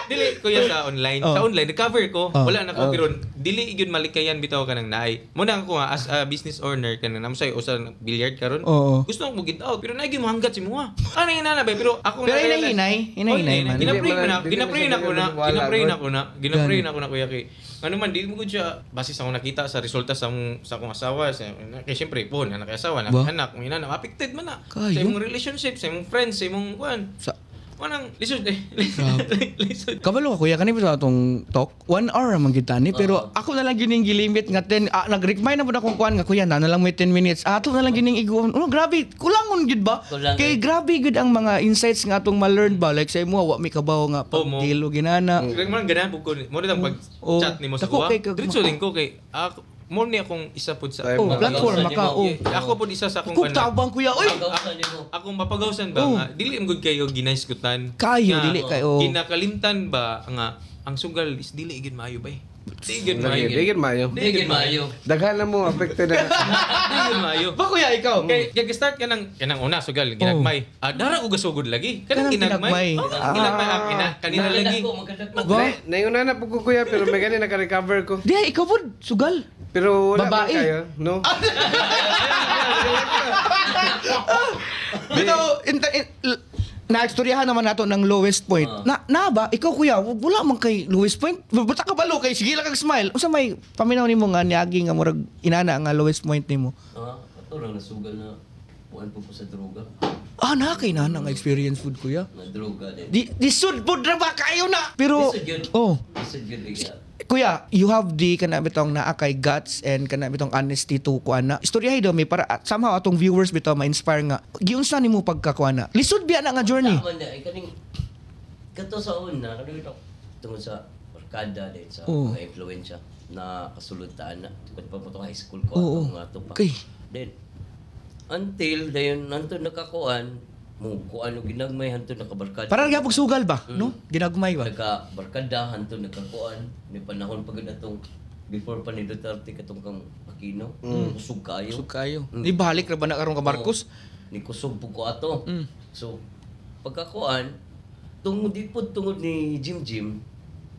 Dili kuya sa online. Oh. Sa online recover ko. Oh. Wala na ko pero dili gyud malikayan bitaw kanang naay. Muna ako nga as a business owner kanang namsay usa billiard karon. Oo. Gusto ko get out pero naay gyud mohanggat si mo. Ano yung nana ba pero ako Pero hinay man. Ginapray na ko na kuya kay ano man di mo gud siya base sa akong nakita sa resulta sa akong asawa kay syempre po na nakasawa na Ba? anak mo ina affected man na Kayo? sa imong relationship sa imong friends sa imong kuan manang lisod lisod Kabalo ka kuya, kanina sa atong talk, 1 hour man kita ni, pero ako na lang gining gilimit nga 10, nag-remind na po na akong kuhan nga kuya, na lang may 10 minutes, ato na lang gining iguan, grabe, kulangon gid ba? Kulang, Kay grabe gid ang mga insights nga atong ma-learn ba, like sa imo, wa may kabaw nga pagkilo ginana. man ganahan pug ko mo nang pag chat nimo sa Dako kuha kay diretso din ko kay ako mo ni akong isa pud sa platform maka, ako pud isa sa akong Kung tabang kuya, oy! Pagkausan nimo. akong mapagawsan ba nga dili ang good kayo ginaisgutan Kayo, nga, dili kayo. kinakalimtan ba nga ang sugal is dili gid maayo bay dili gid maayo Digin mayo. Digin maayo. Daghan na mo, affected na. dili gid maayo Ba kuya, ikaw? kay start ka kanang una sugal ginagmay dara og gasugod lagi kanang Kanang ginagmay ginagmay. ginagmay kanina lagi Nayuna na po ko kuya, pero may gani naka-recover ko. Di, ikaw po, sugal. Pero wala Babae. man kayo, no? Dito, na-ekstoryahan naman nato ng lowest point. Na ba? Ikaw kuya, wala man kay lowest point. Bata ka balo kay sige lang kag smile. Unsa may paminaw nimo nga niagi nga murag inana nga lowest point nimo? Ato lang nasugal na kuan po sa droga. Na kay na nga experience food kuya. Na droga din. Di sud pod ra ba kayo na. Pero Lisod yun. Lisod yun, Liga. kuya, you have the kana bitong naa kay guts and kana bitong honesty to kuana. Istoryahay daw may para somehow atong viewers bitaw ma-inspire nga. Giunsa nimo pagkakuana? Lisod biya na nga journey. Tama na, kaning kato sa una, kaning ito, tungkol sa barkada din sa Oo. mga influensya na kasuluntaan na. Kung pa mo high school ko, Oo. mga ito pa. Okay. Then, until, dayon, nanto nakakuan, mo kuan og ginagmay hanto nakabarkada. Para gyapon sugal ba, no? Ginagmay ba? Nagka-barkada hanto nakakuan, may panahon pagod atong before pa ni Duterte katong kang Aquino, kusog kayo. Kusog kayo. Di balik ra ba na karon ka Marcos? Ni kusog po ko ato. So, pagkakuan, tungod ni Jim,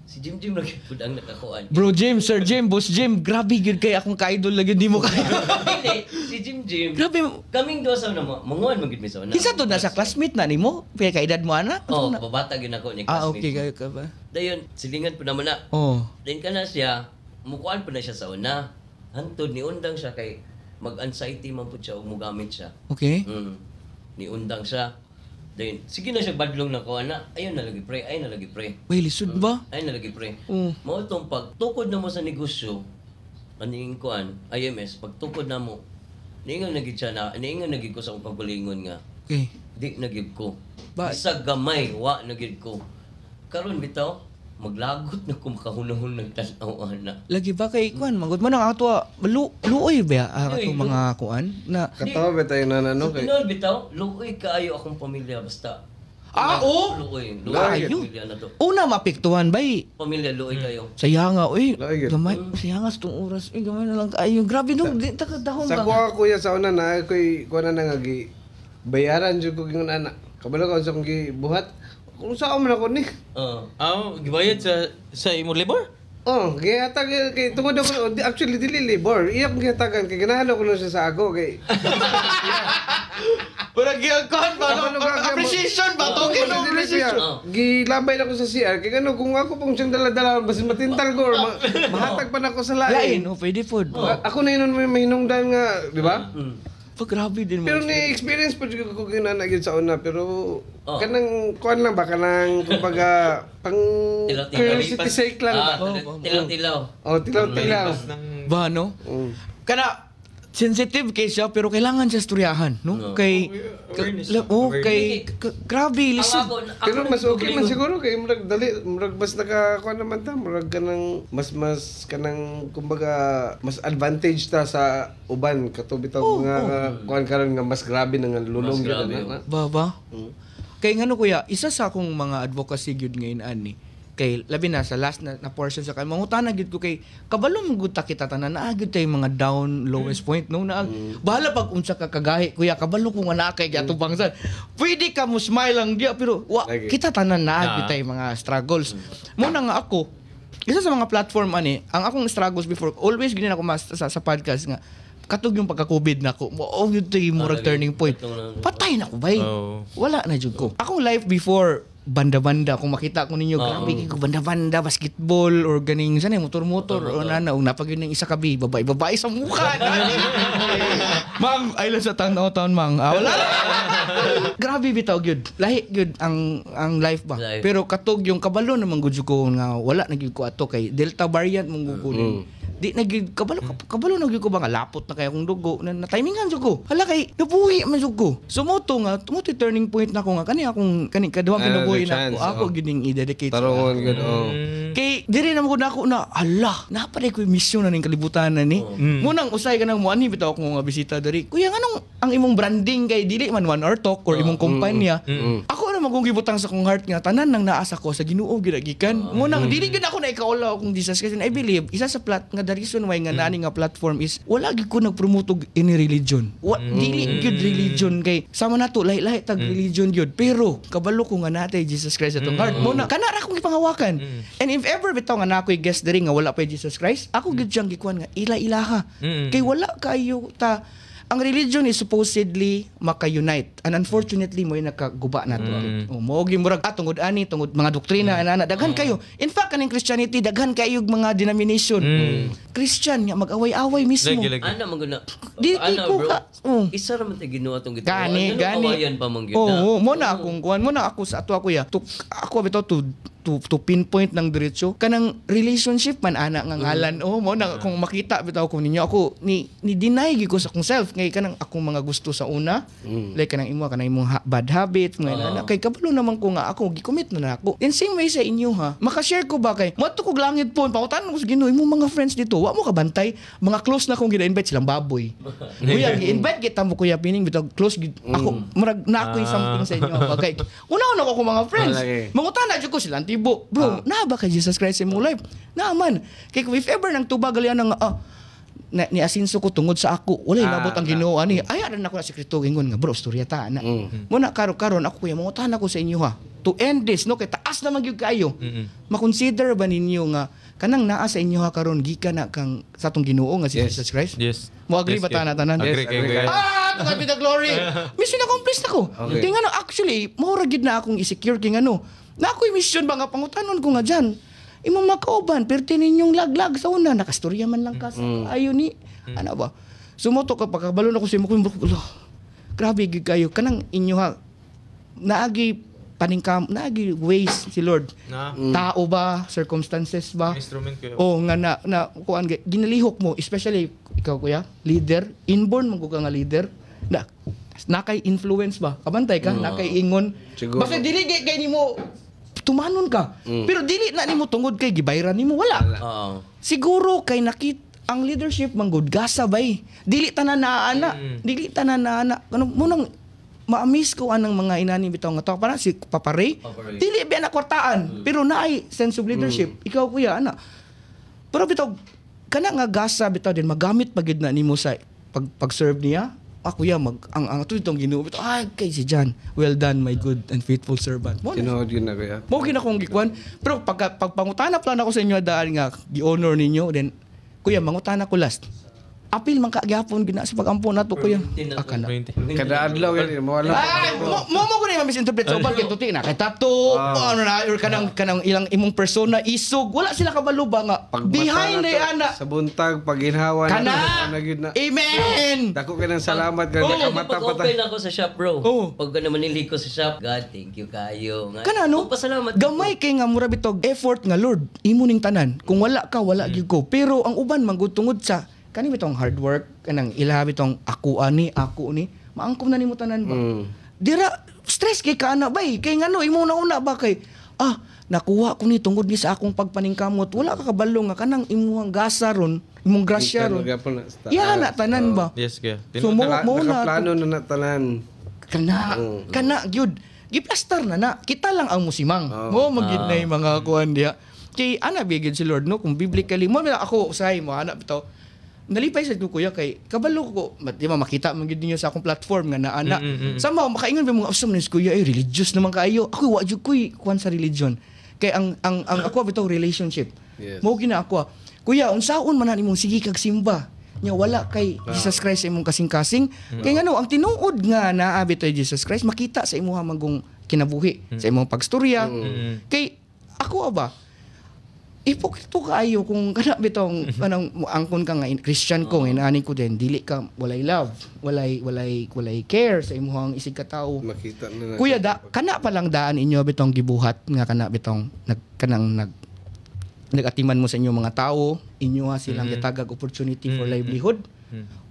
si Jim lagi po ang nakakuan. Bro Jim, Sir Jim, Boss Jim, grabe gid kay akong ka-idol lagi di mo kayo. Hindi, si Jim, Grabe. kaming duha sa nama, manguan magid mi sa una. Kinsa to na sa classmate na nimo? Kaya kaedad mo ana? Oh, babata gid ako ni Okay kayo ka ba? Dayon, silingan po naman na. Oh. Dayon ka na siya, mukuan pa na siya sa una. Hantod, niundang siya kay mag-anxiety man po siya o mugamit siya. Okay. Niundang siya. Dayon, sige na siya badlong na ko, ana. Ayun nalagi pre, ayun nalagi pre. Way lisod ba? Ayun nalagi pre. Mm. Mao tong pagtukod na mo sa negosyo, aning kuan, IMS, pagtukod na mo, niingon na gid siya na, niingon na gid ko sa akong pagbulingon nga, Okay. di na gyud ko. Ba- Isa gamay wa na gyud ko. Karon bitaw maglagot na ko makahunahon nagtan-aw ana. Lagi ba kay kuan magud mo nang ato luoy ba ato mga kuan na Katawa ba tayo na ano Sa kay... Pinoy bitaw, luoy kaayo akong pamilya basta. Luoy Layo. pamilya na to. una mapiktuhan bay. Pamilya luoy kayo. Sayanga oy. Layo. Gamay sayanga sa tong oras. Gamay na lang kaayo. Grabe no, di ta kadahom Sa ba. kuha sa una na ako'y kuha na nangagi bayaran jud ko gingon anak. Kabalo ko sa kong gibuhat. Kung saan man ako ni. Gibayad sa imo labor? Oh, gihatag kay tungod ako actually dili labor. Iya kong gihatagan kay ginahalo ko na siya sa ako kay. Pura gyakon ba appreciation ba to kino appreciation. Gilabay na ko sa CR kay gano kung ako pong siyang dala-dala basin matintal ko or mahatag pa na ko sa lain. Lain o pwede food. Ako na yun may mahinungdan nga, di ba? Pag grabe din mo. Pero ni-experience po ko ginana gyud sa una pero kanang kuan lang ba kanang kumbaga pang curiosity sake lang ba? Tilaw-tilaw. Oh, tilaw-tilaw. Ba no? Kana sensitive kay siya pero kailangan siya istoryahan, no? Kay grabe listen. Pero mas okay man siguro kay murag dali murag mas nakakuan naman ta murag kanang mas kanang kumbaga mas advantage ta sa uban kato bitaw mga kuan karon nga mas grabe nga lulong gyud na. Ba? Kay ngano kuya, isa sa akong mga advocacy gyud ngayon ani. Kay labi na sa last na portion sa kay mangutana gyud ko kay kabalo mo gud ta kita tanan naa gyud tay mga down lowest point no na bahala pag unsa ka kagahi kuya kabalo ko nga naa kay gato bangsan pwede ka mo smile lang dia pero kita tanan naa gyud tay mga struggles mo na nga ako isa sa mga platform ani ang akong struggles before always gina ako sa podcast nga katog yung pagka-COVID na ko. Oh, yun ito yung murag turning point. Patay na ko, bay. Wala na dyan ko. Akong life before, banda-banda. Kung makita ko ninyo, grabe ko banda-banda, basketball, or ganing, sana motor-motor, o nana, napag yun ng isa kabi, babae sa mukha. Mang, ay lang sa taon, mang. Wala. Grabe bitaw, gyud. Lahi, gyud, ang life ba. Pero katog yung kabalo naman gud ko nga, wala na gyud ko ato kay Delta variant mong gugunin. Di nagig kabalo na gyud ko ba nga lapot na kay akong dugo na timingan jud ko hala kay nabuhi man jud ko sumoto turning point na ko nga kani kaduhang kinabuhi na ako gyud ning i-dedicate tarongon gyud kay diri na mo na ako na hala napaday ko mission na ning kalibutan na ni munang usay ka nang mo ani bitaw ako nga bisita diri kuya nganong ang imong branding kay dili man one hour talk or imong kumpanya ako na magong gibutang sa kong heart nga tanan nang naasa ko sa Ginoo gidagikan munang dili gyud ako na ikaula akong Jesus kasi I believe isa sa plot nga the reason why nga nani nga platform is wala gyud ko nagpromote og any religion. Dili gyud religion kay sama nato lahi-lahi tag religion gyud pero kabalo ko nga natay Jesus Christ atong heart mo na kana ra kong ipangawakan. And if ever bitaw nga nakoy guest diri nga wala pa Jesus Christ, ako gyud siyang gikuan nga ila-ilaha. Kay wala kayo ta ang religion is supposedly maka-unite and unfortunately mo nakaguba nato. Mo gi murag tungod ani tungod mga doktrina ana daghan kayo. In fact kaning Christianity daghan kayo mga denomination. Christian nga mag-away-away mismo. Ana maguna. Di ko ka. Isa ra man tay Ginoo atong gito. Gani. Kawayan pa man gyud. Oo, mo na akong kuan mo na ako sa ato kuya. Ako bitaw to pinpoint ng diretso kanang relationship man ana nga ngalan mo na kung makita bitaw ko ninyo ako ni deny gyud ko sa akong self ngay kanang akong mga gusto sa una like kanang imong bad habits mga kay kabalo naman ko nga ako gi-commit na ako in same way sa inyo ha maka-share ko ba kay moto kog langit po pautan ko sa Ginoo imong mga friends dito wa mo ka bantay mga close na kong gina-invite silang baboy kuya gi-invite kita mo kuya pining bitaw close ako murag na ako something sa inyo okay una ko mga friends mangutana jud ko sila bro, na ba kay Jesus Christ in mo life? Naman. Kay if ever nang tubag gali nang ni asinso ko tungod sa ako, wala labot ang Ginoo ani. Ay aran ako na sekreto ingon nga bro, storya ta na. Mo na karon ako kuya mangutan ako sa inyo ha. To end this no kay taas na magyud kayo. Ma-consider ba ninyo nga kanang naa sa inyo ha karon gikan na kang sa atong Ginoo nga si Jesus Christ? Yes. Mo agree ba tanan? Agree. To be the glory. Mission accomplished ako. Kay ngano actually, mo ra gid na akong i-secure kay ngano. Na ako'y mission ba nga pangutanon ko nga dyan. Imong makauban, perti ninyong laglag sa una. Nakastorya man lang ka sa ayo ni. Ano ba? Sumoto ka pagkabalon ako sa imo ko. Grabe gid kayo. Kanang inyo ha. Naagi paningkam, naagi ways si Lord. Tao ba? Circumstances ba? Instrument kayo. Nga na kuan ginalihok mo. Especially, ikaw kuya, leader. Inborn mo ka nga leader. Na, nakay influence ba? Kabantay ka, nakay ingon. Siguro. Basta dili kay nimo tumanon ka. Pero dili na nimo tungod kay gibayran nimo wala. Siguro kay nakit ang leadership manggod gasa bay. Dili tanan naana. Dili tanan naana. Kanang munang ma-miss ko anang mga inani bitaw nga tao para si Papare. Dili ba na kwartaan, pero naay sense of leadership. Ikaw kuya ana. Pero bitaw kana nga gasa bitaw din magamit pagid na nimo sa pag-serve niya. Kuya ang ato itong Ginoo bitaw kay si John. Well done my good and faithful servant. Tinood yun na kuya. Mo gina kong gikuan. Pero pagpangutana plan ako sa inyo daan nga gi-honor ninyo then kuya mangutana ko last. Apil man kagyapon gina sa pagampo nato kuya. Akana. Kada adlaw yan mawala. Mo ko na misinterpret sa uban kay tuti na kay tato ano na or kanang ilang imong persona isog wala sila kabalo ba nga behind the ana sa buntag paginhawa na gyud na. Amen. Dako ka ng salamat ka nakamata pa ta. Pag-open ako sa shop, bro. Pag naman niliko sa shop, God, thank you kayo. Kana no? Pasalamat. Gamay kay nga mura bitog effort nga Lord. Imo ning tanan. Kung wala ka wala gyud ko. Pero ang uban manggod tungod sa kani bitong hard work kanang ilaha bitong ako ni maangkom na nimo tanan ba. Dira stress kay kana bay kay ngano imo nauna ba kay nakuha ko ni tungod ni sa akong pagpaningkamot wala ka kabalo nga kanang imong gasa ron imong grasya ron iya na tanan ba. Yes kaya. So mo na nakaplano na tanan kana gyud giplastar na kita lang ang musimang mo magid na yung mga kuan diha kay ana bigid si Lord no kung biblically mo ako usahay mo ana bitaw nalipay sa ko kuya kay kabalo ko di ba makita man gid ninyo sa akong platform nga naana somehow makaingon ba mga awesome nis kuya religious naman kaayo ako wa jud koy kuan sa religion kay ang ako bitaw relationship mo gina ako kuya unsaon man na nimong sige kag simba nya wala kay Jesus Christ sa imong kasing-kasing kay ngano ang tinuod nga naa bitaw Jesus Christ makita sa imong magong kinabuhi sa imong pagstorya kay ako ba ipokrito kaayo kung kana bitong kanang angkon ka nga Christian ko inani ko din dili ka walay love walay care sa imong isig ka tawo makita na kuya kana pa lang daan inyo bitong gibuhat nga kana bitong nagatiman mo sa inyo mga tao inyo silang gitagag opportunity for livelihood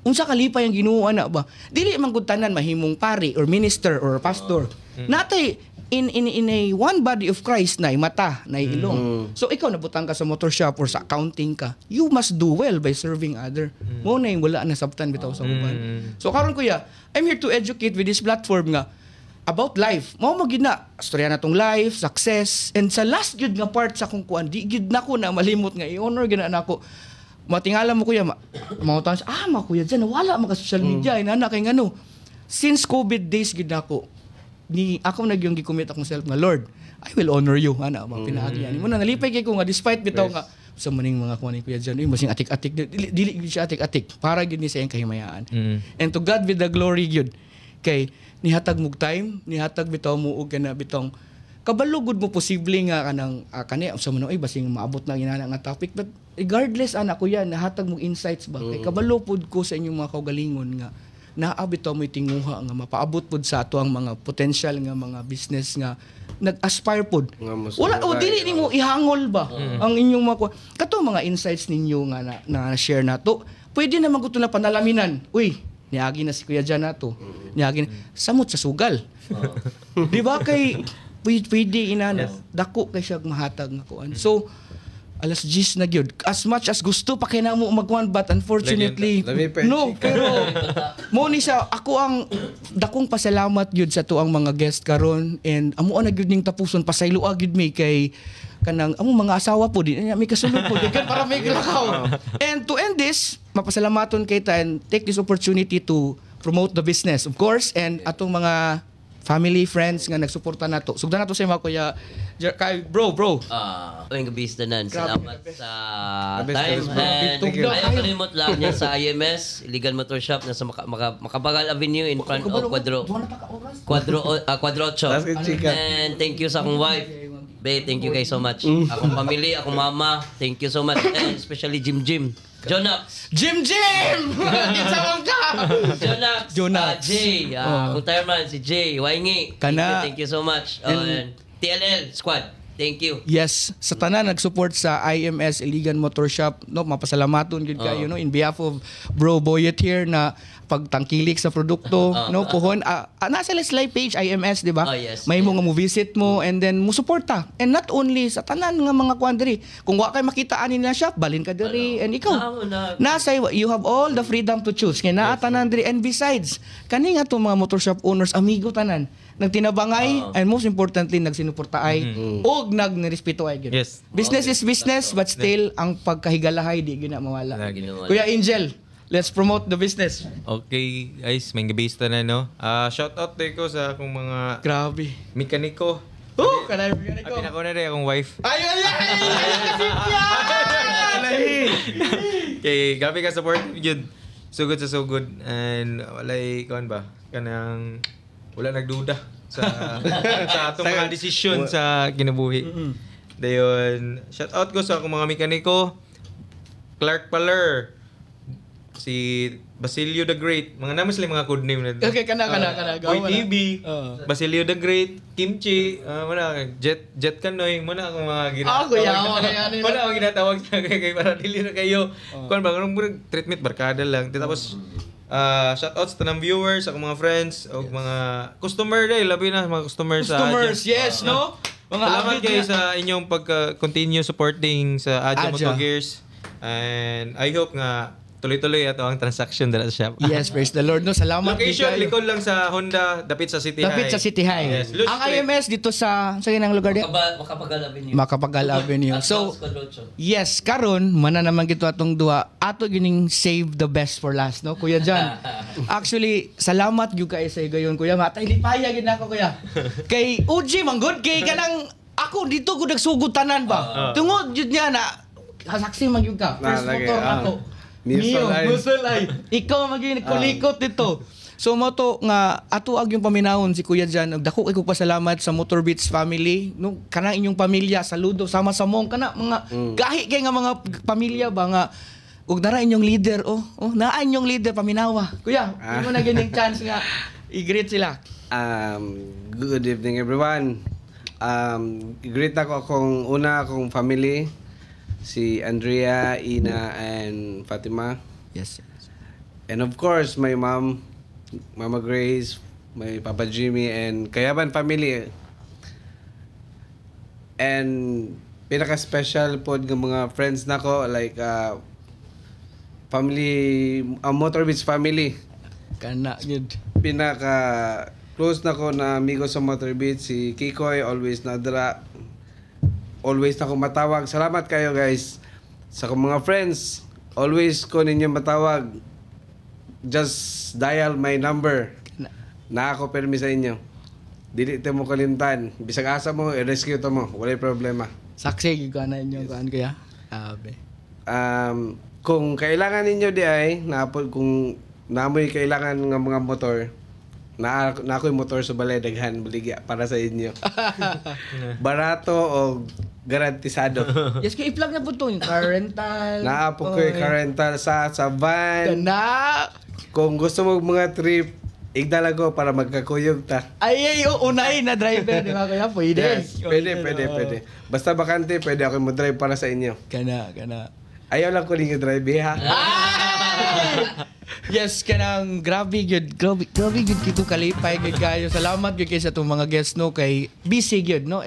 unsa kalipay ang Ginoo ana ba dili man gud tanan mahimong pari or minister or pastor natay in a one body of Christ na mata na ilong. So ikaw nabutang ka sa motor shop or sa accounting ka, you must do well by serving other. Mo na yung wala na sabtan bitaw sa uban. So karon kuya, I'm here to educate with this platform nga about life. Mao magid na storya natong life, success, and sa last gid nga part sa kung kuan, di gid nako na malimot nga i-honor gina nako. Matingala mo kuya, mautan kuya dyan, wala maka social media, inana kay ngano. Since COVID days gid nako, ni ako nagyong gi-commit akong self nga Lord I will honor you ana mga pinaagyan mo na nalipay kay ko nga despite bitaw nga sa maning mga kuan ni kuya diyan masing atik-atik dili gid siya atik-atik para gid ni sa iyang kahimayaan and to God be the glory gyud kay nihatag mog time nihatag bitaw mo og kana bitong kabalo gud mo posible nga kanang kani sa manong basing maabot na inana nga topic but regardless ana kuya nahatag mog insights ba kay kabalo pud ko sa inyong mga kaugalingon nga naabit mo tinguha nga mapaabot pod sa ato ang mga potential nga mga business nga nag-aspire pod. Wala dili nimo ihangol ba ang inyong mga kato mga insights ninyo nga na share nato. Pwede na maguto na panalaminan. Uy, niagi na si Kuya Jan nato. Niagi samot sa sugal. Di ba kay pwede inana dako kay siya mahatag nga kuan. So alas 10 na gyud. As much as gusto pa kay namo magkuan but unfortunately no pero mo ni siya ako ang dakong pasalamat gyud sa tuang mga guest karon and amo na gyud ning tapuson pasaylo gyud mi kay kanang amo mga asawa po di may kasulod po dikan para may glakaw. And to end this mapasalamaton kay ta and take this opportunity to promote the business of course and atong mga family, friends nga nagsuporta nato. Sugdan nato sa mga kuya kay bro. Ang gabi tanan. Salamat sa time and ayaw kalimot lang niya sa IMS Illegal Motor Shop na sa Makabagal Avenue in front of Quadrocho. And thank you sa akong wife. Babe, thank you guys so much. Akong family, akong mama, thank you so much. And especially Jim. Jonax! Jim! Kinsawang ka! Jonax! Jay. Kung tireman, si Jay. Waingi. Kana. Thank you so much. And TLL Squad. Thank you. Yes, sa tanan nag-support sa IMS Iligan Motor Shop, no, mapasalamaton gid kayo no in behalf of Bro Boyet here na pagtangkilik sa produkto, no, puhon nasa live page IMS, di ba? Yes. May mo nga mo visit mo and then mo suporta. And not only sa tanan nga mga kuan diri, kung wa kay makita ani na shop, balin ka diri and ikaw. Nasa you have all the freedom to choose. Kaya naa tanan diri and besides, kani nga to mga motor shop owners amigo tanan nagtinabangay and most importantly nagsinuportaay og nagnirespetuay gyud. Yes. Business is business but still ang pagkahigalahay di gyud na mawala. Ginawala. Kuya Angel, let's promote the business. Okay, guys, may gabista na, no? Shout out tayo ko sa akong mga Grabe. mekaniko. Kanay ko. Pinako na rin akong wife. Ay! Okay, grabe ka support yun. Sugod sa sugod. And walay, kawan ba? Kanang wala nagduda sa atong mga desisyon sa kinabuhi. Dayon, shout out ko sa akong mga mekaniko. Clark Paler, si Basilio the Great, mga naman sila mga code name na. Okay, kana. Boy TV, Basilio the Great, Kimchi, Jet Kanoy, muna akong mga ginatawag. Muna akong ginatawag sa kay para dili na kayo. Kuan ba kanang treatment barkada lang. Tapos shout out sa tanang viewers, akong mga friends, o mga customer day, labi na mga customers sa Customers, yes, no? Mga salamat avid kayo na. sa inyong pag-continue supporting sa Adja Moto Gears. And I hope nga tuloy-tuloy ato ang transaction dala sa shop. Yes, praise the Lord, no? Salamat. Location, kayo. likod lang sa Honda, dapit sa City High. Dapit sa City High. Yes, Luz Ang Street. IMS dito sa ginang lugar diya? Makapagal Avenue. Makapagal Avenue. So, So, yes, karon mana naman gito atong duha. Ato gining save the best for last, no? Kuya John. Actually, salamat gyud kay sa gayon, kuya. Matay lipaya gid nako, kuya. Kay OG manggod kay kanang ako dito ko nagsugod tanan ba. Tungod jud niya na saksi man gyud ka. First lagi, motor ako. Mio, musulay. Ikaw maging kulikot dito. So mo to nga ato ag yung paminahon si Kuya Jan. Dako kay ko pasalamat sa Motor Beats family. No, kana inyong pamilya, saludo sama sa mong kana mga gahi kay nga mga pamilya ba nga ug dara inyong leader naa inyong leader paminawa. Kuya, imo na gining chance nga i-greet sila. Good evening everyone. Greet ako akong family, si Andrea, Ina, and Fatima. Yes. And of course, my mom, Mama Grace, my Papa Jimmy, and Kayaban family. And pinaka-special po ng mga friends nako like family, Motor Beats family. Kana gyud. Pinaka-close nako na amigo sa Motor Beats, si Kikoy, always nadra. Always na ko matawag. Salamat kayo guys. Sa akong mga friends, always ko ninyo matawag. Just dial my number. Na ako permi sa inyo. Dili te mo kalimtan. Bisag asa mo, i-rescue to mo. Walay problema. Saksi gyud kana inyo kan kuya. Abe. Kung kailangan ninyo di ay, kung namoy kailangan ng mga motor, na ako'y motor sa balay daghan baligya para sa inyo. Barato o garantisado. Yes, kay i-plug na po to yung car rental. Naapo ko yung car rental sa van. Kana. Kung gusto mo mga trip, igdala ko para magkakuyog ta. Ay, unay na driver, di ba kuya? Pwede. Yes, pwede. Basta bakante, pwede ako mo-drive para sa inyo. Kana. Ayaw lang ko rin drive ha. Yes, kanang grabe gyud kito kalipay gyud kayo. Salamat gyud kay sa tong mga guests no kay busy gyud no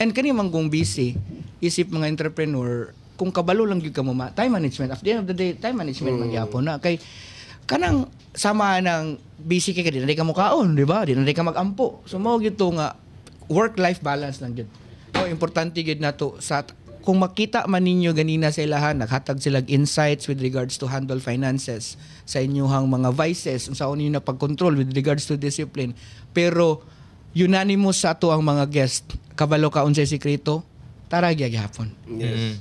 and kani man kung busy isip mga entrepreneur kung kabalo lang gyud ka mo time management at the end of the day time management man gyapon na kay kanang sama ng busy kay di na ka mukaon di ba di na ka magampo so mao gyud to nga work life balance lang gyud importante gyud nato sa kung makita man ninyo ganina sa ilahan, naghatag sila insights with regards to handle finances sa inyong mga vices, sa unyo na pag-control with regards to discipline. Pero unanimous sa ato ang mga guest, kabalo ka unsay sikreto, tara gyapon. Yes.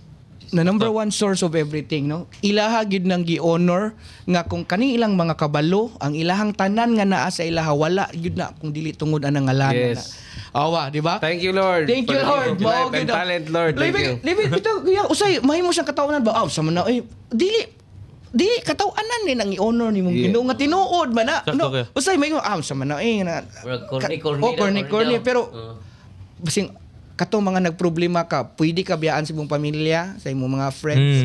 Na number one source of everything, no? Ilaha gid nang gi-honor nga kung kani ilang mga kabalo, ang ilahang tanan nga naa sa ilaha wala gid na kung dili tungod anang ngalan na. Awa, di ba? Thank you, Lord. Thank you, Lord. Life and talent, Lord. Thank you. Live ito, kuya, usay, mahimo siyang katawanan ba? Sama na, dili katawanan ni nang i-honor ni mong Ginoo nga tinuod man na. No, usay mahimo sama na corny pero basing katong mga nagproblema ka, pwede ka biyaan sa imong pamilya, sa imong mga friends.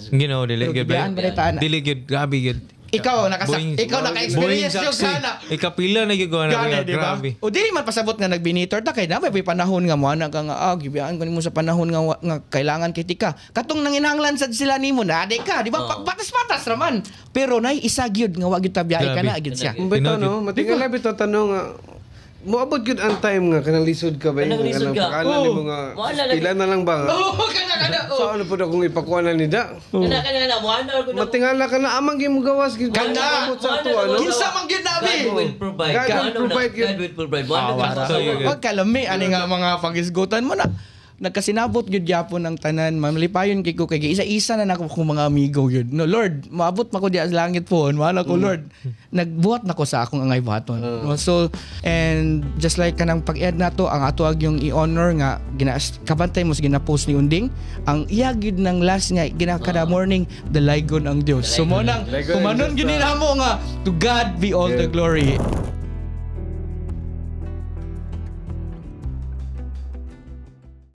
Ginaw, dili gid ba? Biyaan ba rin Dili gid, grabe gid. Ikaw naka-experience yung kana. Ikapila na gid ko na grabe. O dili man pasabot nga nagbinitor ta kay na may panahon nga mo ana ka nga gibiyaan ko nimo sa panahon nga kailangan kiti ka. Katong nanginahanglan sad sila nimo na ade ka, di ba? Patas-patas raman. Pero nay isa gyud nga wa gyud ta biyahe kana gyud siya. Bito no, matingala bito tanong nga moabot gyud ang time nga kanang lisod ka ba? Kanang pakala nimo nga pila na lang ba? Kana. So ano pud akong ipakuha na ni da? Kana mo ana ko na. Matingala ka na amang gyud mo gawas gyud. Kana sa to ano? Kinsa man gyud nabi? God will provide. God will provide. Wag kalami ani nga mga pagisgutan mo na. Nagkasinabot gyud gyapon ang tanan, mamalipayon kay ko kay isa-isa na nako kong mga amigo gyud. No Lord, maabot mako diha sa langit po, wala ko Lord. Nagbuhat nako sa akong angay buhaton. So and just like kanang pag-add nato ang ato yung i-honor nga kabantay mo sa gina-post ni Unding, ang iya gyud ng last nga kada morning the ligon ang Dios. So mo nang kumanon gyud namo nga to God be all the glory.